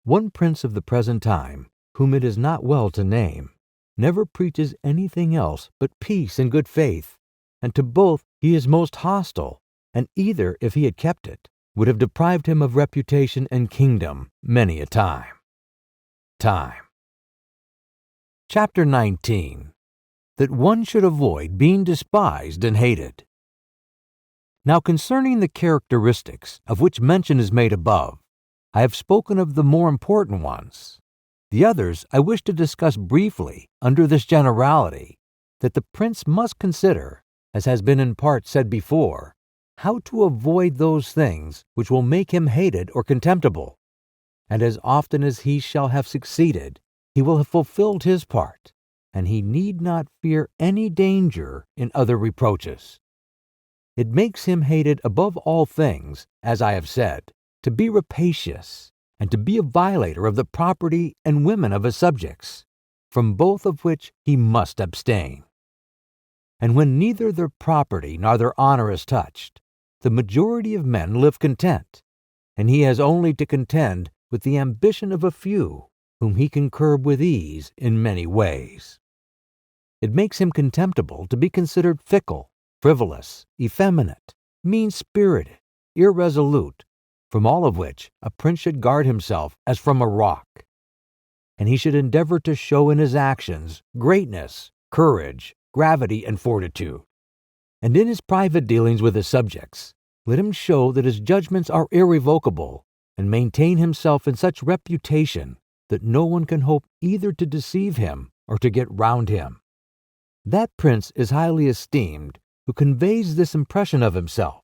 One prince of the present time, whom it is not well to name, never preaches anything else but peace and good faith, and to both he is most hostile, and either, if he had kept it, would have deprived him of reputation and kingdom many a time. Chapter 19. That one should avoid being despised and hated. Now concerning the characteristics of which mention is made above, I have spoken of the more important ones. The others I wish to discuss briefly under this generality, that the prince must consider, as has been in part said before, how to avoid those things which will make him hated or contemptible. And as often as he shall have succeeded, he will have fulfilled his part, and he need not fear any danger in other reproaches. It makes him hated above all things, as I have said, to be rapacious, and to be a violator of the property and women of his subjects, from both of which he must abstain. And when neither their property nor their honor is touched, the majority of men live content, and he has only to contend with the ambition of a few, whom he can curb with ease in many ways. It makes him contemptible to be considered fickle, frivolous, effeminate, mean-spirited, irresolute, from all of which a prince should guard himself as from a rock. And he should endeavor to show in his actions greatness, courage, gravity, and fortitude. And in his private dealings with his subjects, let him show that his judgments are irrevocable, and maintain himself in such reputation that no one can hope either to deceive him or to get round him. That prince is highly esteemed who conveys this impression of himself,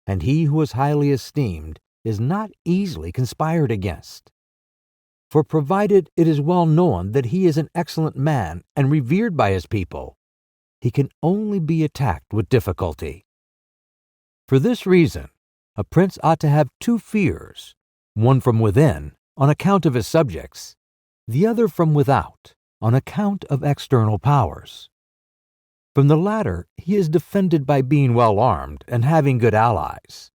and he who is highly esteemed is not easily conspired against. For provided it is well known that he is an excellent man and revered by his people, he can only be attacked with difficulty. For this reason, a prince ought to have two fears, one from within, on account of his subjects, the other from without, on account of external powers. From the latter, he is defended by being well armed and having good allies.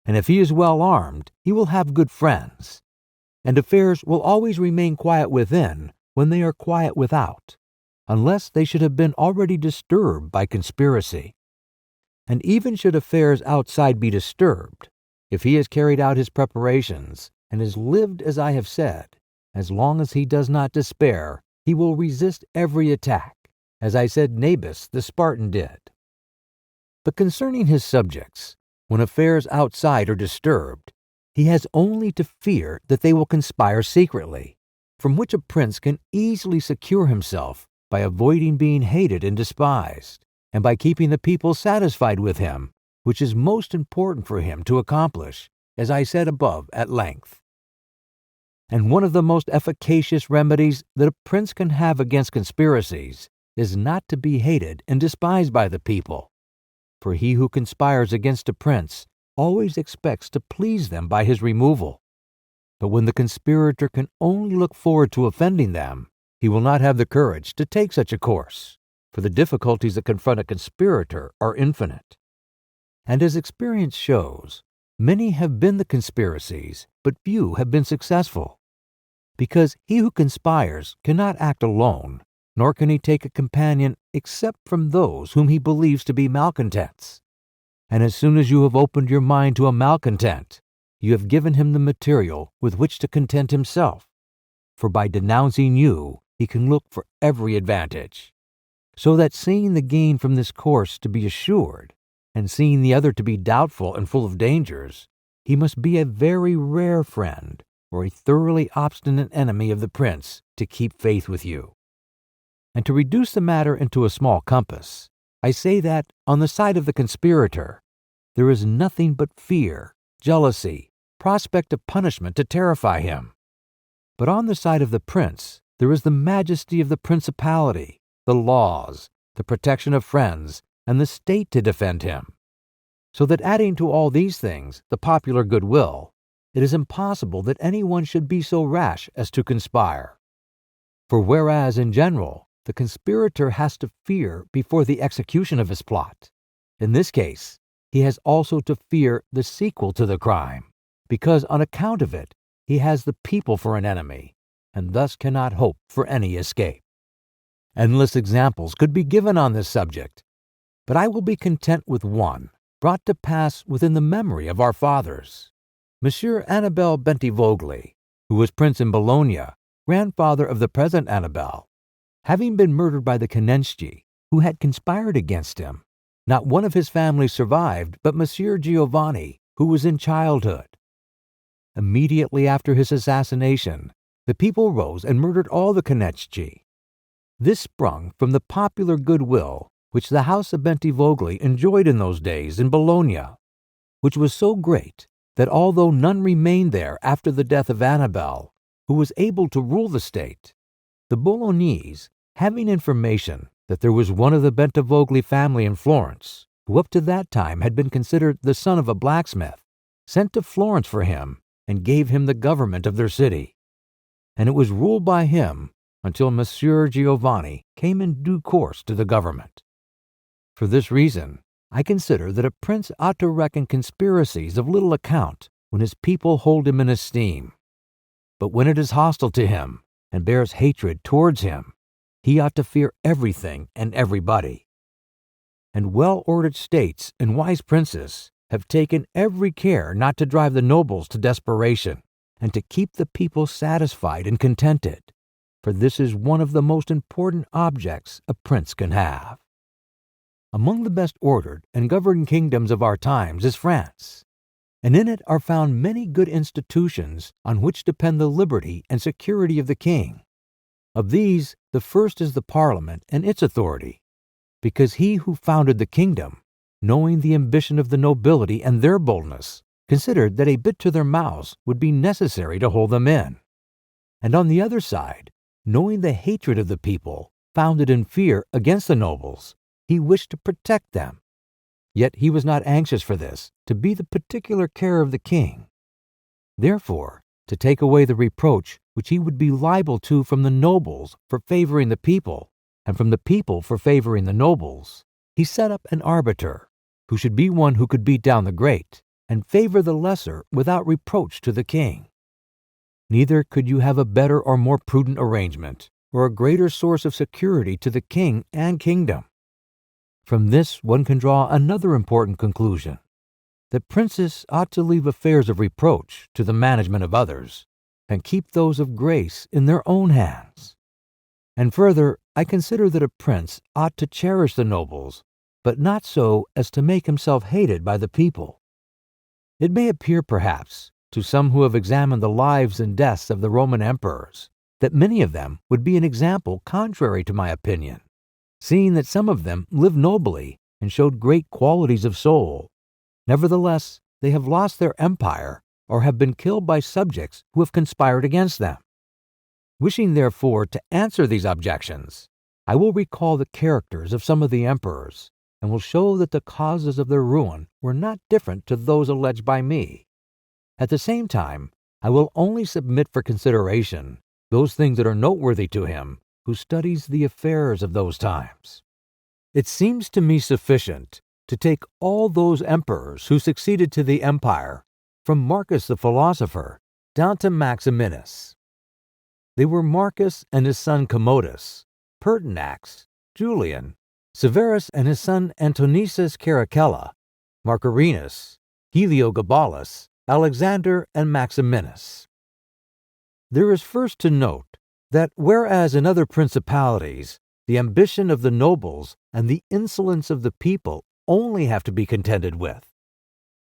And if he is well armed, he will have good friends. And affairs will always remain quiet within when they are quiet without, unless they should have been already disturbed by conspiracy. And even should affairs outside be disturbed, if he has carried out his preparations and has lived as I have said, as long as he does not despair, he will resist every attack, as I said Nabis the Spartan did. But concerning his subjects, when affairs outside are disturbed, he has only to fear that they will conspire secretly, from which a prince can easily secure himself by avoiding being hated and despised, and by keeping the people satisfied with him, which is most important for him to accomplish, as I said above at length. And one of the most efficacious remedies that a prince can have against conspiracies is not to be hated and despised by the people, for he who conspires against a prince always expects to please them by his removal. But when the conspirator can only look forward to offending them, he will not have the courage to take such a course, for the difficulties that confront a conspirator are infinite. And as experience shows, many have been the conspiracies, but few have been successful, because he who conspires cannot act alone, nor can he take a companion except from those whom he believes to be malcontents. And as soon as you have opened your mind to a malcontent, you have given him the material with which to content himself, for by denouncing you he can look for every advantage. So that seeing the gain from this course to be assured, and seeing the other to be doubtful and full of dangers, he must be a very rare friend or a thoroughly obstinate enemy of the prince to keep faith with you. And to reduce the matter into a small compass, I say that, on the side of the conspirator, there is nothing but fear, jealousy, prospect of punishment to terrify him. But on the side of the prince, there is the majesty of the principality, the laws, the protection of friends, and the state to defend him. So that adding to all these things the popular goodwill, it is impossible that anyone should be so rash as to conspire. For whereas, in general, the conspirator has to fear before the execution of his plot, in this case, he has also to fear the sequel to the crime, because on account of it, he has the people for an enemy, and thus cannot hope for any escape. Endless examples could be given on this subject, but I will be content with one, brought to pass within the memory of our fathers. Monsieur Annibal Bentivogli, who was prince in Bologna, grandfather of the present Annibal, having been murdered by the Canenci, who had conspired against him, not one of his family survived but Monsieur Giovanni, who was in childhood. Immediately after his assassination, the people rose and murdered all the Canenci. This sprung from the popular goodwill which the house of Bentivogli enjoyed in those days in Bologna, which was so great that although none remained there after the death of Annibal, who was able to rule the state, the Bolognese, having information that there was one of the Bentivogli family in Florence, who up to that time had been considered the son of a blacksmith, sent to Florence for him and gave him the government of their city. And it was ruled by him until Messer Giovanni came in due course to the government. For this reason, I consider that a prince ought to reckon conspiracies of little account when his people hold him in esteem. But when it is hostile to him and bears hatred towards him, he ought to fear everything and everybody. And well-ordered states and wise princes have taken every care not to drive the nobles to desperation and to keep the people satisfied and contented, for this is one of the most important objects a prince can have. Among the best ordered and governed kingdoms of our times is France, and in it are found many good institutions on which depend the liberty and security of the king. Of these, the first is the Parliament and its authority, because he who founded the kingdom, knowing the ambition of the nobility and their boldness, considered that a bit to their mouths would be necessary to hold them in. And on the other side, knowing the hatred of the people, founded in fear against the nobles, he wished to protect them. Yet he was not anxious for this to be the particular care of the king. Therefore, to take away the reproach which he would be liable to from the nobles for favoring the people, and from the people for favoring the nobles, he set up an arbiter, who should be one who could beat down the great, and favor the lesser without reproach to the king. Neither could you have a better or more prudent arrangement, or a greater source of security to the king and kingdom. From this one can draw another important conclusion, that princes ought to leave affairs of reproach to the management of others, and keep those of grace in their own hands. And further, I consider that a prince ought to cherish the nobles, but not so as to make himself hated by the people. It may appear, perhaps, to some who have examined the lives and deaths of the Roman emperors, that many of them would be an example contrary to my opinion, seeing that some of them lived nobly and showed great qualities of soul. Nevertheless, they have lost their empire or have been killed by subjects who have conspired against them. Wishing, therefore, to answer these objections, I will recall the characters of some of the emperors, and will show that the causes of their ruin were not different to those alleged by me. At the same time, I will only submit for consideration those things that are noteworthy to him who studies the affairs of those times. It seems to me sufficient to take all those emperors who succeeded to the empire, from Marcus the philosopher down to Maximinus. They were Marcus and his son Commodus, Pertinax, Julian, Severus and his son Antonius Caracalla, Marcarinus, Heliogabalus, Alexander, and Maximinus. There is first to note that whereas in other principalities the ambition of the nobles and the insolence of the people only have to be contended with,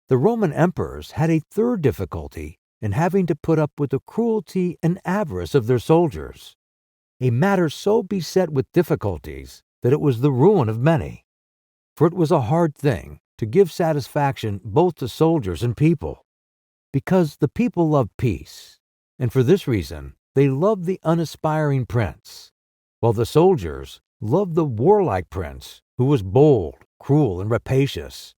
the Roman emperors had a third difficulty in having to put up with the cruelty and avarice of their soldiers, a matter so beset with difficulties that it was the ruin of many. For it was a hard thing to give satisfaction both to soldiers and people, because the people love peace, and for this reason they loved the unaspiring prince, while the soldiers loved the warlike prince who was bold, cruel, and rapacious,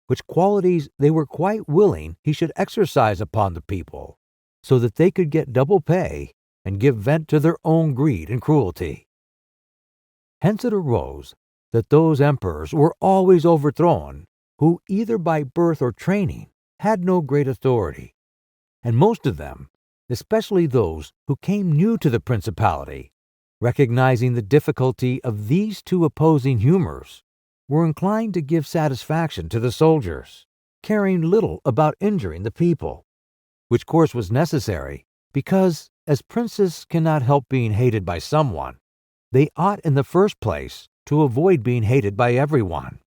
which qualities they were quite willing he should exercise upon the people, so that they could get double pay and give vent to their own greed and cruelty. Hence it arose that those emperors were always overthrown who, either by birth or training, had no great authority, and most of them, especially those who came new to the principality, recognizing the difficulty of these two opposing humors, were inclined to give satisfaction to the soldiers, caring little about injuring the people, which course was necessary because, as princes cannot help being hated by someone, they ought in the first place to avoid being hated by everyone.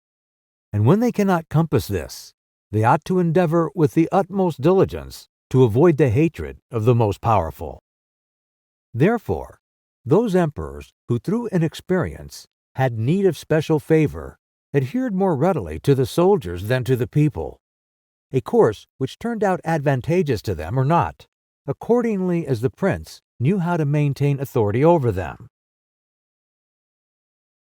And when they cannot compass this, they ought to endeavor with the utmost diligence to avoid the hatred of the most powerful. Therefore, those emperors who through inexperience had need of special favor adhered more readily to the soldiers than to the people, a course which turned out advantageous to them or not, accordingly as the prince knew how to maintain authority over them.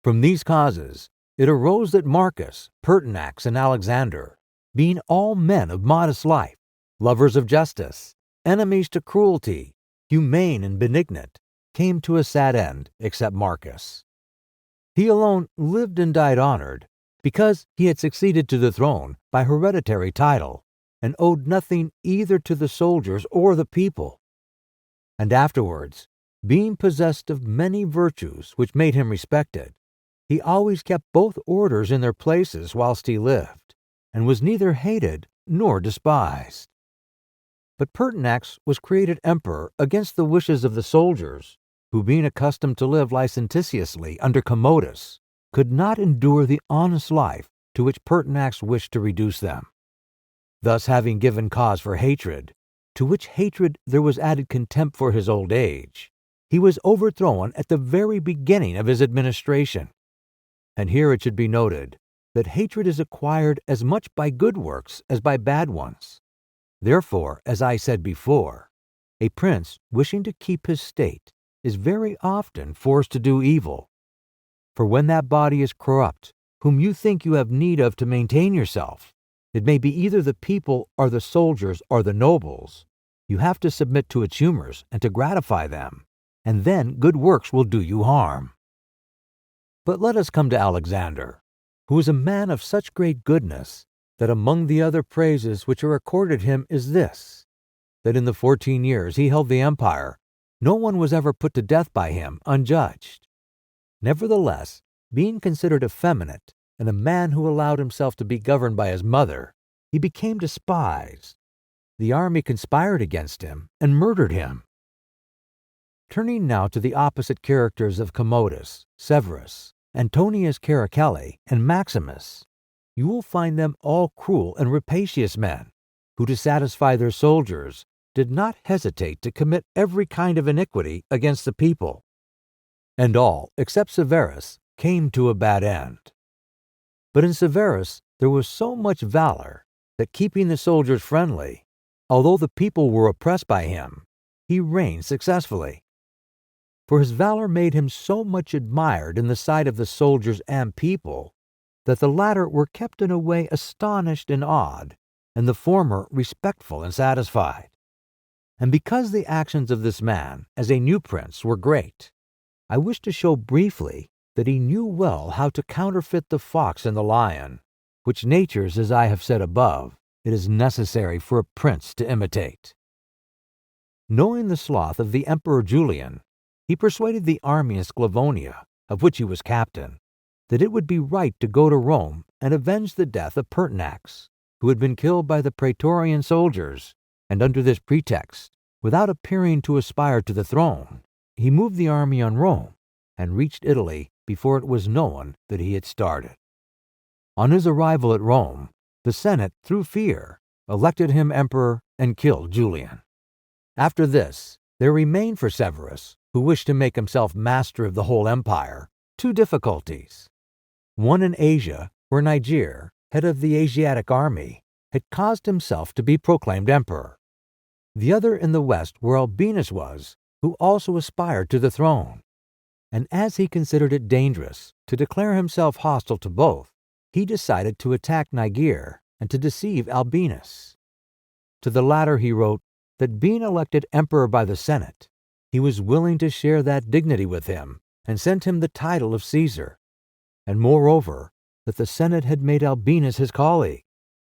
From these causes it arose that Marcus, Pertinax, and Alexander, being all men of modest life, lovers of justice, enemies to cruelty, humane and benignant, came to a sad end, except Marcus. He alone lived and died honored, because he had succeeded to the throne by hereditary title, and owed nothing either to the soldiers or the people. And afterwards, being possessed of many virtues which made him respected, he always kept both orders in their places whilst he lived, and was neither hated nor despised. But Pertinax was created emperor against the wishes of the soldiers, who, being accustomed to live licentiously under Commodus, could not endure the honest life to which Pertinax wished to reduce them. Thus, having given cause for hatred, to which hatred there was added contempt for his old age, he was overthrown at the very beginning of his administration. And here it should be noted that hatred is acquired as much by good works as by bad ones. Therefore, as I said before, a prince wishing to keep his state is very often forced to do evil. For when that body is corrupt, whom you think you have need of to maintain yourself, it may be either the people or the soldiers or the nobles, you have to submit to its humors and to gratify them, and then good works will do you harm. But let us come to Alexander, who was a man of such great goodness that among the other praises which are accorded him is this, that in the 14 years he held the empire, no one was ever put to death by him unjudged. Nevertheless, being considered effeminate, and a man who allowed himself to be governed by his mother, he became despised. The army conspired against him and murdered him. Turning now to the opposite characters of Commodus, Severus, Antonius Caracalla, and Maximus, you will find them all cruel and rapacious men, who to satisfy their soldiers did not hesitate to commit every kind of iniquity against the people. And all, except Severus, came to a bad end. But in Severus there was so much valor that, keeping the soldiers friendly, although the people were oppressed by him, he reigned successfully. For his valor made him so much admired in the sight of the soldiers and people that the latter were kept in a way astonished and awed, and the former respectful and satisfied. And because the actions of this man, as a new prince, were great, I wish to show briefly that he knew well how to counterfeit the fox and the lion, which natures, as I have said above, it is necessary for a prince to imitate. Knowing the sloth of the Emperor Julian, he persuaded the army in Sclavonia, of which he was captain, that it would be right to go to Rome and avenge the death of Pertinax, who had been killed by the Praetorian soldiers, and under this pretext, without appearing to aspire to the throne, he moved the army on Rome and reached Italy before it was known that he had started. On his arrival at Rome, the Senate, through fear, elected him emperor and killed Julian. After this, there remained for Severus, who wished to make himself master of the whole empire, two difficulties. One in Asia, where Niger, head of the Asiatic army, had caused himself to be proclaimed emperor. The other in the west, where Albinus was, who also aspired to the throne. And as he considered it dangerous to declare himself hostile to both, he decided to attack Niger and to deceive Albinus. To the latter he wrote that, being elected emperor by the Senate, he was willing to share that dignity with him, and sent him the title of Caesar, and moreover, that the Senate had made Albinus his colleague,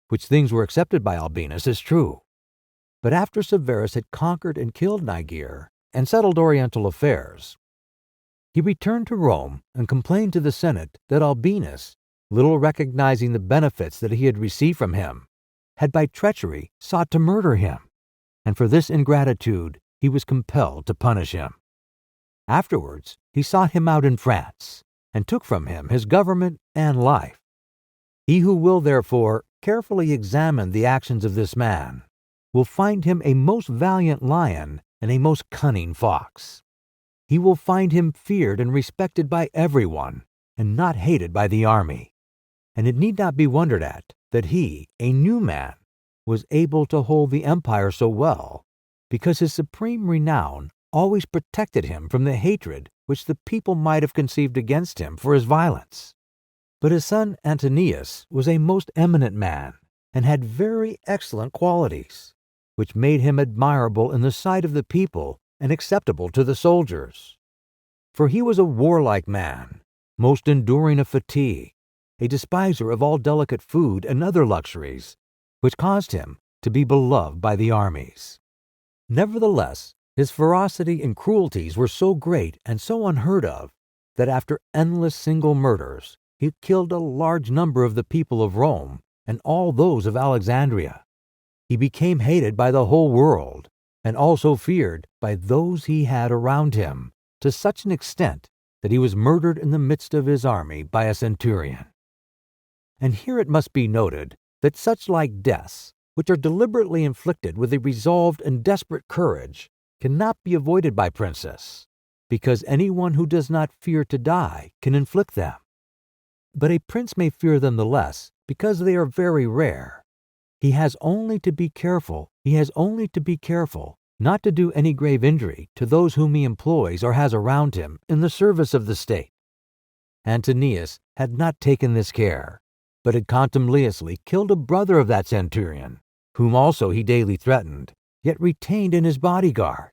which things were accepted by Albinus as true. But after Severus had conquered and killed Niger and settled oriental affairs, he returned to Rome and complained to the Senate that Albinus, little recognizing the benefits that he had received from him, had by treachery sought to murder him, and for this ingratitude he was compelled to punish him. Afterwards, he sought him out in France, and took from him his government and life. He who will, therefore, carefully examine the actions of this man will find him a most valiant lion and a most cunning fox. He will find him feared and respected by everyone, and not hated by the army. And it need not be wondered at that he, a new man, was able to hold the empire so well because his supreme renown always protected him from the hatred which the people might have conceived against him for his violence. But his son Antonius was a most eminent man and had very excellent qualities, which made him admirable in the sight of the people and acceptable to the soldiers. For he was a warlike man, most enduring of fatigue, a despiser of all delicate food and other luxuries, which caused him to be beloved by the armies. Nevertheless, his ferocity and cruelties were so great and so unheard of that after endless single murders, he killed a large number of the people of Rome and all those of Alexandria. He became hated by the whole world and also feared by those he had around him to such an extent that he was murdered in the midst of his army by a centurion. And here it must be noted that such like deaths, which are deliberately inflicted with a resolved and desperate courage, cannot be avoided by princes, because anyone who does not fear to die can inflict them. But a prince may fear them the less because they are very rare. He has only to be careful not to do any grave injury to those whom he employs or has around him in the service of the state. Antonius had not taken this care, but had contumeliously killed a brother of that centurion, whom also he daily threatened, yet retained in his bodyguard,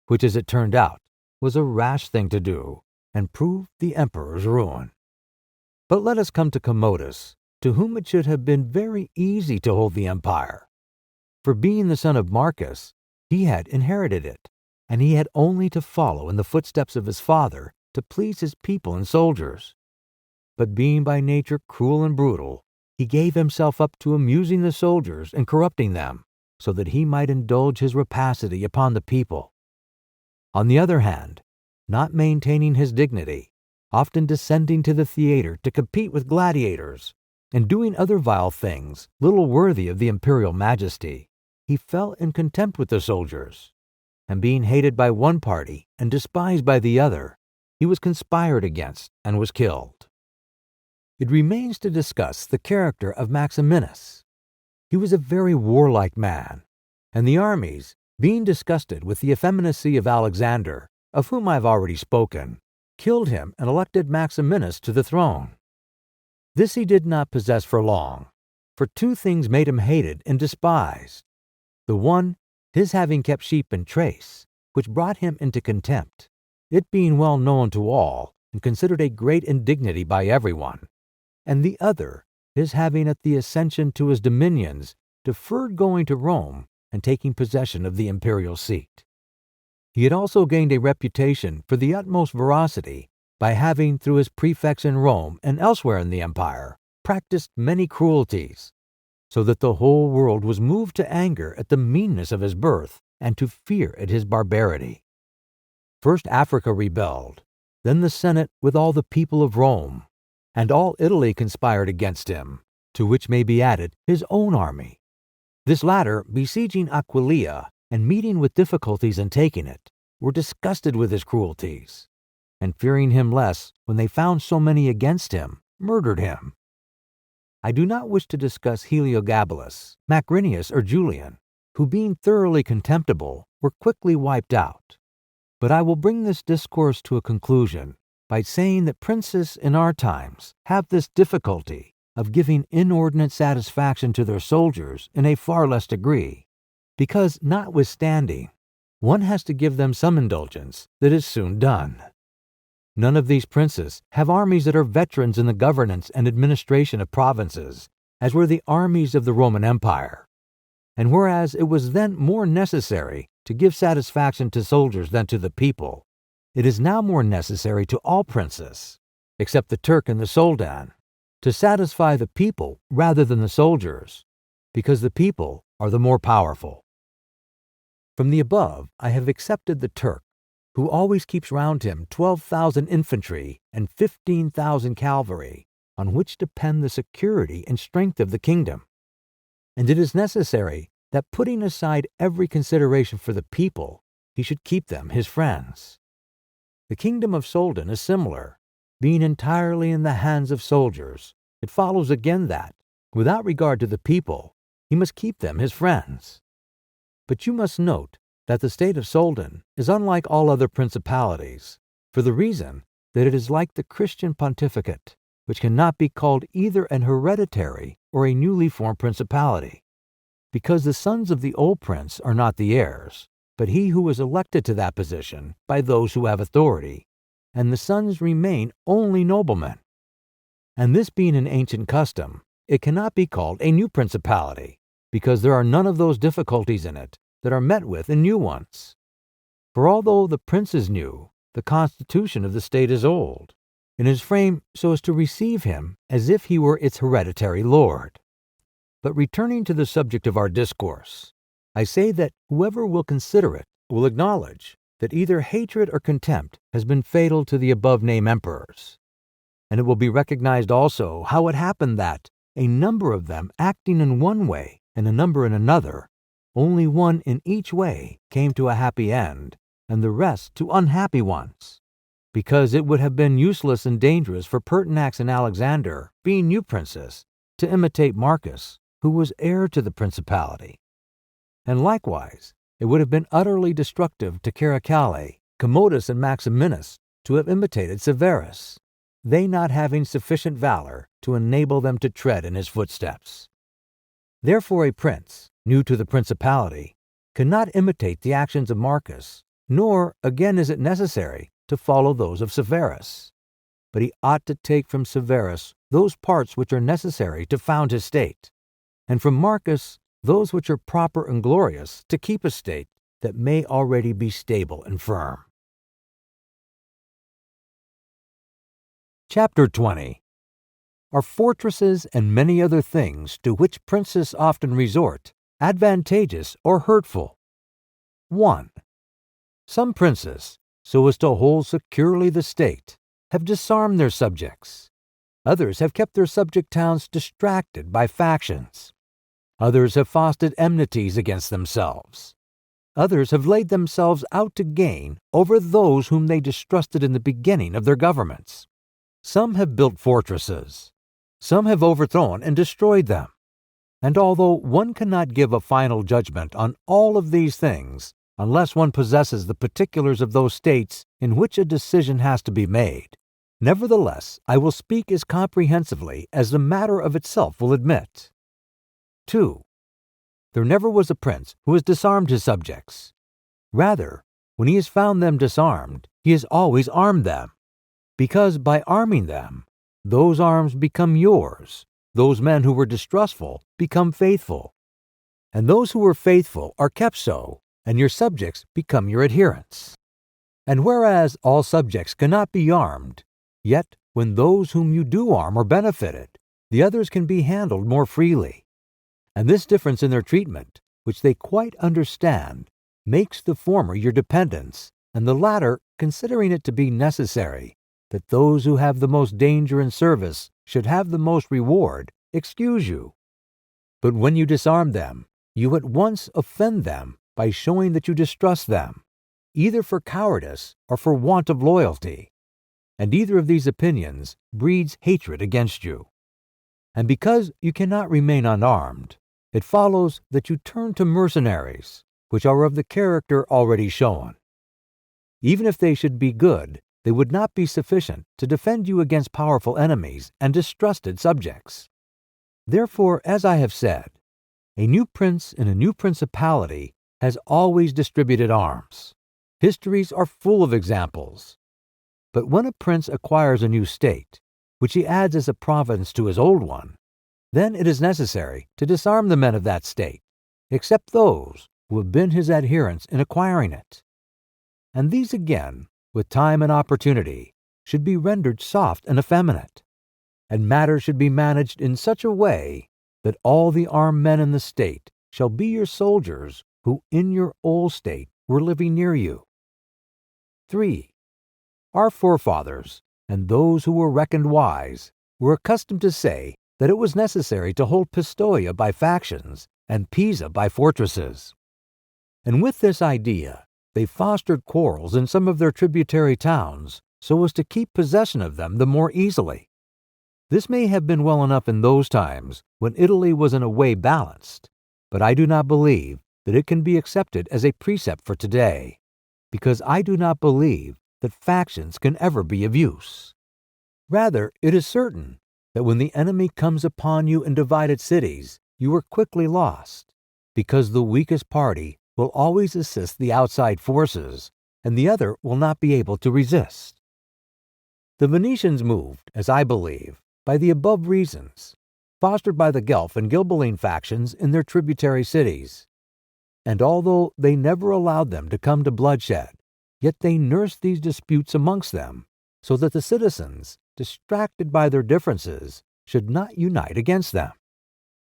which, as it turned out, was a rash thing to do, and proved the emperor's ruin. But let us come to Commodus, to whom it should have been very easy to hold the empire. For being the son of Marcus, he had inherited it, and he had only to follow in the footsteps of his father to please his people and soldiers. But being by nature cruel and brutal, he gave himself up to amusing the soldiers and corrupting them, so that he might indulge his rapacity upon the people. On the other hand, not maintaining his dignity, often descending to the theater to compete with gladiators, and doing other vile things little worthy of the imperial majesty, he fell in contempt with the soldiers, and being hated by one party and despised by the other, he was conspired against and was killed. It remains to discuss the character of Maximinus. He was a very warlike man, and the armies, being disgusted with the effeminacy of Alexander, of whom I have already spoken, killed him and elected Maximinus to the throne. This he did not possess for long, for two things made him hated and despised. The one, his having kept sheep in trace, which brought him into contempt, it being well known to all and considered a great indignity by everyone, and the other, his having at the accession to his dominions deferred going to Rome and taking possession of the imperial seat. He had also gained a reputation for the utmost veracity by having, through his prefects in Rome and elsewhere in the empire, practiced many cruelties, so that the whole world was moved to anger at the meanness of his birth and to fear at his barbarity. First Africa rebelled, then the Senate with all the people of Rome, and all Italy conspired against him, to which may be added his own army. This latter, besieging Aquileia and meeting with difficulties in taking it, were disgusted with his cruelties, and fearing him less when they found so many against him, murdered him. I do not wish to discuss Heliogabalus, Macrinius, or Julian, who being thoroughly contemptible, were quickly wiped out. But I will bring this discourse to a conclusion by saying that princes in our times have this difficulty of giving inordinate satisfaction to their soldiers in a far less degree, because, notwithstanding, one has to give them some indulgence that is soon done. None of these princes have armies that are veterans in the governance and administration of provinces, as were the armies of the Roman Empire. And whereas it was then more necessary to give satisfaction to soldiers than to the people, it is now more necessary to all princes, except the Turk and the Soldan, to satisfy the people rather than the soldiers, because the people are the more powerful. From the above, I have accepted the Turk, who always keeps round him 12,000 infantry and 15,000 cavalry, on which depend the security and strength of the kingdom. And it is necessary that, putting aside every consideration for the people, he should keep them his friends. The kingdom of Soldan is similar. Being entirely in the hands of soldiers, it follows again that, without regard to the people, he must keep them his friends. But you must note that the state of Soldan is unlike all other principalities, for the reason that it is like the Christian pontificate, which cannot be called either an hereditary or a newly formed principality, because the sons of the old prince are not the heirs, but he who is elected to that position by those who have authority, and the sons remain only noblemen. And this being an ancient custom, it cannot be called a new principality, because there are none of those difficulties in it that are met with in new ones. For although the prince is new, the constitution of the state is old, and is framed so as to receive him as if he were its hereditary lord. But returning to the subject of our discourse, I say that whoever will consider it will acknowledge that either hatred or contempt has been fatal to the above-named emperors. And it will be recognized also how it happened that, a number of them acting in one way and a number in another, only one in each way came to a happy end, and the rest to unhappy ones, because it would have been useless and dangerous for Pertinax and Alexander, being new princes, to imitate Marcus, who was heir to the principality. And likewise, it would have been utterly destructive to Caracalla, Commodus, and Maximinus to have imitated Severus, they not having sufficient valor to enable them to tread in his footsteps. Therefore a prince, new to the principality, cannot imitate the actions of Marcus, nor, again, is it necessary to follow those of Severus. But he ought to take from Severus those parts which are necessary to found his state, and from Marcus those which are proper and glorious to keep a state that may already be stable and firm. Chapter 20. Are fortresses and many other things to which princes often resort advantageous or hurtful? 1. Some princes, so as to hold securely the state, have disarmed their subjects. Others have kept their subject towns distracted by factions. Others have fostered enmities against themselves. Others have laid themselves out to gain over those whom they distrusted in the beginning of their governments. Some have built fortresses. Some have overthrown and destroyed them. And although one cannot give a final judgment on all of these things unless one possesses the particulars of those states in which a decision has to be made, nevertheless I will speak as comprehensively as the matter of itself will admit. 2. There never was a prince who has disarmed his subjects. Rather, when he has found them disarmed, he has always armed them, because by arming them, those arms become yours. Those men who were distrustful become faithful, and those who were faithful are kept so, and your subjects become your adherents. And whereas all subjects cannot be armed, yet when those whom you do arm are benefited, the others can be handled more freely. And this difference in their treatment, which they quite understand, makes the former your dependents, and the latter, considering it to be necessary that those who have the most danger in service should have the most reward, excuse you. But when you disarm them, you at once offend them by showing that you distrust them, either for cowardice or for want of loyalty, and either of these opinions breeds hatred against you. And because you cannot remain unarmed, it follows that you turn to mercenaries, which are of the character already shown. Even if they should be good, they would not be sufficient to defend you against powerful enemies and distrusted subjects. Therefore, as I have said, a new prince in a new principality has always distributed arms. Histories are full of examples. But when a prince acquires a new state, which he adds as a province to his old one, then it is necessary to disarm the men of that state, except those who have been his adherents in acquiring it. And these again, with time and opportunity, should be rendered soft and effeminate, and matters should be managed in such a way that all the armed men in the state shall be your soldiers who in your old state were living near you. 3. Our forefathers, and those who were reckoned wise, were accustomed to say that it was necessary to hold Pistoia by factions and Pisa by fortresses. And with this idea, they fostered quarrels in some of their tributary towns so as to keep possession of them the more easily. This may have been well enough in those times when Italy was in a way balanced, but I do not believe that it can be accepted as a precept for today, because I do not believe that factions can ever be of use. Rather, it is certain that when the enemy comes upon you in divided cities, you are quickly lost, because the weakest party will always assist the outside forces, and the other will not be able to resist. The Venetians moved, as I believe, by the above reasons, fostered by the Guelph and Ghibelline factions in their tributary cities. And although they never allowed them to come to bloodshed, yet they nursed these disputes amongst them, so that the citizens, distracted by their differences, should not unite against them,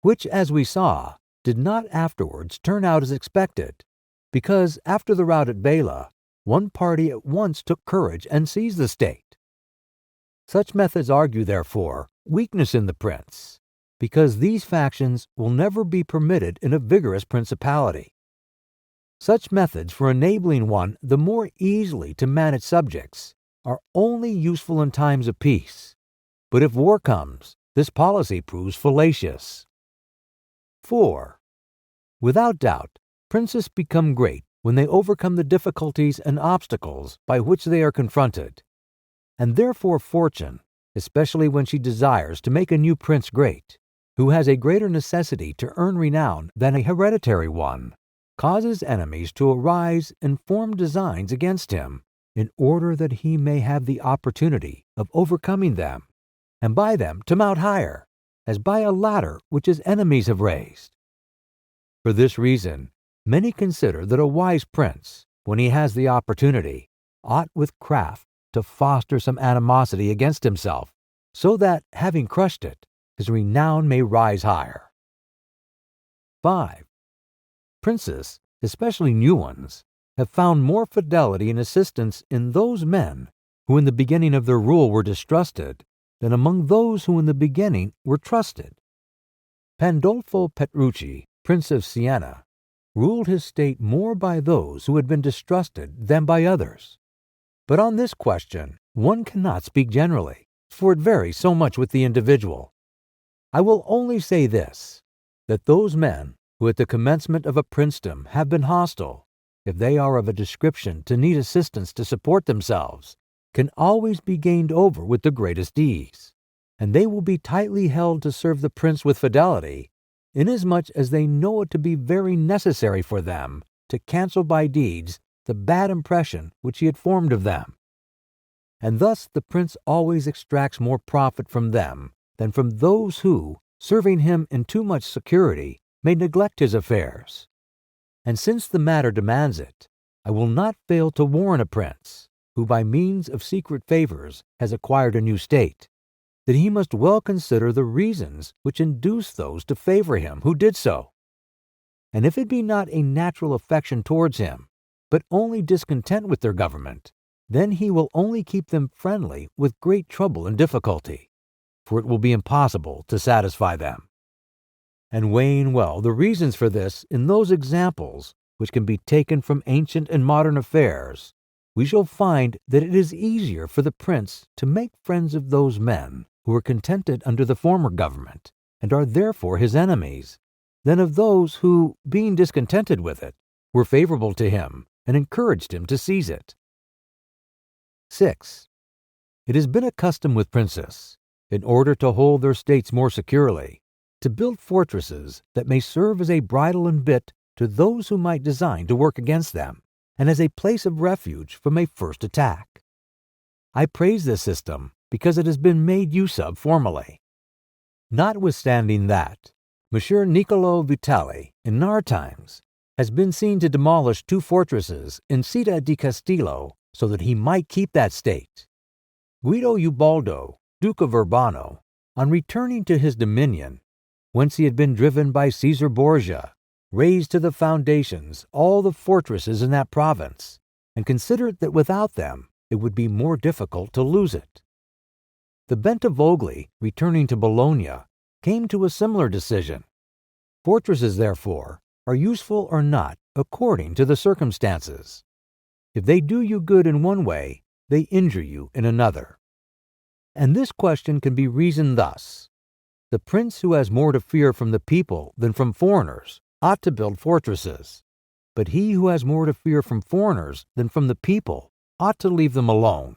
which, as we saw, did not afterwards turn out as expected, because after the rout at Bela, one party at once took courage and seized the state. Such methods argue, therefore, weakness in the prince, because these factions will never be permitted in a vigorous principality. Such methods for enabling one the more easily to manage subjects are only useful in times of peace, but if war comes, this policy proves fallacious. 4. Without doubt, princes become great when they overcome the difficulties and obstacles by which they are confronted, and therefore fortune, especially when she desires to make a new prince great, who has a greater necessity to earn renown than a hereditary one, causes enemies to arise and form designs against him, in order that he may have the opportunity of overcoming them, and by them to mount higher, as by a ladder which his enemies have raised. For this reason, many consider that a wise prince, when he has the opportunity, ought with craft to foster some animosity against himself, so that, having crushed it, his renown may rise higher. 5. Princes, especially new ones, have found more fidelity and assistance in those men who in the beginning of their rule were distrusted than among those who in the beginning were trusted. Pandolfo Petrucci, Prince of Siena, ruled his state more by those who had been distrusted than by others. But on this question one cannot speak generally, for it varies so much with the individual. I will only say this, that those men who at the commencement of a princedom have been hostile, if they are of a description to need assistance to support themselves, can always be gained over with the greatest ease, and they will be tightly held to serve the prince with fidelity, inasmuch as they know it to be very necessary for them to cancel by deeds the bad impression which he had formed of them. And thus the prince always extracts more profit from them than from those who, serving him in too much security, may neglect his affairs. And since the matter demands it, I will not fail to warn a prince, who by means of secret favors has acquired a new state, that he must well consider the reasons which induce those to favor him who did so. And if it be not a natural affection towards him, but only discontent with their government, then he will only keep them friendly with great trouble and difficulty, for it will be impossible to satisfy them. And weighing well the reasons for this in those examples which can be taken from ancient and modern affairs, we shall find that it is easier for the prince to make friends of those men who were contented under the former government, and are therefore his enemies, than of those who, being discontented with it, were favorable to him and encouraged him to seize it. 6. It has been a custom with princes, in order to hold their states more securely, to build fortresses that may serve as a bridle and bit to those who might design to work against them, and as a place of refuge from a first attack. I praise this system because it has been made use of formerly. Notwithstanding that, Monsieur Niccolò Vitali, in our times, has been seen to demolish 2 fortresses in Città di Castello so that he might keep that state. Guido Ubaldo, Duke of Urbano, on returning to his dominion, whence he had been driven by Caesar Borgia, razed to the foundations all the fortresses in that province, and considered that without them it would be more difficult to lose it. The Bentivogli, returning to Bologna, came to a similar decision. Fortresses, therefore, are useful or not according to the circumstances. If they do you good in one way, they injure you in another. And this question can be reasoned thus. The prince who has more to fear from the people than from foreigners ought to build fortresses, but he who has more to fear from foreigners than from the people ought to leave them alone.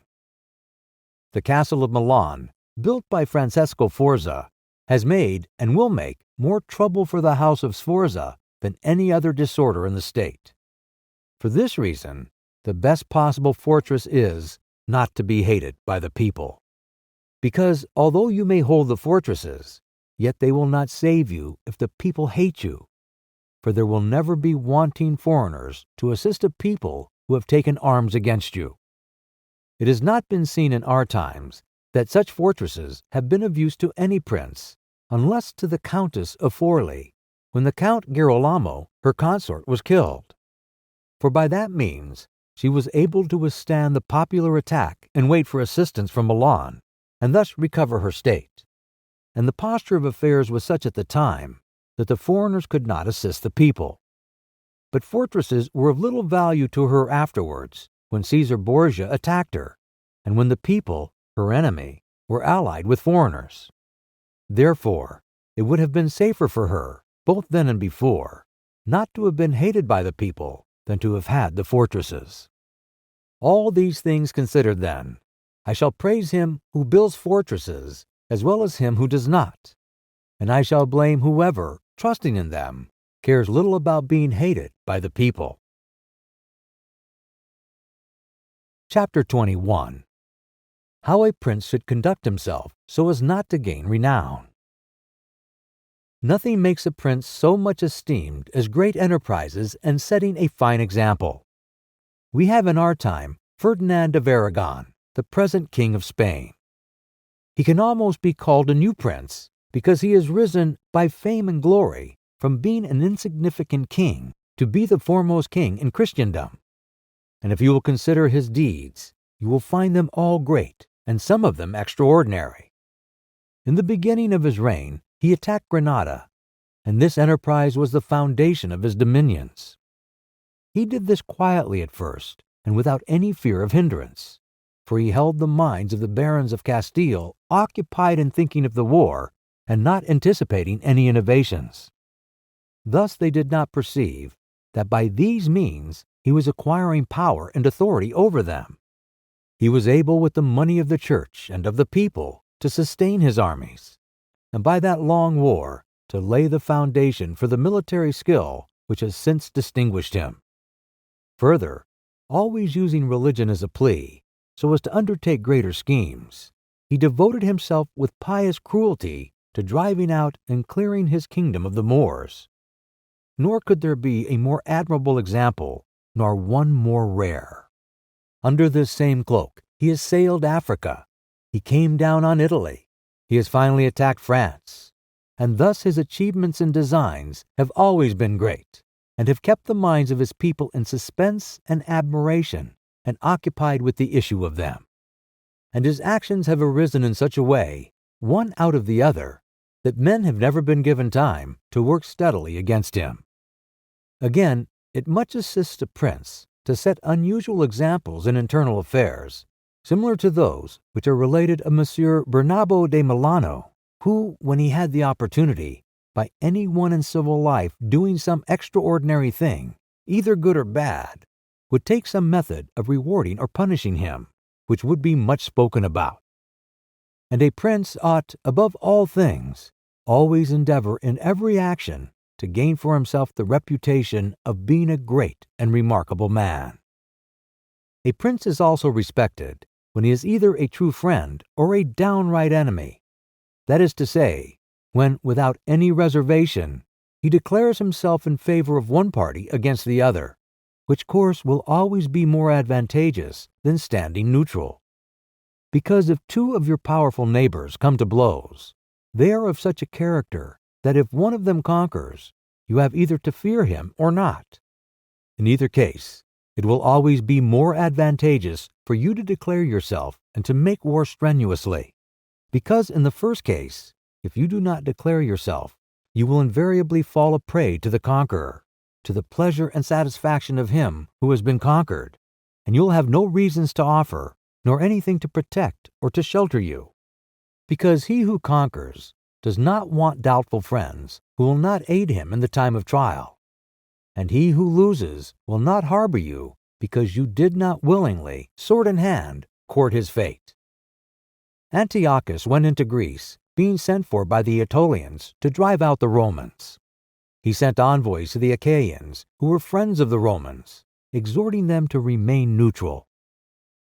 The castle of Milan, built by Francesco Forza, has made and will make more trouble for the house of Sforza than any other disorder in the state. For this reason, the best possible fortress is not to be hated by the people. Because although you may hold the fortresses, yet they will not save you if the people hate you. For there will never be wanting foreigners to assist a people who have taken arms against you. It has not been seen in our times that such fortresses have been of use to any prince, unless to the Countess of Forli, when the Count Girolamo, her consort, was killed. For by that means she was able to withstand the popular attack and wait for assistance from Milan, and thus recover her state. And the posture of affairs was such at the time that the foreigners could not assist the people. But fortresses were of little value to her afterwards, when Caesar Borgia attacked her, and when the people, her enemy, were allied with foreigners. Therefore, it would have been safer for her, both then and before, not to have been hated by the people than to have had the fortresses. All these things considered, then, I shall praise him who builds fortresses as well as him who does not, and I shall blame whoever, trusting in them, cares little about being hated by the people. Chapter 21. How a Prince should conduct himself so as not to gain renown. Nothing makes a prince so much esteemed as great enterprises and setting a fine example. We have in our time Ferdinand of Aragon, the present King of Spain. He can almost be called a new prince because he has risen by fame and glory from being an insignificant king to be the foremost king in Christendom. And if you will consider his deeds, you will find them all great, and some of them extraordinary. In the beginning of his reign, he attacked Granada, and this enterprise was the foundation of his dominions. He did this quietly at first, and without any fear of hindrance, for he held the minds of the barons of Castile occupied in thinking of the war and not anticipating any innovations. Thus they did not perceive that by these means he was acquiring power and authority over them. He was able with the money of the church and of the people to sustain his armies, and by that long war to lay the foundation for the military skill which has since distinguished him. Further, always using religion as a plea, so as to undertake greater schemes, he devoted himself with pious cruelty to driving out and clearing his kingdom of the Moors. Nor could there be a more admirable example, nor one more rare. Under this same cloak, he assailed Africa. He came down on Italy. He has finally attacked France. And thus his achievements and designs have always been great, and have kept the minds of his people in suspense and admiration, and occupied with the issue of them. And his actions have arisen in such a way, one out of the other, that men have never been given time to work steadily against him. Again, it much assists a prince to set unusual examples in internal affairs, similar to those which are related of Monsieur Bernabo de Milano, who, when he had the opportunity, by any one in civil life doing some extraordinary thing, either good or bad, would take some method of rewarding or punishing him, which would be much spoken about. And a prince ought, above all things, always endeavor in every action to gain for himself the reputation of being a great and remarkable man. A prince is also respected when he is either a true friend or a downright enemy. That is to say, when, without any reservation, he declares himself in favor of one party against the other, which course will always be more advantageous than standing neutral. Because if two of your powerful neighbors come to blows, they are of such a character that if one of them conquers, you have either to fear him or not. In either case, it will always be more advantageous for you to declare yourself and to make war strenuously, because in the first case, if you do not declare yourself, you will invariably fall a prey to the conqueror, to the pleasure and satisfaction of him who has been conquered, and you'll have no reasons to offer, nor anything to protect or to shelter you. Because he who conquers does not want doubtful friends who will not aid him in the time of trial. And he who loses will not harbor you because you did not willingly, sword in hand, court his fate. Antiochus went into Greece, being sent for by the Aetolians to drive out the Romans. He sent envoys to the Achaeans, who were friends of the Romans, exhorting them to remain neutral.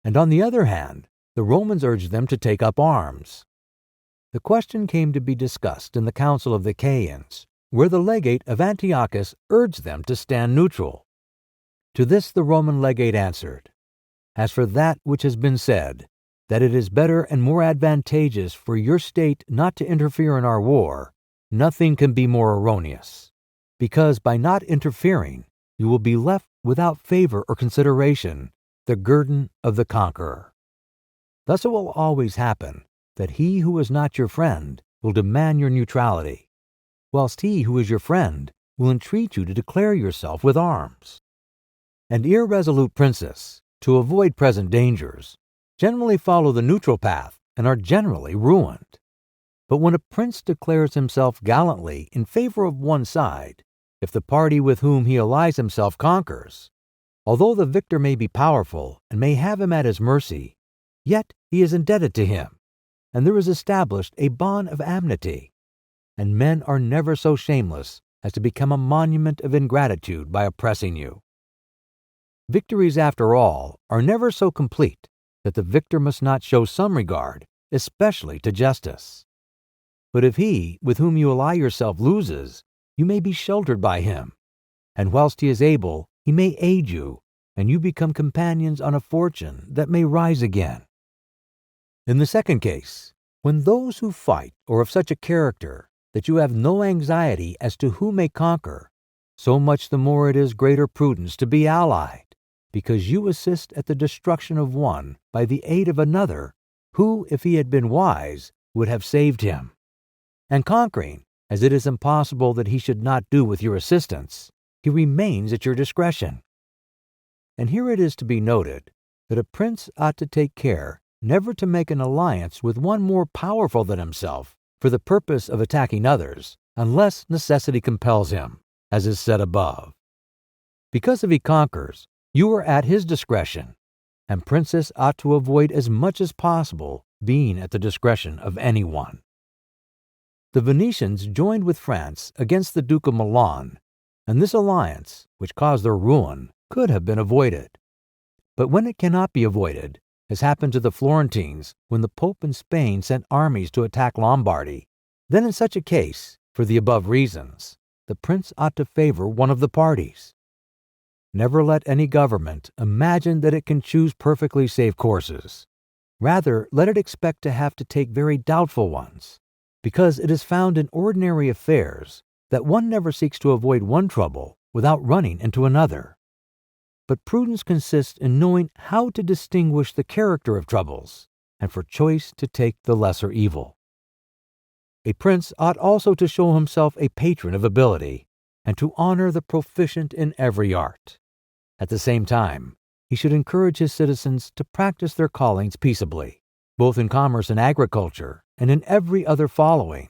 And on the other hand, the Romans urged them to take up arms. The question came to be discussed in the Council of the Achaeans, where the legate of Antiochus urged them to stand neutral. To this the Roman legate answered, "As for that which has been said, that it is better and more advantageous for your state not to interfere in our war, nothing can be more erroneous, because by not interfering you will be left without favor or consideration, the guerdon of the conqueror. Thus it will always happen that he who is not your friend will demand your neutrality, whilst he who is your friend will entreat you to declare yourself with arms. And irresolute princes, to avoid present dangers, generally follow the neutral path and are generally ruined. But when a prince declares himself gallantly in favor of one side, if the party with whom he allies himself conquers, although the victor may be powerful and may have him at his mercy, yet he is indebted to him, and there is established a bond of amity, and men are never so shameless as to become a monument of ingratitude by oppressing you. Victories, after all, are never so complete that the victor must not show some regard, especially to justice. But if he with whom you ally yourself loses, you may be sheltered by him, and whilst he is able, he may aid you, and you become companions on a fortune that may rise again. In the second case, when those who fight are of such a character that you have no anxiety as to who may conquer, so much the more it is greater prudence to be allied, because you assist at the destruction of one by the aid of another, who, if he had been wise, would have saved him. And conquering, as it is impossible that he should not do with your assistance, he remains at your discretion. And here it is to be noted that a prince ought to take care never to make an alliance with one more powerful than himself for the purpose of attacking others, unless necessity compels him, as is said above. Because if he conquers, you are at his discretion, and princes ought to avoid as much as possible being at the discretion of anyone. The Venetians joined with France against the Duke of Milan, and this alliance, which caused their ruin, could have been avoided. But when it cannot be avoided, as happened to the Florentines when the Pope in Spain sent armies to attack Lombardy, then in such a case, for the above reasons, the prince ought to favor one of the parties. Never let any government imagine that it can choose perfectly safe courses. Rather, let it expect to have to take very doubtful ones, because it is found in ordinary affairs that one never seeks to avoid one trouble without running into another. But prudence consists in knowing how to distinguish the character of troubles, and for choice to take the lesser evil. A prince ought also to show himself a patron of ability, and to honor the proficient in every art. At the same time, he should encourage his citizens to practice their callings peaceably, both in commerce and agriculture, and in every other following,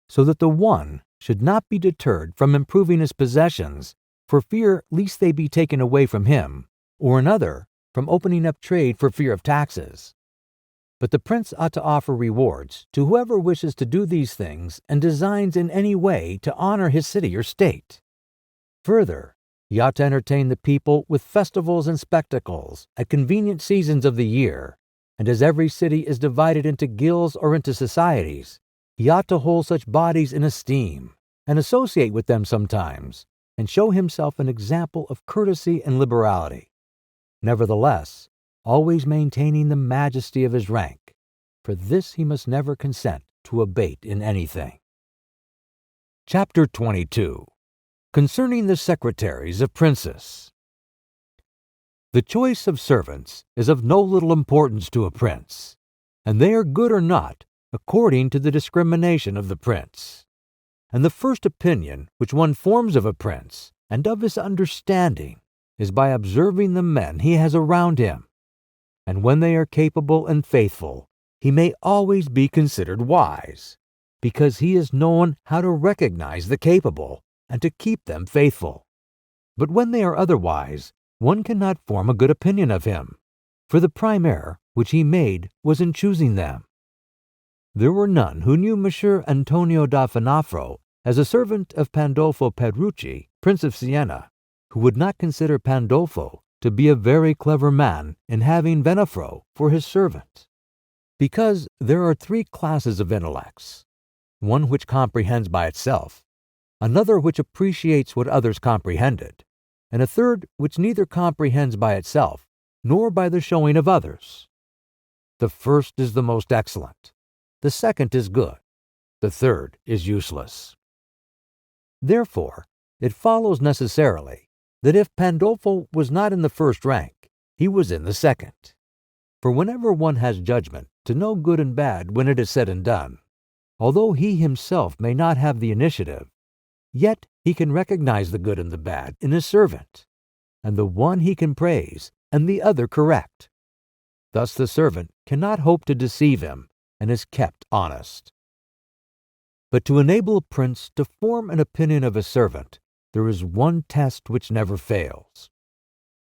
so that the one should not be deterred from improving his possessions for fear lest they be taken away from him, or another from opening up trade for fear of taxes. But the prince ought to offer rewards to whoever wishes to do these things and designs in any way to honor his city or state. Further, he ought to entertain the people with festivals and spectacles at convenient seasons of the year, and as every city is divided into guilds or into societies, he ought to hold such bodies in esteem, and associate with them sometimes, and show himself an example of courtesy and liberality. Nevertheless, always maintaining the majesty of his rank, for this he must never consent to abate in anything. Chapter 22. Concerning the secretaries of princes. The choice of servants is of no little importance to a prince, and they are good or not according to the discrimination of the prince. And the first opinion which one forms of a prince and of his understanding is by observing the men he has around him. And when they are capable and faithful, he may always be considered wise. because he has known how to recognize the capable and to keep them faithful. But when they are otherwise, one cannot form a good opinion of him, for the prime error which he made was in choosing them. There were none who knew Messer Antonio da Finafro as a servant of Pandolfo Petrucci, Prince of Siena, who would not consider Pandolfo to be a very clever man in having Venafro for his servant. Because there are three classes of intellects, one which comprehends by itself, another which appreciates what others comprehended, and a third which neither comprehends by itself nor by the showing of others. The first is the most excellent, the second is good, the third is useless. Therefore, it follows necessarily that if Pandolfo was not in the first rank, he was in the second. For whenever one has judgment to know good and bad when it is said and done, although he himself may not have the initiative, yet he can recognize the good and the bad in his servant, and the one he can praise and the other correct. Thus the servant cannot hope to deceive him and is kept honest. But to enable a prince to form an opinion of his servant, there is one test which never fails.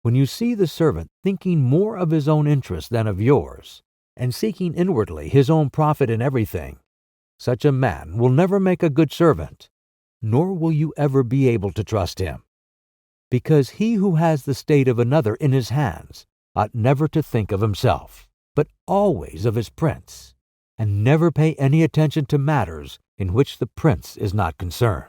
When you see the servant thinking more of his own interest than of yours, and seeking inwardly his own profit in everything, such a man will never make a good servant, nor will you ever be able to trust him. Because he who has the state of another in his hands ought never to think of himself, but always of his prince, and never pay any attention to matters in which the prince is not concerned.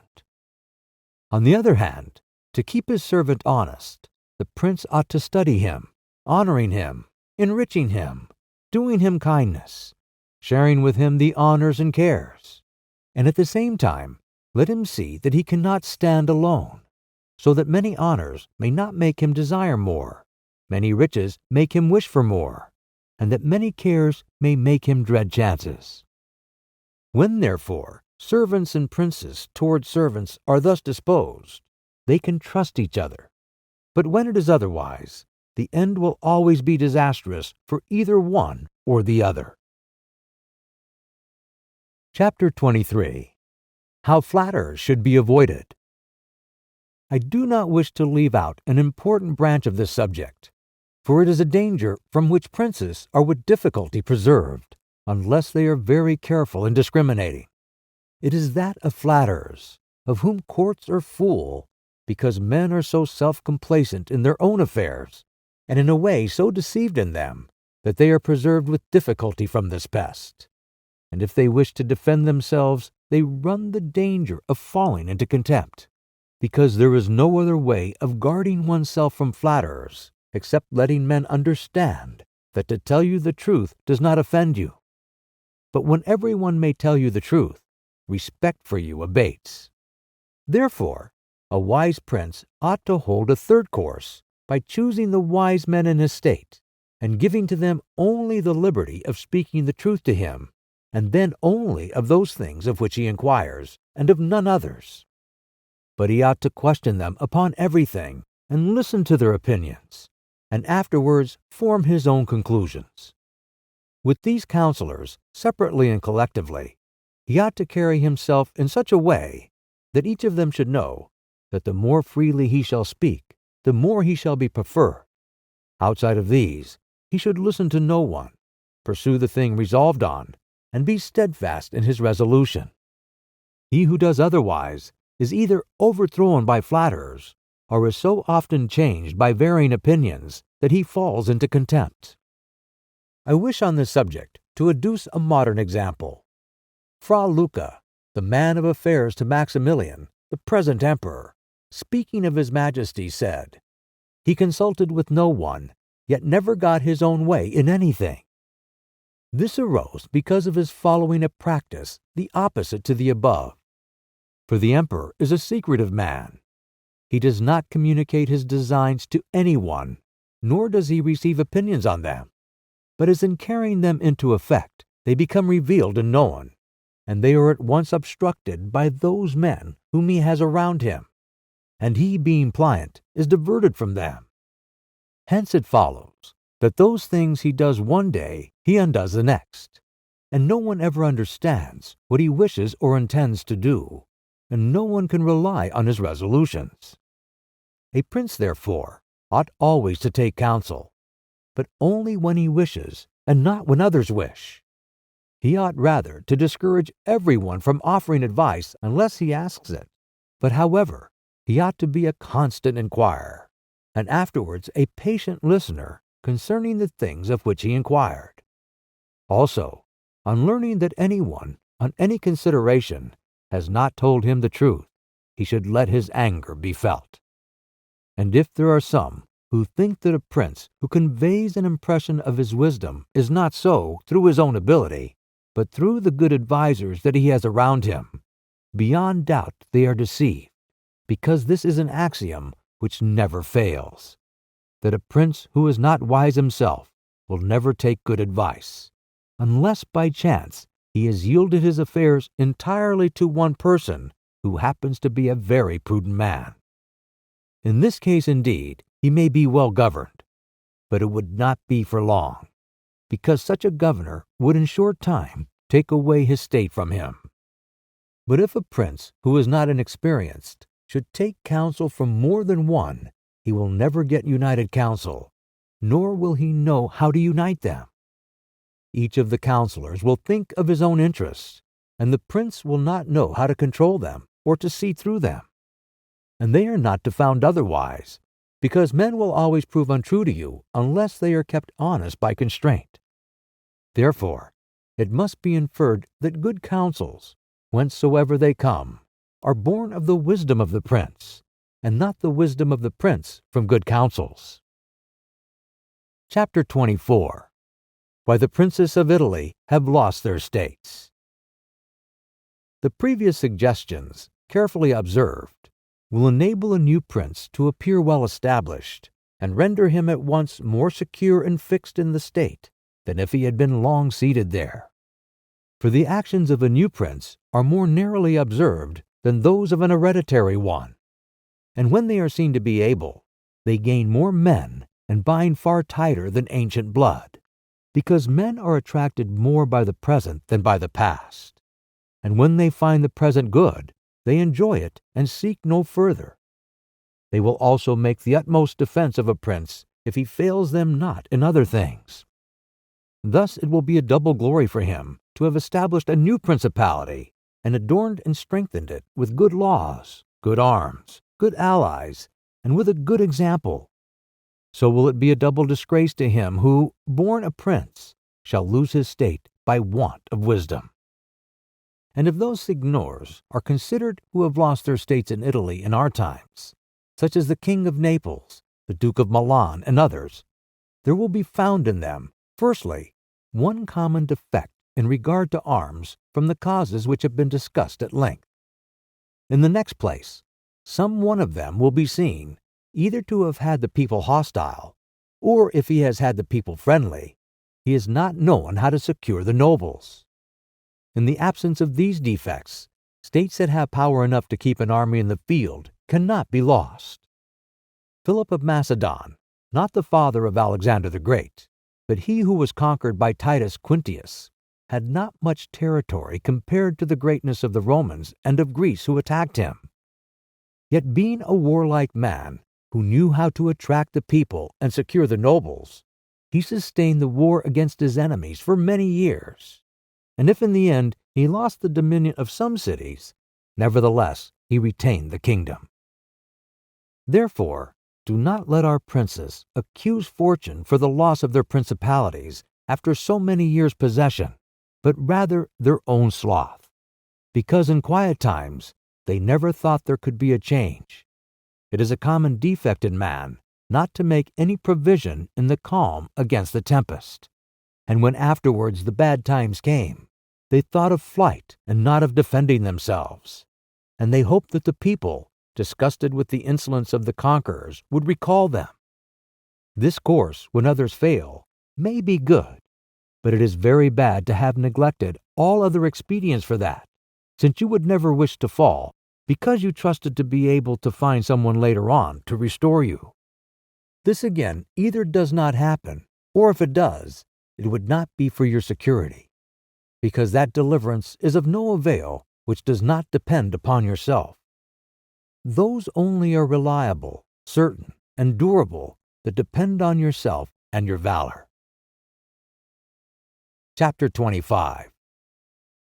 On the other hand, to keep his servant honest, the prince ought to study him, honoring him, enriching him, doing him kindness, sharing with him the honors and cares, and at the same time let him see that he cannot stand alone, so that many honors may not make him desire more, many riches make him wish for more, and that many cares may make him dread chances. When, therefore, servants and princes toward servants are thus disposed, they can trust each other. But when it is otherwise, the end will always be disastrous for either one or the other. Chapter 23. How Flatterers Should Be Avoided. I do not wish to leave out an important branch of this subject, for it is a danger from which princes are with difficulty preserved, unless they are very careful in discriminating. It is that of flatterers, of whom courts are full, because men are so self-complacent in their own affairs, and in a way so deceived in them, that they are preserved with difficulty from this pest. And if they wish to defend themselves, they run the danger of falling into contempt, because there is no other way of guarding oneself from flatterers, except letting men understand that to tell you the truth does not offend you. But when everyone may tell you the truth, respect for you abates. Therefore, a wise prince ought to hold a third course by choosing the wise men in his state, and giving to them only the liberty of speaking the truth to him, and then only of those things of which he inquires, and of none others. But he ought to question them upon everything, and listen to their opinions, and afterwards form his own conclusions. With these counselors, separately and collectively, he ought to carry himself in such a way that each of them should know that the more freely he shall speak, the more he shall be preferred. Outside of these, he should listen to no one, pursue the thing resolved on, and be steadfast in his resolution. He who does otherwise is either overthrown by flatterers, or is so often changed by varying opinions that he falls into contempt. I wish on this subject to adduce a modern example. Fra Luca, the man of affairs to Maximilian, the present emperor, speaking of his majesty, said, "He consulted with no one, yet never got his own way in anything." This arose because of his following a practice the opposite to the above. For the emperor is a secretive man. He does not communicate his designs to anyone, nor does he receive opinions on them, but as in carrying them into effect, they become revealed and known, and they are at once obstructed by those men whom he has around him, and he, being pliant, is diverted from them. Hence it follows that those things he does one day he undoes the next, and no one ever understands what he wishes or intends to do, and no one can rely on his resolutions. A prince, therefore, ought always to take counsel, but only when he wishes and not when others wish. He ought rather to discourage everyone from offering advice unless he asks it, but however, he ought to be a constant inquirer, and afterwards a patient listener concerning the things of which he inquired. Also, on learning that anyone, on any consideration, has not told him the truth, he should let his anger be felt. And if there are some who think that a prince who conveys an impression of his wisdom is not so through his own ability, but through the good advisers that he has around him, beyond doubt they are deceived, because this is an axiom which never fails, that a prince who is not wise himself will never take good advice, unless by chance he has yielded his affairs entirely to one person who happens to be a very prudent man. In this case, indeed, he may be well governed, but it would not be for long, because such a governor would in short time take away his state from him. But if a prince who is not inexperienced should take counsel from more than one, he will never get united counsel, nor will he know how to unite them. Each of the counselors will think of his own interests, and the prince will not know how to control them or to see through them. And they are not to found otherwise, because men will always prove untrue to you unless they are kept honest by constraint. Therefore, it must be inferred that good counsels, whencesoever they come, are born of the wisdom of the prince, and not the wisdom of the prince from good counsels. Chapter 24. Why the Princes of Italy have lost their states. The previous suggestions, carefully observed, will enable a new prince to appear well established, and render him at once more secure and fixed in the state than if he had been long seated there. For the actions of a new prince are more narrowly observed than those of an hereditary one, and when they are seen to be able, they gain more men and bind far tighter than ancient blood, because men are attracted more by the present than by the past, and when they find the present good, they enjoy it and seek no further. They will also make the utmost defense of a prince if he fails them not in other things. Thus it will be a double glory for him to have established a new principality and adorned and strengthened it with good laws, good arms, good allies, and with a good example. So will it be a double disgrace to him who, born a prince, shall lose his state by want of wisdom. And if those signors are considered who have lost their states in Italy in our times, such as the King of Naples, the Duke of Milan, and others, there will be found in them, firstly, one common defect in regard to arms from the causes which have been discussed at length. In the next place, some one of them will be seen either to have had the people hostile, or if he has had the people friendly, he has not known how to secure the nobles. In the absence of these defects, states that have power enough to keep an army in the field cannot be lost. Philip of Macedon, not the father of Alexander the Great, but he who was conquered by Titus Quintius, had not much territory compared to the greatness of the Romans and of Greece who attacked him. Yet being a warlike man, who knew how to attract the people and secure the nobles, he sustained the war against his enemies for many years. And if in the end he lost the dominion of some cities, nevertheless he retained the kingdom. Therefore, do not let our princes accuse fortune for the loss of their principalities after so many years' possession, but rather their own sloth, because in quiet times they never thought there could be a change. It is a common defect in man not to make any provision in the calm against the tempest, and when afterwards the bad times came, they thought of flight and not of defending themselves, and they hoped that the people, disgusted with the insolence of the conquerors, would recall them. This course, when others fail, may be good, but it is very bad to have neglected all other expedients for that, since you would never wish to fall, because you trusted to be able to find someone later on to restore you. This again either does not happen, or if it does, it would not be for your security. because that deliverance is of no avail which does not depend upon yourself. Those only are reliable, certain, and durable that depend on yourself and your valor. Chapter 25.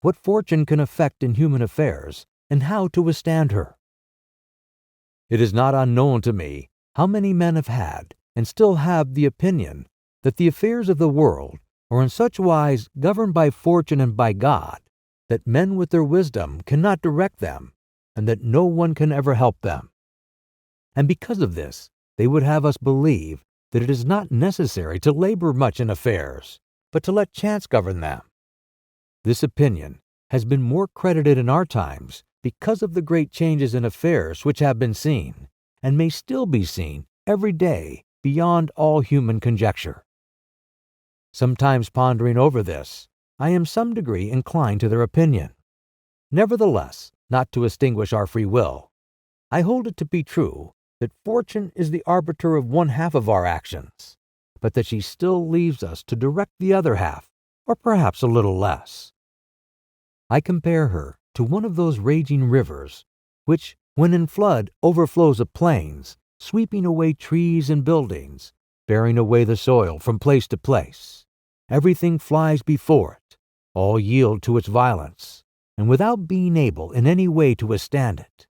What fortune can effect in human affairs, and how to withstand her. It is not unknown to me how many men have had, and still have, the opinion that the affairs of the world are in such wise governed by fortune and by God, that men with their wisdom cannot direct them, and that no one can ever help them. And because of this, they would have us believe that it is not necessary to labor much in affairs, but to let chance govern them. This opinion has been more credited in our times because of the great changes in affairs which have been seen, and may still be seen every day beyond all human conjecture. Sometimes pondering over this, I am some degree inclined to their opinion. Nevertheless, not to extinguish our free will, I hold it to be true that fortune is the arbiter of one half of our actions, but that she still leaves us to direct the other half, or perhaps a little less. I compare her to one of those raging rivers, which, when in flood, overflows the plains, sweeping away trees and buildings, bearing away the soil from place to place. Everything flies before it, all yield to its violence, and without being able in any way to withstand it.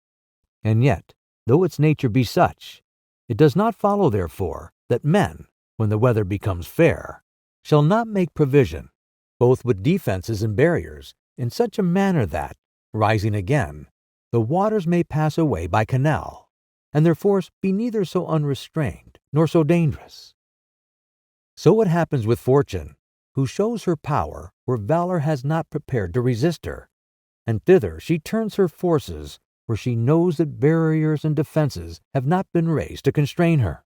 And yet, though its nature be such, it does not follow, therefore, that men, when the weather becomes fair, shall not make provision, both with defenses and barriers, in such a manner that, rising again, the waters may pass away by canal, and their force be neither so unrestrained nor so dangerous. So it happens with fortune, who shows her power where valor has not prepared to resist her, and thither she turns her forces where she knows that barriers and defenses have not been raised to constrain her.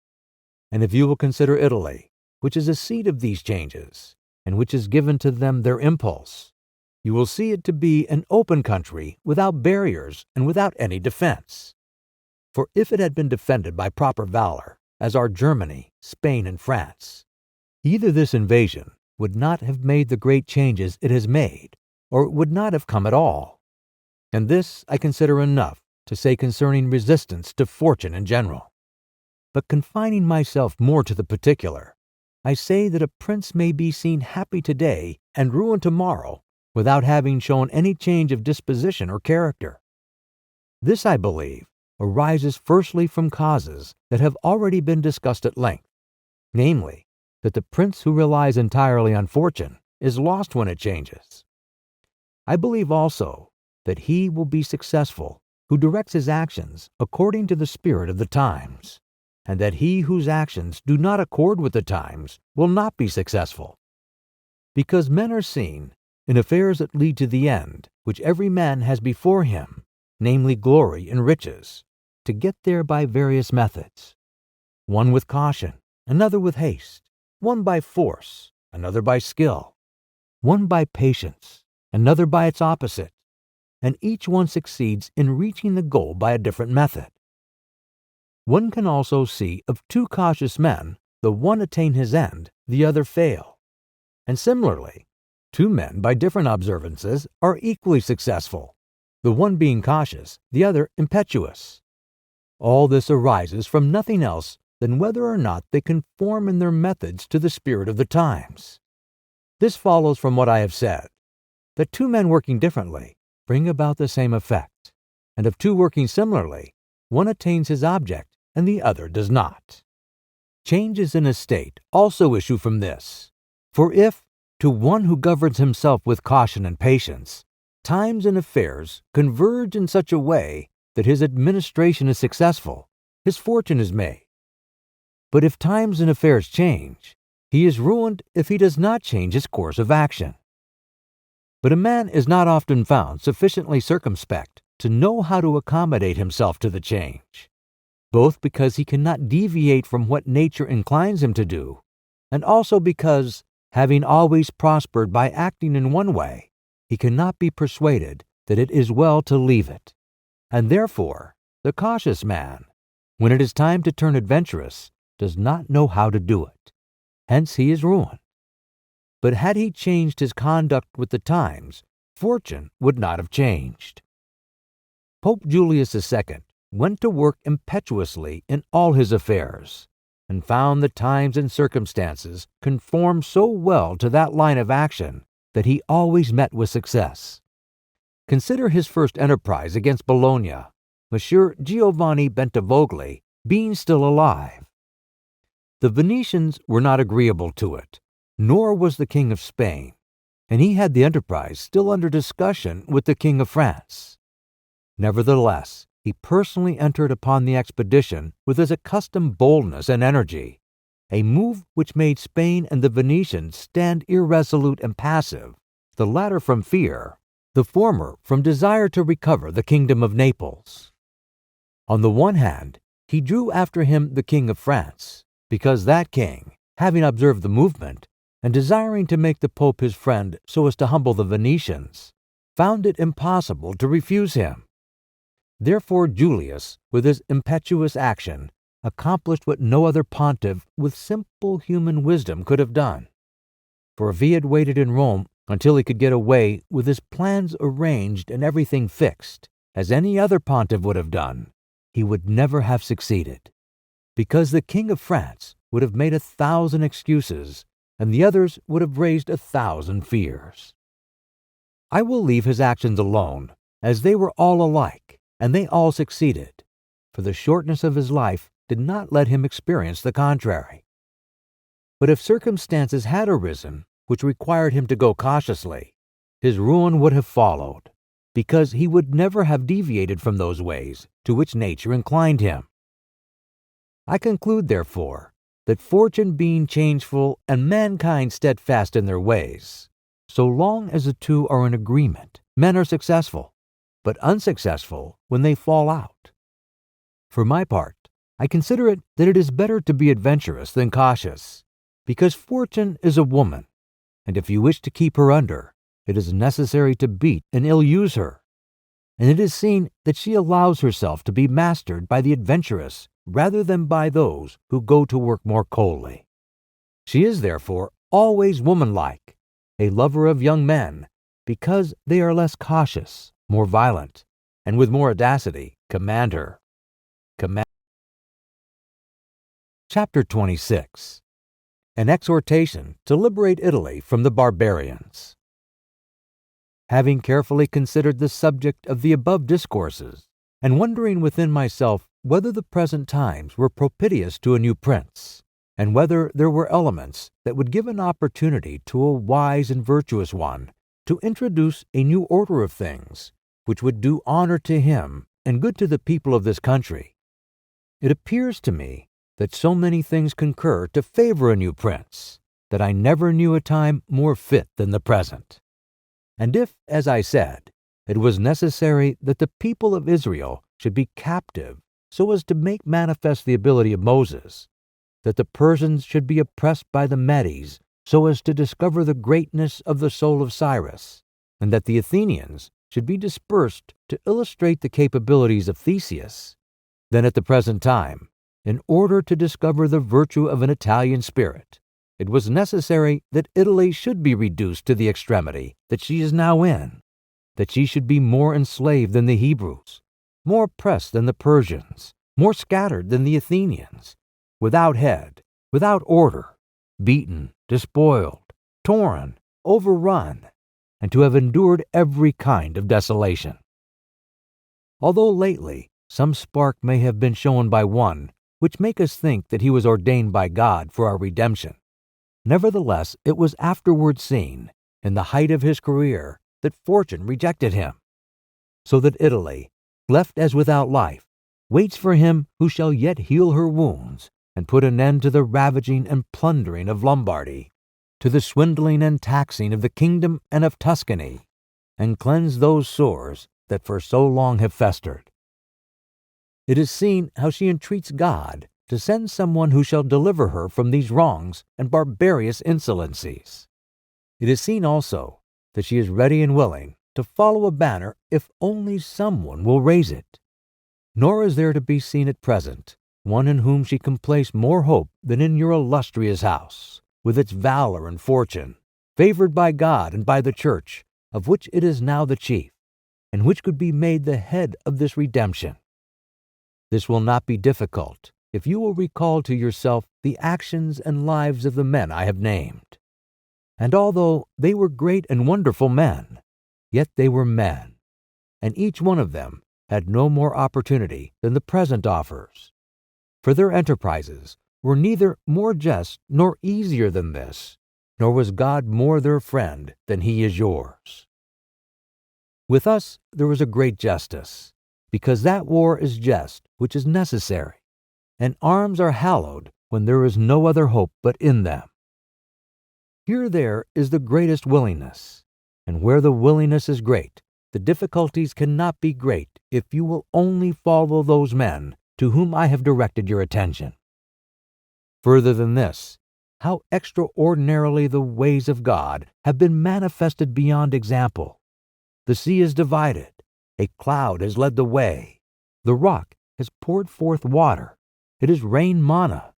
And if you will consider Italy, which is a seat of these changes, and which has given to them their impulse, you will see it to be an open country without barriers and without any defense. For if it had been defended by proper valor, as are Germany, Spain, and France, either this invasion would not have made the great changes it has made, or it would not have come at all. And this I consider enough to say concerning resistance to fortune in general. But confining myself more to the particular, I say that a prince may be seen happy today and ruined tomorrow without having shown any change of disposition or character. This, I believe, arises firstly from causes that have already been discussed at length, namely, that the prince who relies entirely on fortune is lost when it changes. I believe also that he will be successful who directs his actions according to the spirit of the times, and that he whose actions do not accord with the times will not be successful. Because men are seen, in affairs that lead to the end which every man has before him, namely glory and riches, to get there by various methods, one with caution, another with haste, one by force, another by skill, one by patience, another by its opposite, and each one succeeds in reaching the goal by a different method. One can also see of two cautious men, the one attain his end, the other fail. And similarly, two men by different observances are equally successful, the one being cautious, the other impetuous. All this arises from nothing else than whether or not they conform in their methods to the spirit of the times. This follows from what I have said, that two men working differently bring about the same effect, and of two working similarly, one attains his object and the other does not. Changes in a state also issue from this, for if, to one who governs himself with caution and patience, times and affairs converge in such a way that his administration is successful, his fortune is made. But if times and affairs change, he is ruined if he does not change his course of action. But a man is not often found sufficiently circumspect to know how to accommodate himself to the change, both because he cannot deviate from what nature inclines him to do, and also because, having always prospered by acting in one way, he cannot be persuaded that it is well to leave it. And therefore, the cautious man, when it is time to turn adventurous, does not know how to do it. Hence he is ruined. But had he changed his conduct with the times, fortune would not have changed. Pope Julius II went to work impetuously in all his affairs, and found the times and circumstances conform so well to that line of action that he always met with success. Consider his first enterprise against Bologna, Messer Giovanni Bentivogli being still alive. The Venetians were not agreeable to it, nor was the King of Spain, and he had the enterprise still under discussion with the King of France. Nevertheless, he personally entered upon the expedition with his accustomed boldness and energy, a move which made Spain and the Venetians stand irresolute and passive, the latter from fear, the former from desire to recover the kingdom of Naples. On the one hand, he drew after him the King of France, because that king, having observed the movement, and desiring to make the Pope his friend so as to humble the Venetians, found it impossible to refuse him. Therefore Julius, with his impetuous action, accomplished what no other pontiff with simple human wisdom could have done. For if he had waited in Rome until he could get away with his plans arranged and everything fixed, as any other pontiff would have done, he would never have succeeded, because the King of France would have made 1,000 excuses, and the others would have raised 1,000 fears. I will leave his actions alone, as they were all alike, and they all succeeded, for the shortness of his life did not let him experience the contrary. But if circumstances had arisen which required him to go cautiously, his ruin would have followed, because he would never have deviated from those ways to which nature inclined him. I conclude, therefore, that fortune being changeful and mankind steadfast in their ways, so long as the two are in agreement, men are successful, but unsuccessful when they fall out. For my part, I consider it that it is better to be adventurous than cautious, because fortune is a woman, and if you wish to keep her under, it is necessary to beat and ill-use her, and it is seen that she allows herself to be mastered by the adventurous rather than by those who go to work more coldly. She is therefore always womanlike, a lover of young men, because they are less cautious, more violent, and with more audacity command her. Chapter 26. An exhortation to liberate Italy from the barbarians. Having carefully considered the subject of the above discourses, and wondering within myself whether the present times were propitious to a new prince, and whether there were elements that would give an opportunity to a wise and virtuous one to introduce a new order of things, which would do honor to him and good to the people of this country, it appears to me that so many things concur to favor a new prince, that I never knew a time more fit than the present. And if, as I said, it was necessary that the people of Israel should be captive so as to make manifest the ability of Moses, that the Persians should be oppressed by the Medes so as to discover the greatness of the soul of Cyrus, and that the Athenians should be dispersed to illustrate the capabilities of Theseus, then at the present time, in order to discover the virtue of an Italian spirit, it was necessary that Italy should be reduced to the extremity that she is now in, that she should be more enslaved than the Hebrews, more oppressed than the Persians, more scattered than the Athenians, without head, without order, beaten, despoiled, torn, overrun, and to have endured every kind of desolation. Although lately some spark may have been shown by one which make us think that he was ordained by God for our redemption, nevertheless it was afterward seen, in the height of his career, that fortune rejected him, so that Italy, left as without life, waits for him who shall yet heal her wounds and put an end to the ravaging and plundering of Lombardy, to the swindling and taxing of the kingdom and of Tuscany, and cleanse those sores that for so long have festered. It is seen how she entreats God to send someone who shall deliver her from these wrongs and barbarous insolencies. It is seen also that she is ready and willing to follow a banner if only someone will raise it. Nor is there to be seen at present one in whom she can place more hope than in your illustrious house, with its valor and fortune, favored by God and by the Church, of which it is now the chief, and which could be made the head of this redemption. This will not be difficult if you will recall to yourself the actions and lives of the men I have named. And although they were great and wonderful men, yet they were men, and each one of them had no more opportunity than the present offers. For their enterprises were neither more just nor easier than this, nor was God more their friend than he is yours. With us there is a great justice, because that war is just which is necessary, and arms are hallowed when there is no other hope but in them. Here there is the greatest willingness, and where the willingness is great, the difficulties cannot be great if you will only follow those men to whom I have directed your attention. Further than this, how extraordinarily the ways of God have been manifested beyond example. The sea is divided, a cloud has led the way, the rock has poured forth water, it has rained manna.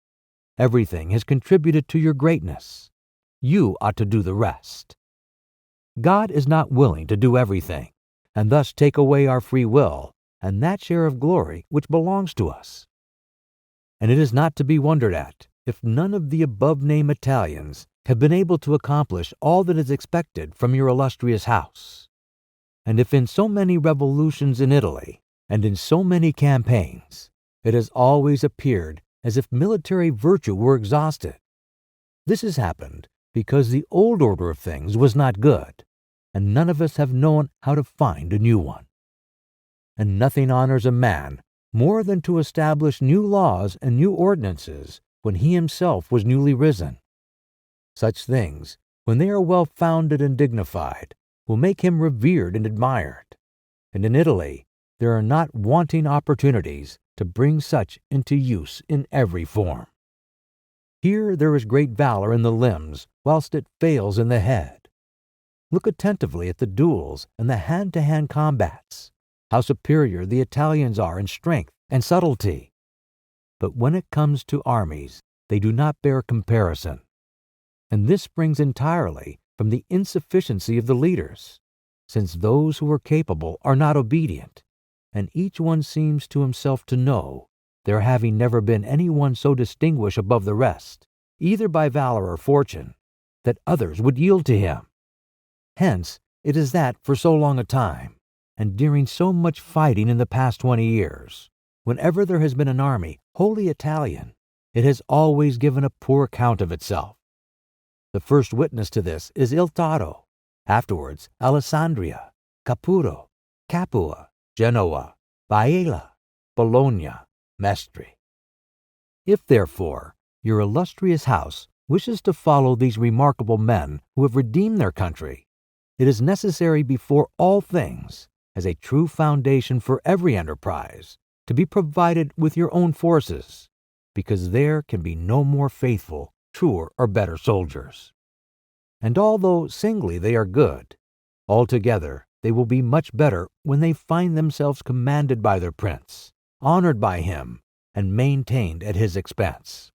Everything has contributed to your greatness. You ought to do the rest. God is not willing to do everything, and thus take away our free will and that share of glory which belongs to us. And it is not to be wondered at if none of the above-named Italians have been able to accomplish all that is expected from your illustrious house. And if in so many revolutions in Italy, and in so many campaigns, it has always appeared as if military virtue were exhausted, this has happened because the old order of things was not good, and none of us have known how to find a new one. And nothing honors a man more than to establish new laws and new ordinances when he himself was newly risen. Such things, when they are well founded and dignified, will make him revered and admired. And in Italy there are not wanting opportunities to bring such into use in every form. Here there is great valor in the limbs, whilst it fails in the head. Look attentively at the duels and the hand-to-hand combats, how superior the Italians are in strength and subtlety. But when it comes to armies, they do not bear comparison. And this springs entirely from the insufficiency of the leaders, since those who are capable are not obedient, and each one seems to himself to know, there having never been any one so distinguished above the rest, either by valor or fortune, that others would yield to him. Hence it is that for so long a time, and during so much fighting in the past 20 years, whenever there has been an army wholly Italian, it has always given a poor account of itself. The first witness to this is Il Taro, afterwards Alessandria, Caputo, Capua, Genoa, Biella, Bologna, Mestre. If, therefore, your illustrious house wishes to follow these remarkable men who have redeemed their country, it is necessary before all things, as a true foundation for every enterprise, to be provided with your own forces, because there can be no more faithful, truer, or better soldiers. And although singly they are good, altogether they will be much better when they find themselves commanded by their prince, honored by him, and maintained at his expense.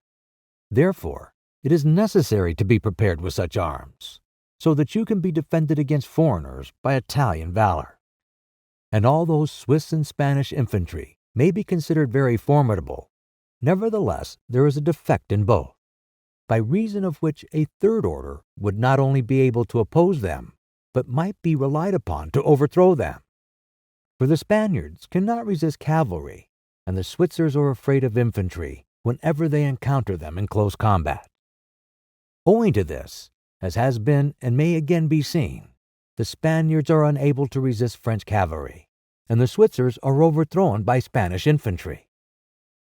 Therefore, it is necessary to be prepared with such arms, so that you can be defended against foreigners by Italian valor. And although Swiss and Spanish infantry may be considered very formidable, nevertheless there is a defect in both, by reason of which a third order would not only be able to oppose them, but might be relied upon to overthrow them. For the Spaniards cannot resist cavalry, and the Switzers are afraid of infantry whenever they encounter them in close combat. Owing to this, as has been and may again be seen, the Spaniards are unable to resist French cavalry, and the Switzers are overthrown by Spanish infantry.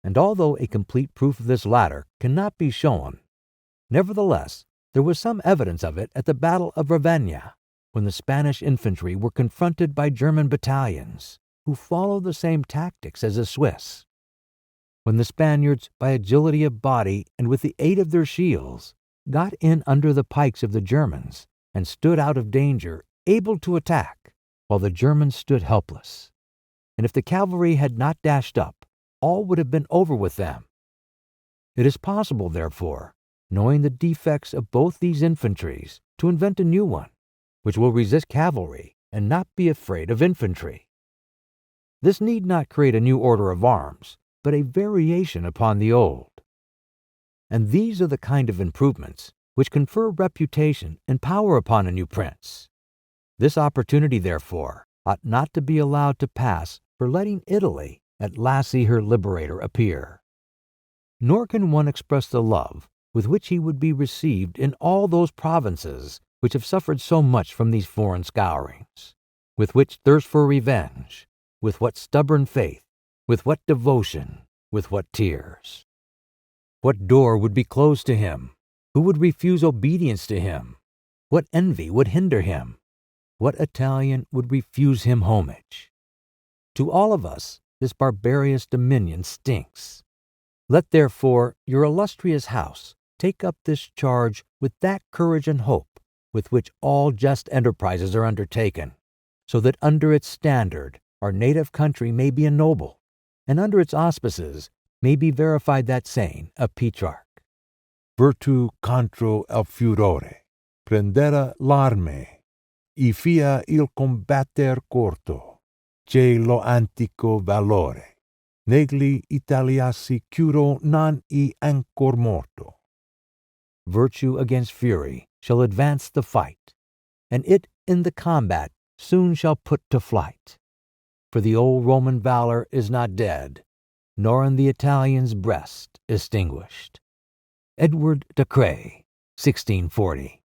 And although a complete proof of this latter cannot be shown, nevertheless there was some evidence of it at the Battle of Ravenna, when the Spanish infantry were confronted by German battalions, who followed the same tactics as the Swiss. When the Spaniards, by agility of body and with the aid of their shields, got in under the pikes of the Germans and stood out of danger, able to attack, while the Germans stood helpless. And if the cavalry had not dashed up, all would have been over with them. It is possible, therefore, knowing the defects of both these infantries, to invent a new one, which will resist cavalry and not be afraid of infantry. This need not create a new order of arms, but a variation upon the old. And these are the kind of improvements which confer reputation and power upon a new prince. This opportunity, therefore, ought not to be allowed to pass for letting Italy at last see her liberator appear. Nor can one express the love with which he would be received in all those provinces which have suffered so much from these foreign scourings, with which thirst for revenge, with what stubborn faith, with what devotion, with what tears. What door would be closed to him? Who would refuse obedience to him? What envy would hinder him? What Italian would refuse him homage? To all of us, this barbarous dominion stinks. Let therefore your illustrious house take up this charge with that courage and hope with which all just enterprises are undertaken, so that under its standard our native country may be ennobled, and under its auspices may be verified that saying of Petrarch: Virtu contro el furore, prendere l'arme, e fia il combatter corto, che lo antico valore, negli Italiasi curo non e ancor morto. Virtue against fury shall advance the fight, and it in the combat soon shall put to flight. For the old Roman valor is not dead, nor in the Italian's breast extinguished. Edward de Craye, 1640.